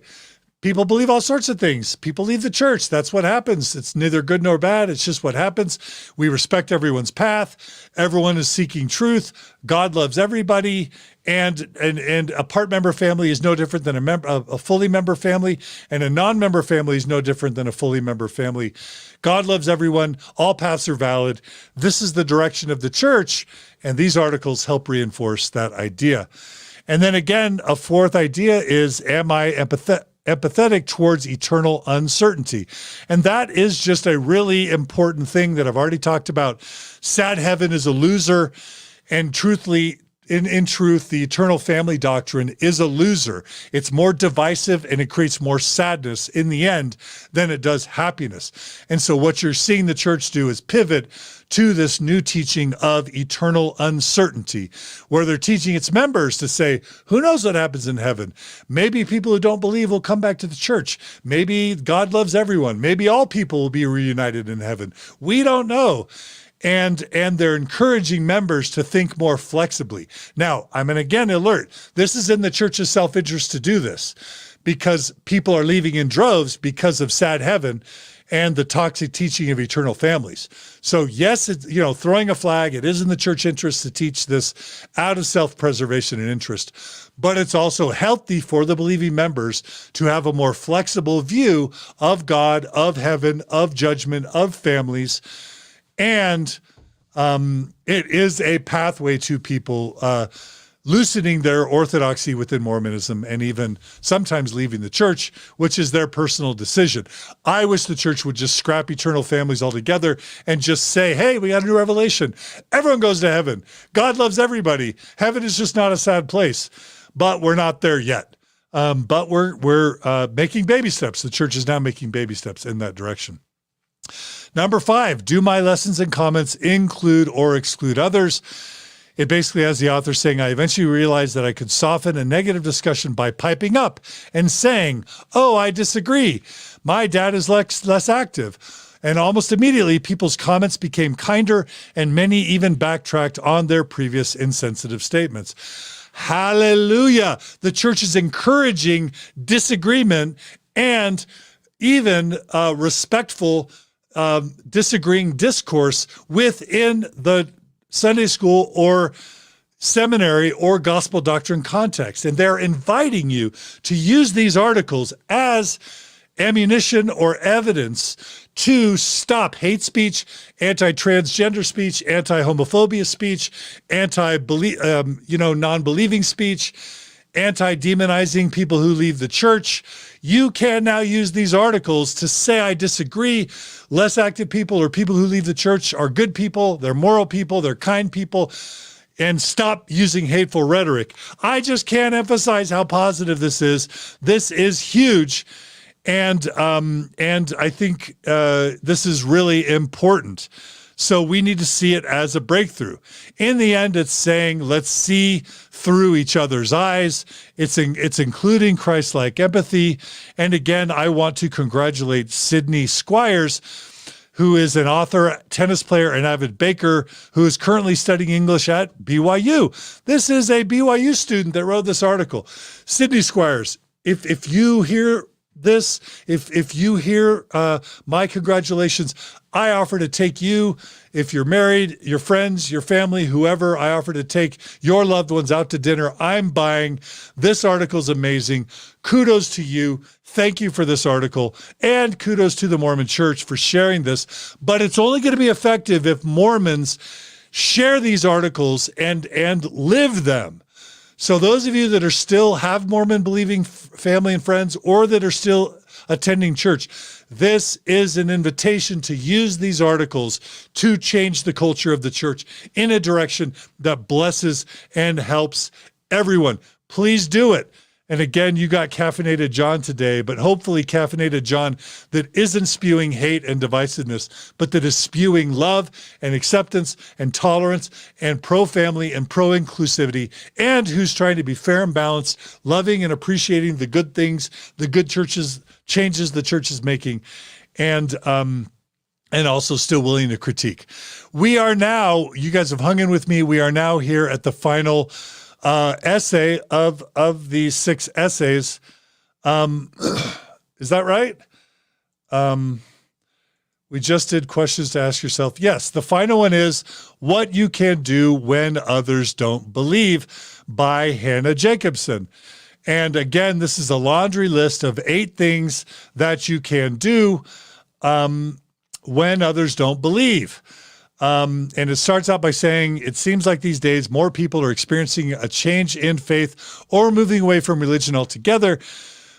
people believe all sorts of things. People leave the church. That's what happens. It's neither good nor bad. It's just what happens. We respect everyone's path. Everyone is seeking truth. God loves everybody. And a part member family is no different than a fully member family, and a non-member family is no different than a fully member family. God loves everyone. All paths are valid. This is the direction of the church, and these articles help reinforce that idea. And then again, a fourth idea is, am I empathetic towards eternal uncertainty? And that is just a really important thing that I've already talked about. Sad heaven is a loser, and truthfully, in truth, the eternal family doctrine is a loser. It's more divisive and it creates more sadness in the end than it does happiness. And so what you're seeing the church do is pivot to this new teaching of eternal uncertainty, where they're teaching its members to say, who knows what happens in heaven? Maybe people who don't believe will come back to the church. Maybe God loves everyone. Maybe all people will be reunited in heaven. We don't know. And they're encouraging members to think more flexibly. Now, I'm going to again alert, this is in the church's self-interest to do this, because people are leaving in droves because of sad heaven and the toxic teaching of eternal families. So yes, it's, throwing a flag, it is in the church interest to teach this out of self-preservation and interest, but it's also healthy for the believing members to have a more flexible view of God, of heaven, of judgment, of families. And it is a pathway to people loosening their orthodoxy within Mormonism and even sometimes leaving the church, which is their personal decision. I wish the church would just scrap eternal families altogether and just say, hey, we got a new revelation. Everyone goes to heaven. God loves everybody. Heaven is just not a sad place, but we're not there yet. But we're making baby steps. The church is now making baby steps in that direction. Number 5, do my lessons and comments include or exclude others? It basically has the author saying, I eventually realized that I could soften a negative discussion by piping up and saying, oh, I disagree. My dad is less active. And almost immediately, people's comments became kinder, and many even backtracked on their previous insensitive statements. Hallelujah. The church is encouraging disagreement and even respectful disagreeing discourse within the Sunday school or seminary or gospel doctrine context. And they're inviting you to use these articles as ammunition or evidence to stop hate speech, anti-transgender speech, anti-homophobia speech, non-believing speech, anti-demonizing people who leave the church. You can now use these articles to say, I disagree. Less active people or people who leave the church are good people, they're moral people, they're kind people, and stop using hateful rhetoric. I just can't emphasize how positive this is. This is huge. And I think this is really important. So we need to see it as a breakthrough. In the end, it's saying, let's see through each other's eyes. It's including Christ-like empathy. And again, I want to congratulate Sydney Squires, who is an author, tennis player, and avid baker, who is currently studying English at BYU. This is a BYU student that wrote this article. Sydney Squires, if you hear this, if you hear my congratulations, I offer to take you, if you're married, your friends, your family, whoever, I offer to take your loved ones out to dinner. I'm buying. This article's amazing. Kudos to you. Thank you for this article. And kudos to the Mormon Church for sharing this. But it's only going to be effective if Mormons share these articles and live them. So those of you that are still have Mormon believing family and friends, or that are still attending church, this is an invitation to use these articles to change the culture of the church in a direction that blesses and helps everyone. Please do it. And again, you got Caffeinated John today, but hopefully Caffeinated John that isn't spewing hate and divisiveness, but that is spewing love and acceptance and tolerance and pro-family and pro-inclusivity, and who's trying to be fair and balanced, loving and appreciating the good things, the good changes the church is making, and also still willing to critique. We are now, you guys have hung in with me, we are now here at the final essay of these 6 essays. Is that right? We just did questions to ask yourself. Yes, the final one is What You Can Do When Others Don't Believe by Hannah Jacobson. And again, this is a laundry list of 8 things that you can do when others don't believe. And it starts out by saying, it seems like these days more people are experiencing a change in faith or moving away from religion altogether.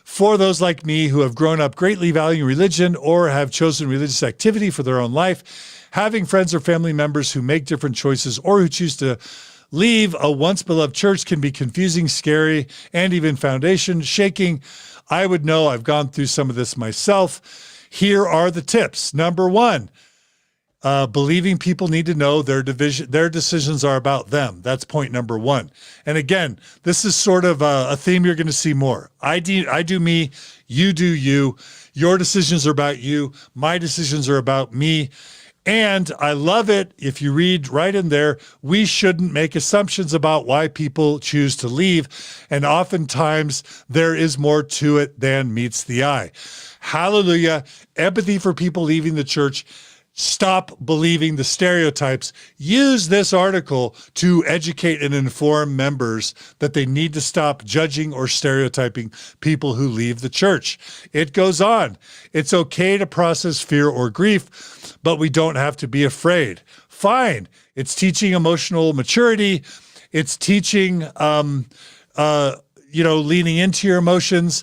For those like me who have grown up greatly valuing religion or have chosen religious activity for their own life, having friends or family members who make different choices or who choose to leave a once beloved church can be confusing, scary, and even foundation shaking. I would know, I've gone through some of this myself. Here are the tips. Number 1, believing people need to know their decisions are about them. That's point number 1. And again, this is sort of a theme you're going to see more. I do me, you do you. Your decisions are about you. My decisions are about me. And I love it. If you read right in there, we shouldn't make assumptions about why people choose to leave. And oftentimes there is more to it than meets the eye. Hallelujah. Empathy for people leaving the church. Stop believing the stereotypes. Use this article to educate and inform members that they need to stop judging or stereotyping people who leave the church. It goes on. It's okay to process fear or grief, but we don't have to be afraid. Fine. It's teaching emotional maturity. It's teaching, leaning into your emotions,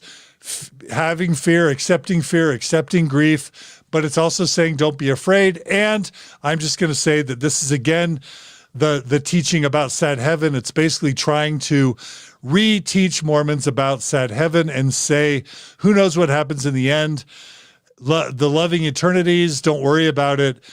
having fear, accepting grief. But it's also saying don't be afraid. And I'm just going to say that this is, again, the teaching about sad heaven. It's basically trying to reteach Mormons about sad heaven and say, who knows what happens in the end? The loving eternities, don't worry about it.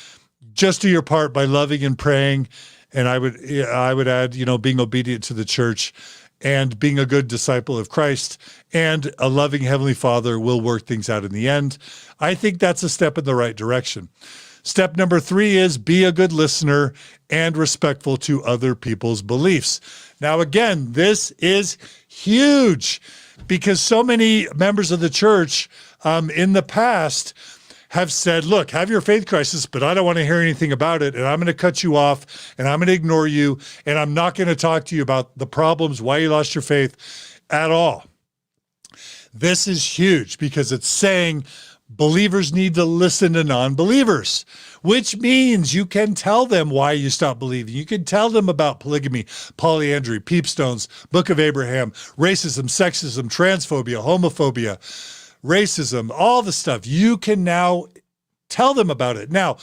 Just do your part by loving and praying. And I would add, being obedient to the church and being a good disciple of Christ, and a loving Heavenly Father will work things out in the end. I think that's a step in the right direction. Step number 3 is be a good listener and respectful to other people's beliefs. Now, again, this is huge because so many members of the church in the past have said, look, have your faith crisis, but I don't want to hear anything about it, and I'm going to cut you off, and I'm going to ignore you, and I'm not going to talk to you about the problems, why you lost your faith at all. This is huge because it's saying believers need to listen to non-believers, which means you can tell them why you stopped believing. You can tell them about polygamy, polyandry, peepstones, Book of Abraham, racism, sexism, transphobia, homophobia, racism, all the stuff. You can now tell them about it. Now,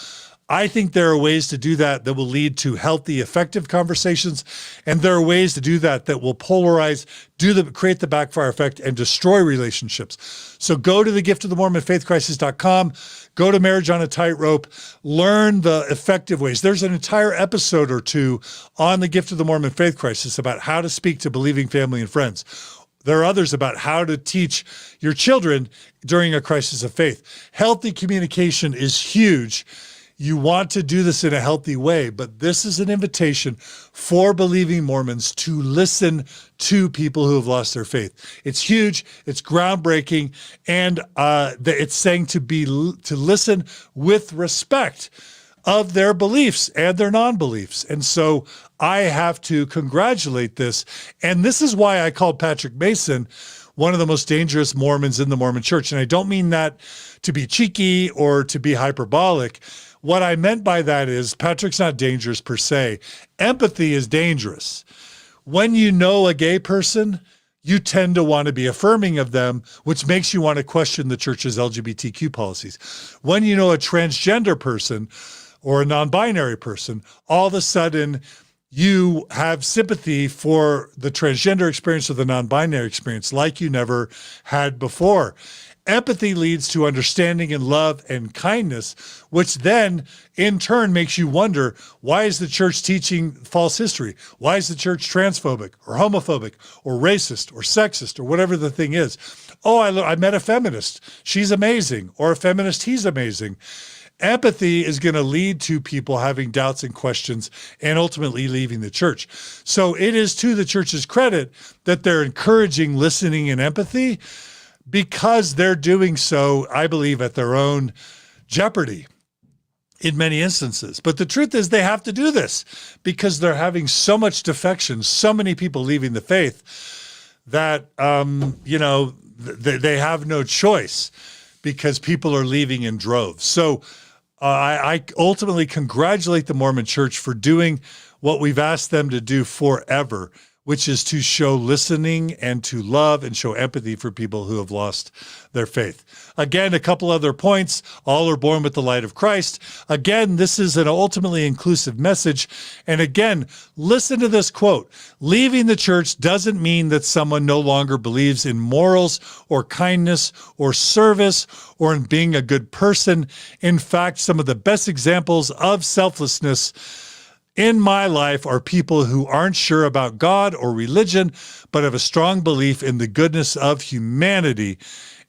I think there are ways to do that that will lead to healthy, effective conversations. And there are ways to do that that will polarize, create the backfire effect and destroy relationships. So go to thegiftofthemormonfaithcrisis.com, go to Marriage on a Tightrope, learn the effective ways. There's an entire episode or two on the Gift of the Mormon Faith Crisis about how to speak to believing family and friends. There are others about how to teach your children during a crisis of faith. Healthy communication is huge. You want to do this in a healthy way, but this is an invitation for believing Mormons to listen to people who have lost their faith. It's huge, it's groundbreaking, and it's saying to listen with respect of their beliefs and their non-beliefs. And so I have to congratulate this. And this is why I called Patrick Mason one of the most dangerous Mormons in the Mormon Church. And I don't mean that to be cheeky or to be hyperbolic. What I meant by that is Patrick's not dangerous per se. Empathy is dangerous. When you know a gay person, you tend to want to be affirming of them, which makes you want to question the church's LGBTQ policies. When you know a transgender person or a non-binary person, all of a sudden you have sympathy for the transgender experience or the non-binary experience like you never had before. Empathy leads to understanding and love and kindness, which then in turn makes you wonder, why is the church teaching false history? Why is the church transphobic or homophobic or racist or sexist or whatever the thing is? Oh, I met a feminist. She's amazing. Or a feminist, he's amazing. Empathy is going to lead to people having doubts and questions and ultimately leaving the church. So it is to the church's credit that they're encouraging listening and empathy, because they're doing so, I believe, at their own jeopardy in many instances. But the truth is they have to do this because they're having so much defection, so many people leaving the faith that, they have no choice because people are leaving in droves. So I ultimately congratulate the Mormon Church for doing what we've asked them to do forever, which is to show listening and to love and show empathy for people who have lost their faith. Again, a couple other points. All are born with the light of Christ. Again, this is an ultimately inclusive message. And again, listen to this quote. Leaving the church doesn't mean that someone no longer believes in morals or kindness or service or in being a good person. In fact, some of the best examples of selflessness in my life are people who aren't sure about God or religion, but have a strong belief in the goodness of humanity.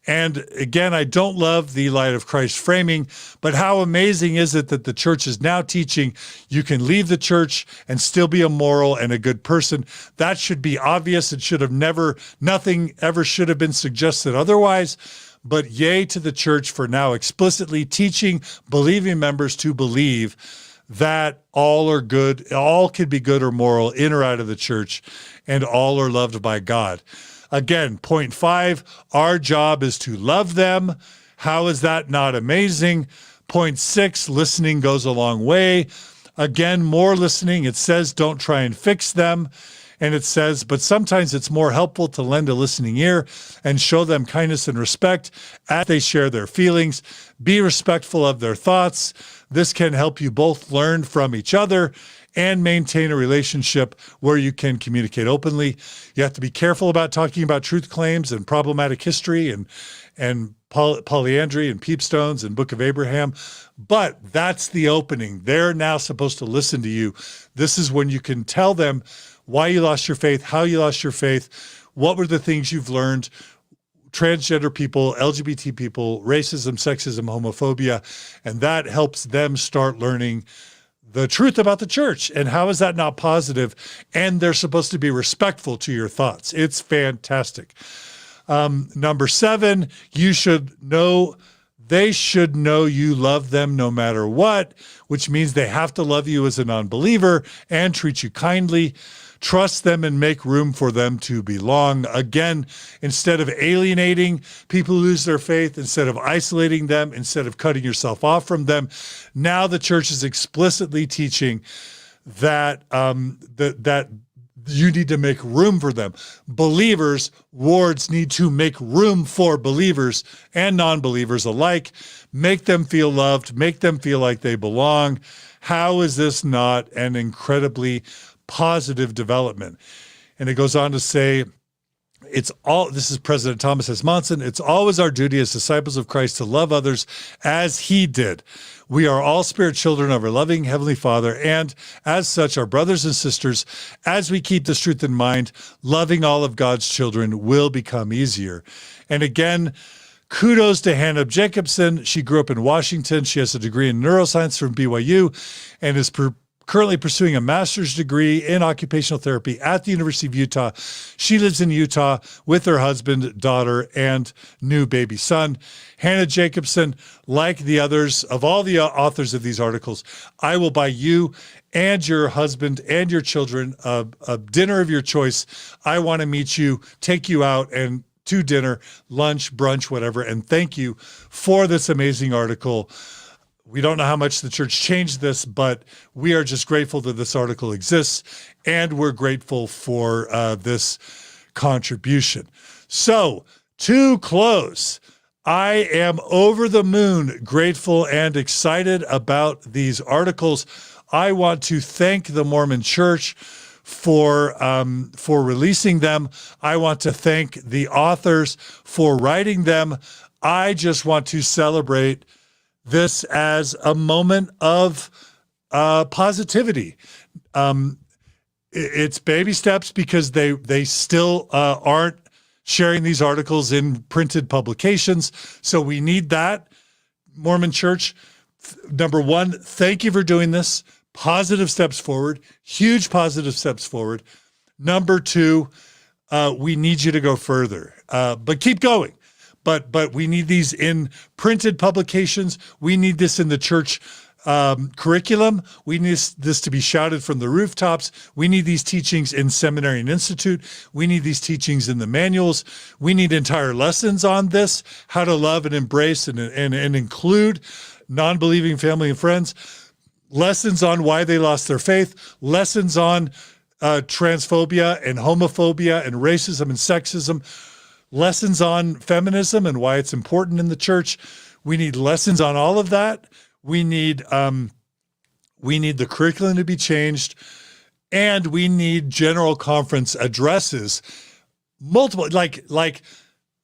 And again, I don't love the light of Christ framing, but how amazing is it that the church is now teaching you can leave the church and still be a moral and a good person? That should be obvious. It should have nothing ever should have been suggested otherwise. But yay to the church for now explicitly teaching believing members to believe that all are good, all can be good or moral in or out of the church, and all are loved by God. Again, point 5, our job is to love them. How is that not amazing? Point 6, listening goes a long way. Again, more listening. It says don't try and fix them. And it says, but sometimes it's more helpful to lend a listening ear and show them kindness and respect as they share their feelings. Be respectful of their thoughts. This can help you both learn from each other and maintain a relationship where you can communicate openly. You have to be careful about talking about truth claims and problematic history and polyandry and peepstones and Book of Abraham. But that's the opening. They're now supposed to listen to you. This is when you can tell them why you lost your faith, how you lost your faith, what were the things you've learned, transgender people, LGBT people, racism, sexism, homophobia, and that helps them start learning the truth about the church. And how is that not positive? And they're supposed to be respectful to your thoughts. It's fantastic. Number 7, they should know you love them no matter what, which means they have to love you as a non-believer and treat you kindly. trust them and make room for them to belong. Again, instead of alienating people who lose their faith, instead of isolating them, instead of cutting yourself off from them, now the church is explicitly teaching that that you need to make room for them. Believers, wards, need to make room for believers and non-believers alike. Make them feel loved. Make them feel like they belong. How is this not an incredibly positive development? And it goes on to say, this is President Thomas S. Monson, it's always our duty as disciples of Christ to love others as he did. We are all spirit children of our loving Heavenly Father, and as such, our brothers and sisters, as we keep this truth in mind, loving all of God's children will become easier. And again, kudos to Hannah Jacobson. She grew up in Washington. She has a degree in neuroscience from BYU and is currently pursuing a master's degree in occupational therapy at the University of Utah. She lives in Utah with her husband, daughter, and new baby son. Hannah Jacobson, like the others, of all the authors of these articles, I will buy you and your husband and your children a dinner of your choice. I want to meet you, take you out and to dinner, lunch, brunch, whatever, and thank you for this amazing article. We don't know how much the church changed this, but we are just grateful that this article exists, and we're grateful for this contribution. So, to close, I am over the moon grateful and excited about these articles. I want to thank the Mormon Church for releasing them. I want to thank the authors for writing them. I just want to celebrate this as a moment of positivity. It's baby steps because they still aren't sharing these articles in printed publications. So we need that. Mormon Church, number one, thank you for doing this. Positive steps forward, huge positive steps forward. Number two, we need you to go further, but keep going. But we need these in printed publications. We need this in the church curriculum. We need this to be shouted from the rooftops. We need these teachings in seminary and institute. We need these teachings in the manuals. We need entire lessons on this, how to love and embrace and include non-believing family and friends. Lessons on why they lost their faith. Lessons on transphobia and homophobia and racism and sexism. Lessons on feminism and why it's important in the church. We need lessons on all of that. We need the curriculum to be changed, and we need general conference addresses, multiple, like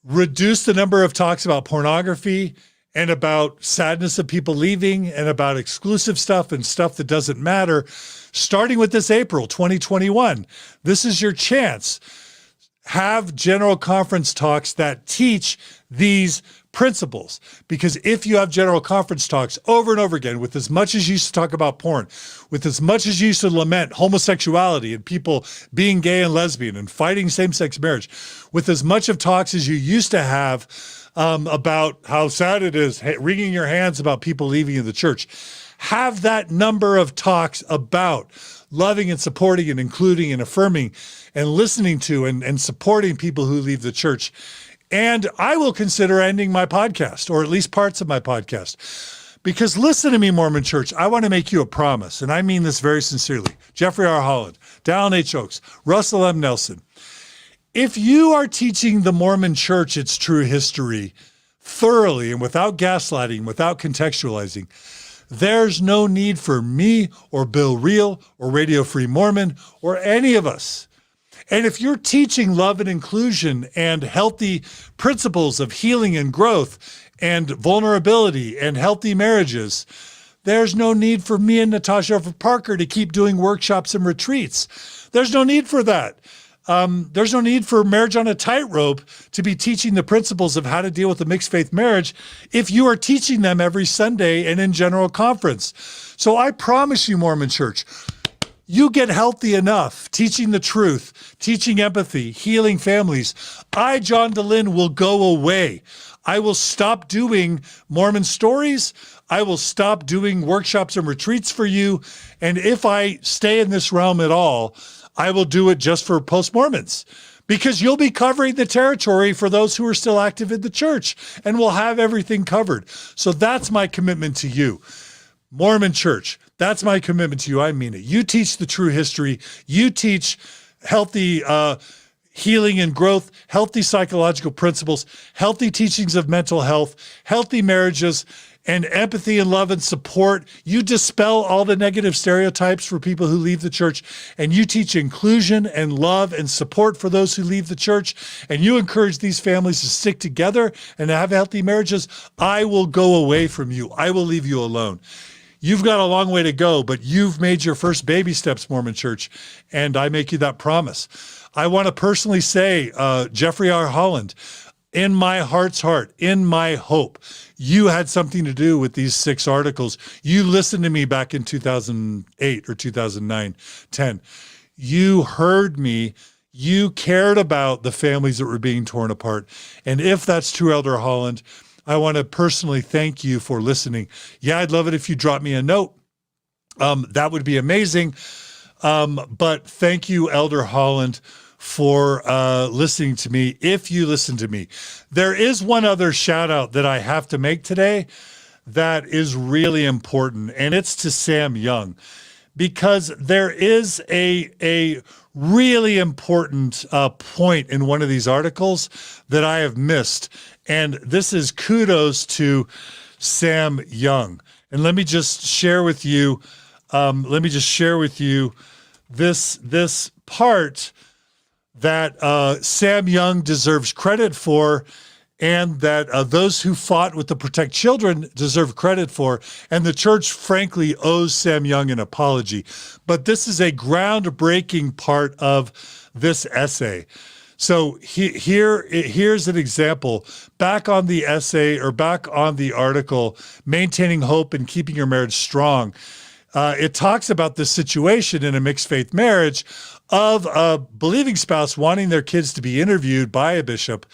reduce the number of talks about pornography and about sadness of people leaving and about exclusive stuff and stuff that doesn't matter, starting with this April 2021. This is your chance. Have general conference talks that teach these principles. Because if you have general conference talks over and over again, with as much as you used to talk about porn, with as much as you used to lament homosexuality and people being gay and lesbian and fighting same-sex marriage, with as much of talks as you used to have about how sad it is, wringing your hands about people leaving the church, have that number of talks about loving and supporting and including and affirming and listening to and supporting people who leave the church. And I will consider ending my podcast, or at least parts of my podcast. Because listen to me, Mormon Church, I want to make you a promise, and I mean this very sincerely. Jeffery R. Holland, Dallin H. Oaks, Russell M. Nelson. If you are teaching the Mormon Church its true history thoroughly and without gaslighting, without contextualizing, there's no need for me or Bill Reel or Radio Free Mormon or any of us. And if you're teaching love and inclusion and healthy principles of healing and growth and vulnerability and healthy marriages, there's no need for me and Natasha Parker to keep doing workshops and retreats. There's no need for that. There's no need for Marriage on a Tightrope to be teaching the principles of how to deal with a mixed faith marriage if you are teaching them every Sunday and in general conference. So I promise you, Mormon Church, you get healthy enough teaching the truth, teaching empathy, healing families. I, John DeLynn, will go away. I will stop doing Mormon stories. I will stop doing workshops and retreats for you. And if I stay in this realm at all, I will do it just for post-Mormons, because you'll be covering the territory for those who are still active in the church, and we'll have everything covered. So that's my commitment to you. Mormon Church, that's my commitment to you. I mean it. You teach the true history. You teach healthy healing and growth, healthy psychological principles, healthy teachings of mental health, healthy marriages, and empathy and love and support. You dispel all the negative stereotypes for people who leave the church, and you teach inclusion and love and support for those who leave the church, and you encourage these families to stick together and to have healthy marriages. I will go away from you. I will leave you alone. You've got a long way to go, but you've made your first baby steps, Mormon Church, and I make you that promise. I want to personally say, Jeffery R. Holland, in my heart's heart, in my hope, you had something to do with these 6 articles. You listened to me back in 2008 or 2009, 10. You heard me. You cared about the families that were being torn apart. And if that's true, Elder Holland, I want to personally thank you for listening. Yeah, I'd love it if you drop me a note. That would be amazing. But thank you, Elder Holland, for listening to me, if you listen to me. There is one other shout out that I have to make today that is really important, and it's to Sam Young, because there is a really important point in one of these articles that I have missed, and this is kudos to Sam Young. And let me just share with you, this part that Sam Young deserves credit for, and that those who fought with the Protect Children deserve credit for, and the church frankly owes Sam Young an apology. But this is a groundbreaking part of this essay. So here's an example. Back on the essay, or back on the article, Maintaining Hope and Keeping Your Marriage Strong, it talks about the situation in a mixed faith marriage of a believing spouse wanting their kids to be interviewed by a bishop,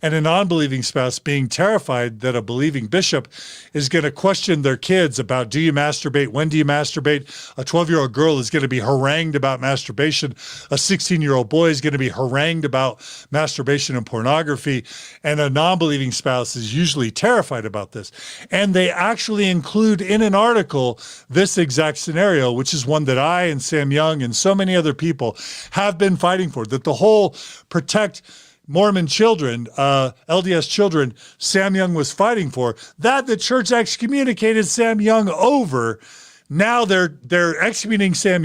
and a non-believing spouse being terrified that a believing bishop is going to question their kids about, do you masturbate? When do you masturbate? A 12-year-old girl is going to be harangued about masturbation. A 16-year-old boy is going to be harangued about masturbation and pornography. And a non-believing spouse is usually terrified about this. And they actually include in an article this exact scenario, which is one that I and Sam Young and so many other people have been fighting for, that the whole Protect Mormon Children, LDS Children, Sam Young was fighting for, that the church excommunicated Sam Young over. Now they're excommunicating Sam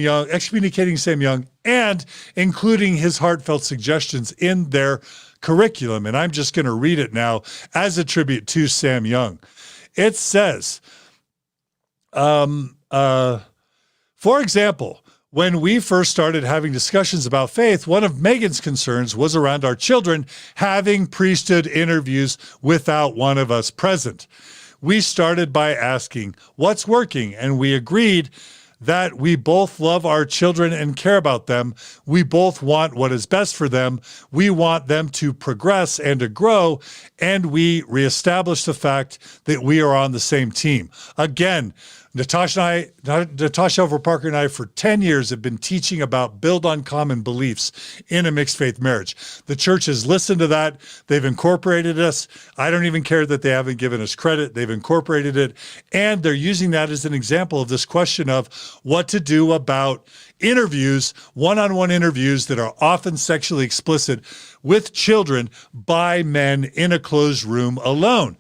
Young and including his heartfelt suggestions in their curriculum. And I'm just going to read it now as a tribute to Sam Young. It says, for example, when we first started having discussions about faith, one of Megan's concerns was around our children having priesthood interviews without one of us present. We started by asking, what's working? And we agreed that we both love our children and care about them. We both want what is best for them. We want them to progress and to grow. And we reestablished the fact that we are on the same team. Again, Natasha over Parker and I for 10 years have been teaching about build on common beliefs in a mixed faith marriage. The church has listened to that. They've incorporated us. I don't even care that they haven't given us credit. They've incorporated it. And they're using that as an example of this question of what to do about interviews, one-on-one interviews that are often sexually explicit with children by men in a closed room alone.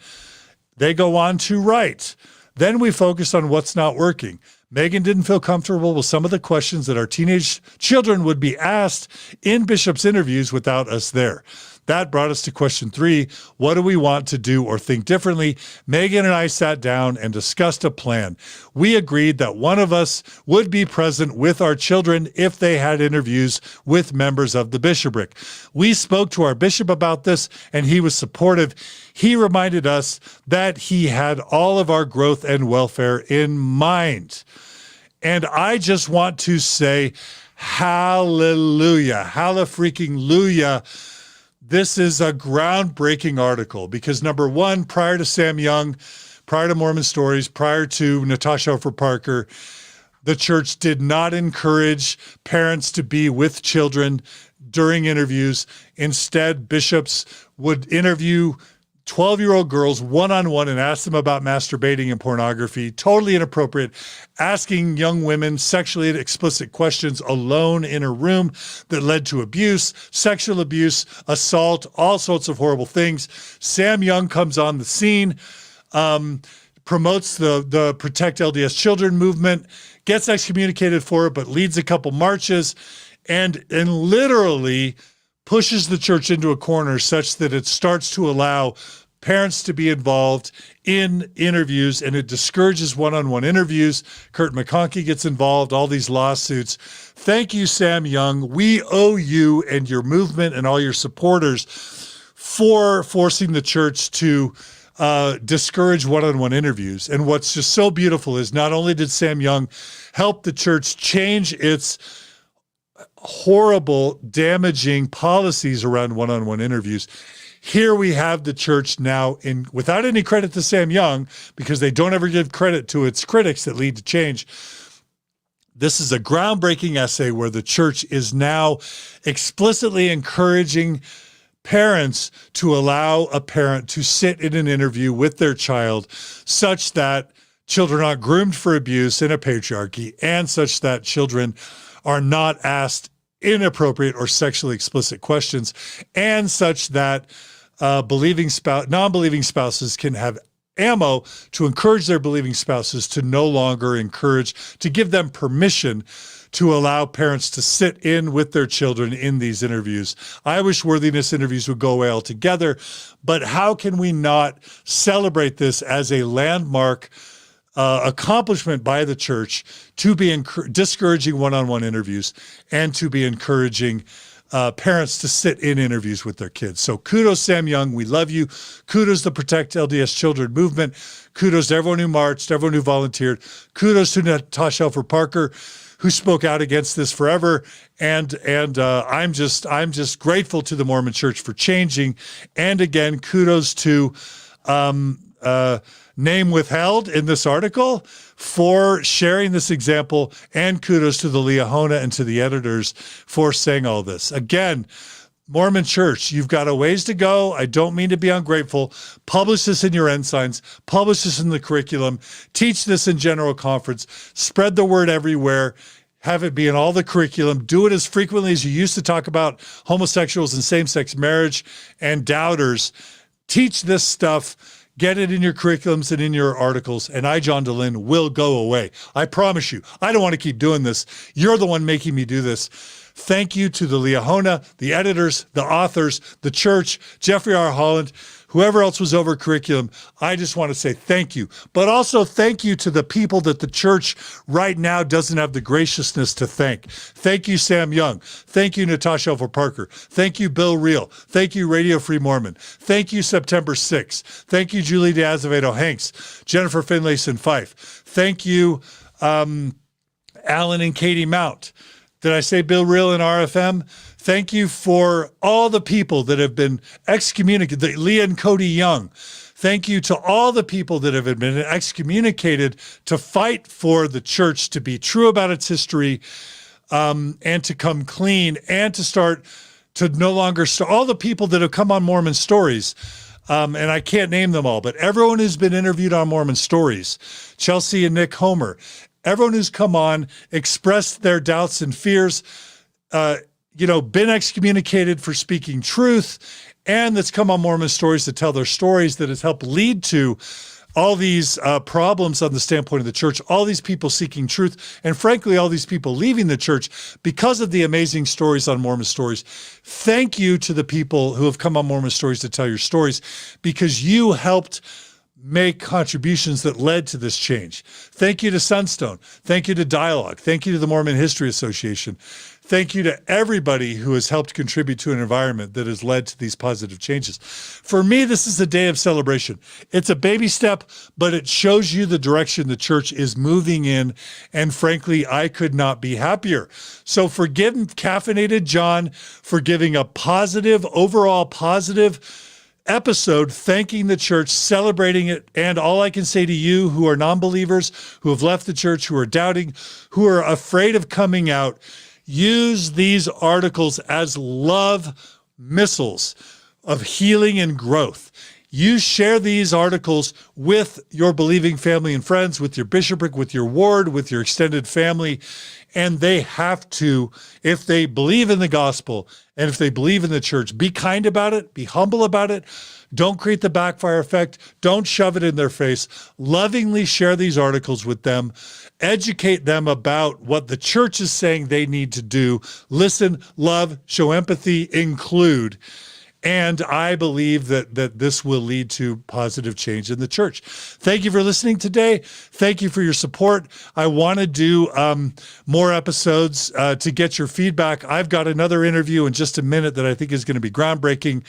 They go on to write, then we focused on what's not working. Megan didn't feel comfortable with some of the questions that our teenage children would be asked in Bishop's interviews without us there. That brought us to question 3. What do we want to do or think differently? Megan and I sat down and discussed a plan. We agreed that one of us would be present with our children if they had interviews with members of the bishopric. We spoke to our bishop about this, and he was supportive. He reminded us that he had all of our growth and welfare in mind. And I just want to say, hallelujah, hallelujah. This is a groundbreaking article because, number one, prior to Sam Young, prior to Mormon Stories, prior to Natasha over Parker, The church did not encourage parents to be with children during interviews. Instead, bishops would interview 12-year-old girls one-on-one and ask them about masturbating and pornography, totally inappropriate, asking young women sexually explicit questions alone in a room that led to abuse, sexual abuse, assault, all sorts of horrible things. Sam Young comes on the scene, promotes the Protect LDS Children movement, gets excommunicated for it, but leads a couple marches, and literally pushes the church into a corner such that it starts to allow parents to be involved in interviews, and it discourages one-on-one interviews. Kurt McConkie gets involved, all these lawsuits. Thank you, Sam Young. We owe you and your movement and all your supporters for forcing the church to discourage one-on-one interviews. And what's just so beautiful is not only did Sam Young help the church change its horrible, damaging policies around one-on-one interviews, here we have the church now, without any credit to Sam Young, because they don't ever give credit to its critics that lead to change. This is a groundbreaking essay where the church is now explicitly encouraging parents to allow a parent to sit in an interview with their child such that children aren't groomed for abuse in a patriarchy, and such that children are not asked inappropriate or sexually explicit questions, and such that non-believing spouses can have ammo to encourage their believing spouses to no longer to give them permission to allow parents to sit in with their children in these interviews. I wish worthiness interviews would go away altogether, but how can we not celebrate this as a landmark accomplishment by the church to be discouraging one-on-one interviews and to be encouraging parents to sit in interviews with their kids. So kudos, Sam Young. We love you. Kudos to Protect LDS Children movement. Kudos to everyone who marched, everyone who volunteered. Kudos to Natasha Elford Parker, who spoke out against this forever. And I'm just grateful to the Mormon Church for changing. And again, kudos to name withheld in this article for sharing this example, and kudos to the Liahona and to the editors for saying all this. Again, Mormon Church, you've got a ways to go. I don't mean to be ungrateful. Publish this in your ensigns. Publish this in the curriculum. Teach this in general conference. Spread the word everywhere. Have it be in all the curriculum. Do it as frequently as you used to talk about homosexuals and same-sex marriage and doubters. Teach this stuff. Get it in your curriculums and in your articles, and I, John DeLynn, will go away. I promise you. I don't want to keep doing this. You're the one making me do this. Thank you to the Liahona, the editors, the authors, the church, Jeffery R. Holland, whoever else was over curriculum. I just want to say thank you. But also thank you to the people that the church right now doesn't have the graciousness to thank. Thank you, Sam Young. Thank you, Natasha Elford Parker. Thank you, Bill Reel. Thank you, Radio Free Mormon. Thank you, September 6th. Thank you, Julie de Azevedo Hanks, Jennifer Finlayson Fife. Thank you, Allan and Katie Mount. Did I say Bill Reel and RFM? Thank you for all the people that have been excommunicated, Leah and Cody Young. Thank you to all the people that have been excommunicated to fight for the church to be true about its history, and to come clean, and to start to no longer all the people that have come on Mormon Stories. And I can't name them all, but everyone who's been interviewed on Mormon Stories, Chelsea and Nick Homer, everyone who's come on, expressed their doubts and fears, been excommunicated for speaking truth, and that's come on Mormon Stories to tell their stories, that has helped lead to all these problems on the standpoint of the church, all these people seeking truth, and frankly, all these people leaving the church because of the amazing stories on Mormon Stories. Thank you to the people who have come on Mormon Stories to tell your stories, because you helped make contributions that led to this change. Thank you to Sunstone. Thank you to Dialogue. Thank you to the Mormon History Association. Thank you to everybody who has helped contribute to an environment that has led to these positive changes. For me, this is a day of celebration. It's a baby step, but it shows you the direction the church is moving in, and frankly, I could not be happier. So forgive Caffeinated John for giving a positive, overall positive episode thanking the church, celebrating it. And all I can say to you who are non-believers, who have left the church, who are doubting, who are afraid of coming out, use these articles as love missiles of healing and growth. You share these articles with your believing family and friends, with your bishopric, with your ward, with your extended family, and they have to, if they believe in the gospel and if they believe in the church, be kind about it, be humble about it. Don't create the backfire effect. Don't shove it in their face. Lovingly share these articles with them. Educate them about what the church is saying they need to do. Listen, love, show empathy, include. And I believe that this will lead to positive change in the church. Thank you for listening today. Thank you for your support. I want to do more episodes to get your feedback. I've got another interview in just a minute that I think is going to be groundbreaking.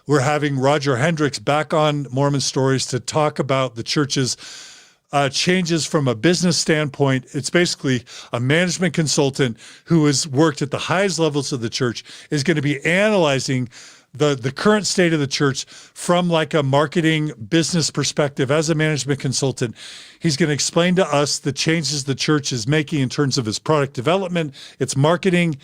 We're having Roger Hendricks back on Mormon Stories to talk about the church's changes from a business standpoint. It's basically a management consultant who has worked at the highest levels of the church, is going to be analyzing the current state of the church from like a marketing business perspective. As a management consultant, he's going to explain to us the changes the church is making in terms of its product development, its marketing,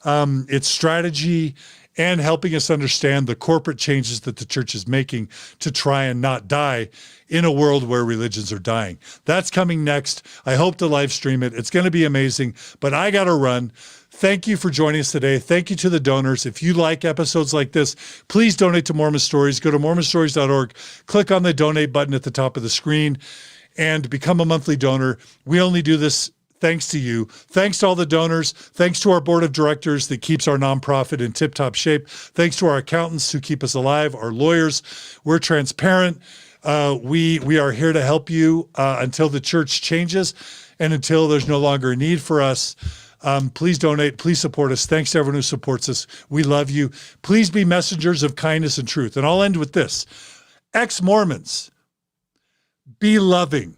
its strategy, and helping us understand the corporate changes that the church is making to try and not die in a world where religions are dying. That's coming next. I hope to live stream it. It's going to be amazing, but I got to run. Thank you for joining us today. Thank you to the donors. If you like episodes like this, please donate to Mormon Stories. Go to mormonstories.org, click on the donate button at the top of the screen, and become a monthly donor. We only do this thanks to you. Thanks to all the donors. Thanks to our board of directors that keeps our nonprofit in tip-top shape. Thanks to our accountants who keep us alive, our lawyers. We're transparent. We are here to help you until the church changes and until there's no longer a need for us. Please donate. Please support us. Thanks to everyone who supports us. We love you. Please be messengers of kindness and truth. And I'll end with this. Ex-Mormons, be loving.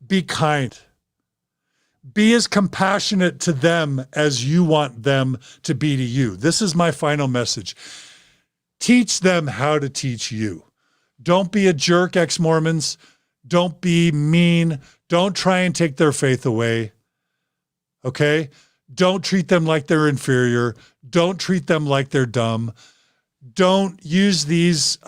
Be kind. Be as compassionate to them as you want them to be to you. This is my final message. Teach them how to teach you. Don't be a jerk, ex-Mormons. Don't be mean. Don't try and take their faith away. Okay? Don't treat them like they're inferior. Don't treat them like they're dumb. Don't use these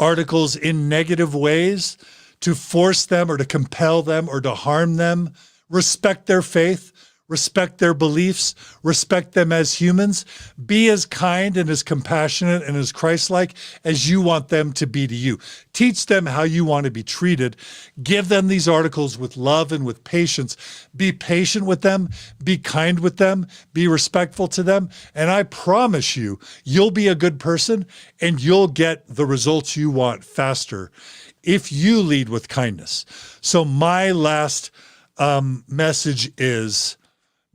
articles in negative ways to force them or to compel them or to harm them. Respect their faith. Respect their beliefs. Respect them as humans. Be as kind and as compassionate and as Christ-like as you want them to be to you. Teach them how you want to be treated. Give them these articles with love and with patience. Be patient with them. Be kind with them. Be respectful to them. And I promise you, you'll be a good person and you'll get the results you want faster if you lead with kindness. So my last message is,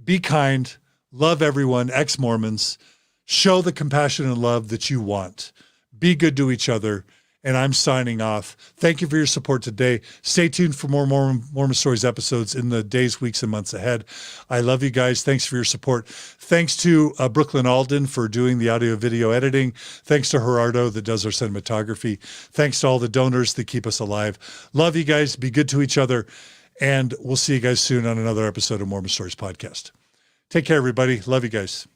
be kind, love everyone, ex-Mormons, show the compassion and love that you want. Be good to each other, and I'm signing off. Thank you for your support today. Stay tuned for more Mormon Stories episodes in the days, weeks, and months ahead. I love you guys. Thanks for your support. Thanks to Brooklyn Alden for doing the audio-video editing. Thanks to Gerardo that does our cinematography. Thanks to all the donors that keep us alive. Love you guys. Be good to each other. And we'll see you guys soon on another episode of Mormon Stories Podcast. Take care, everybody. Love you guys.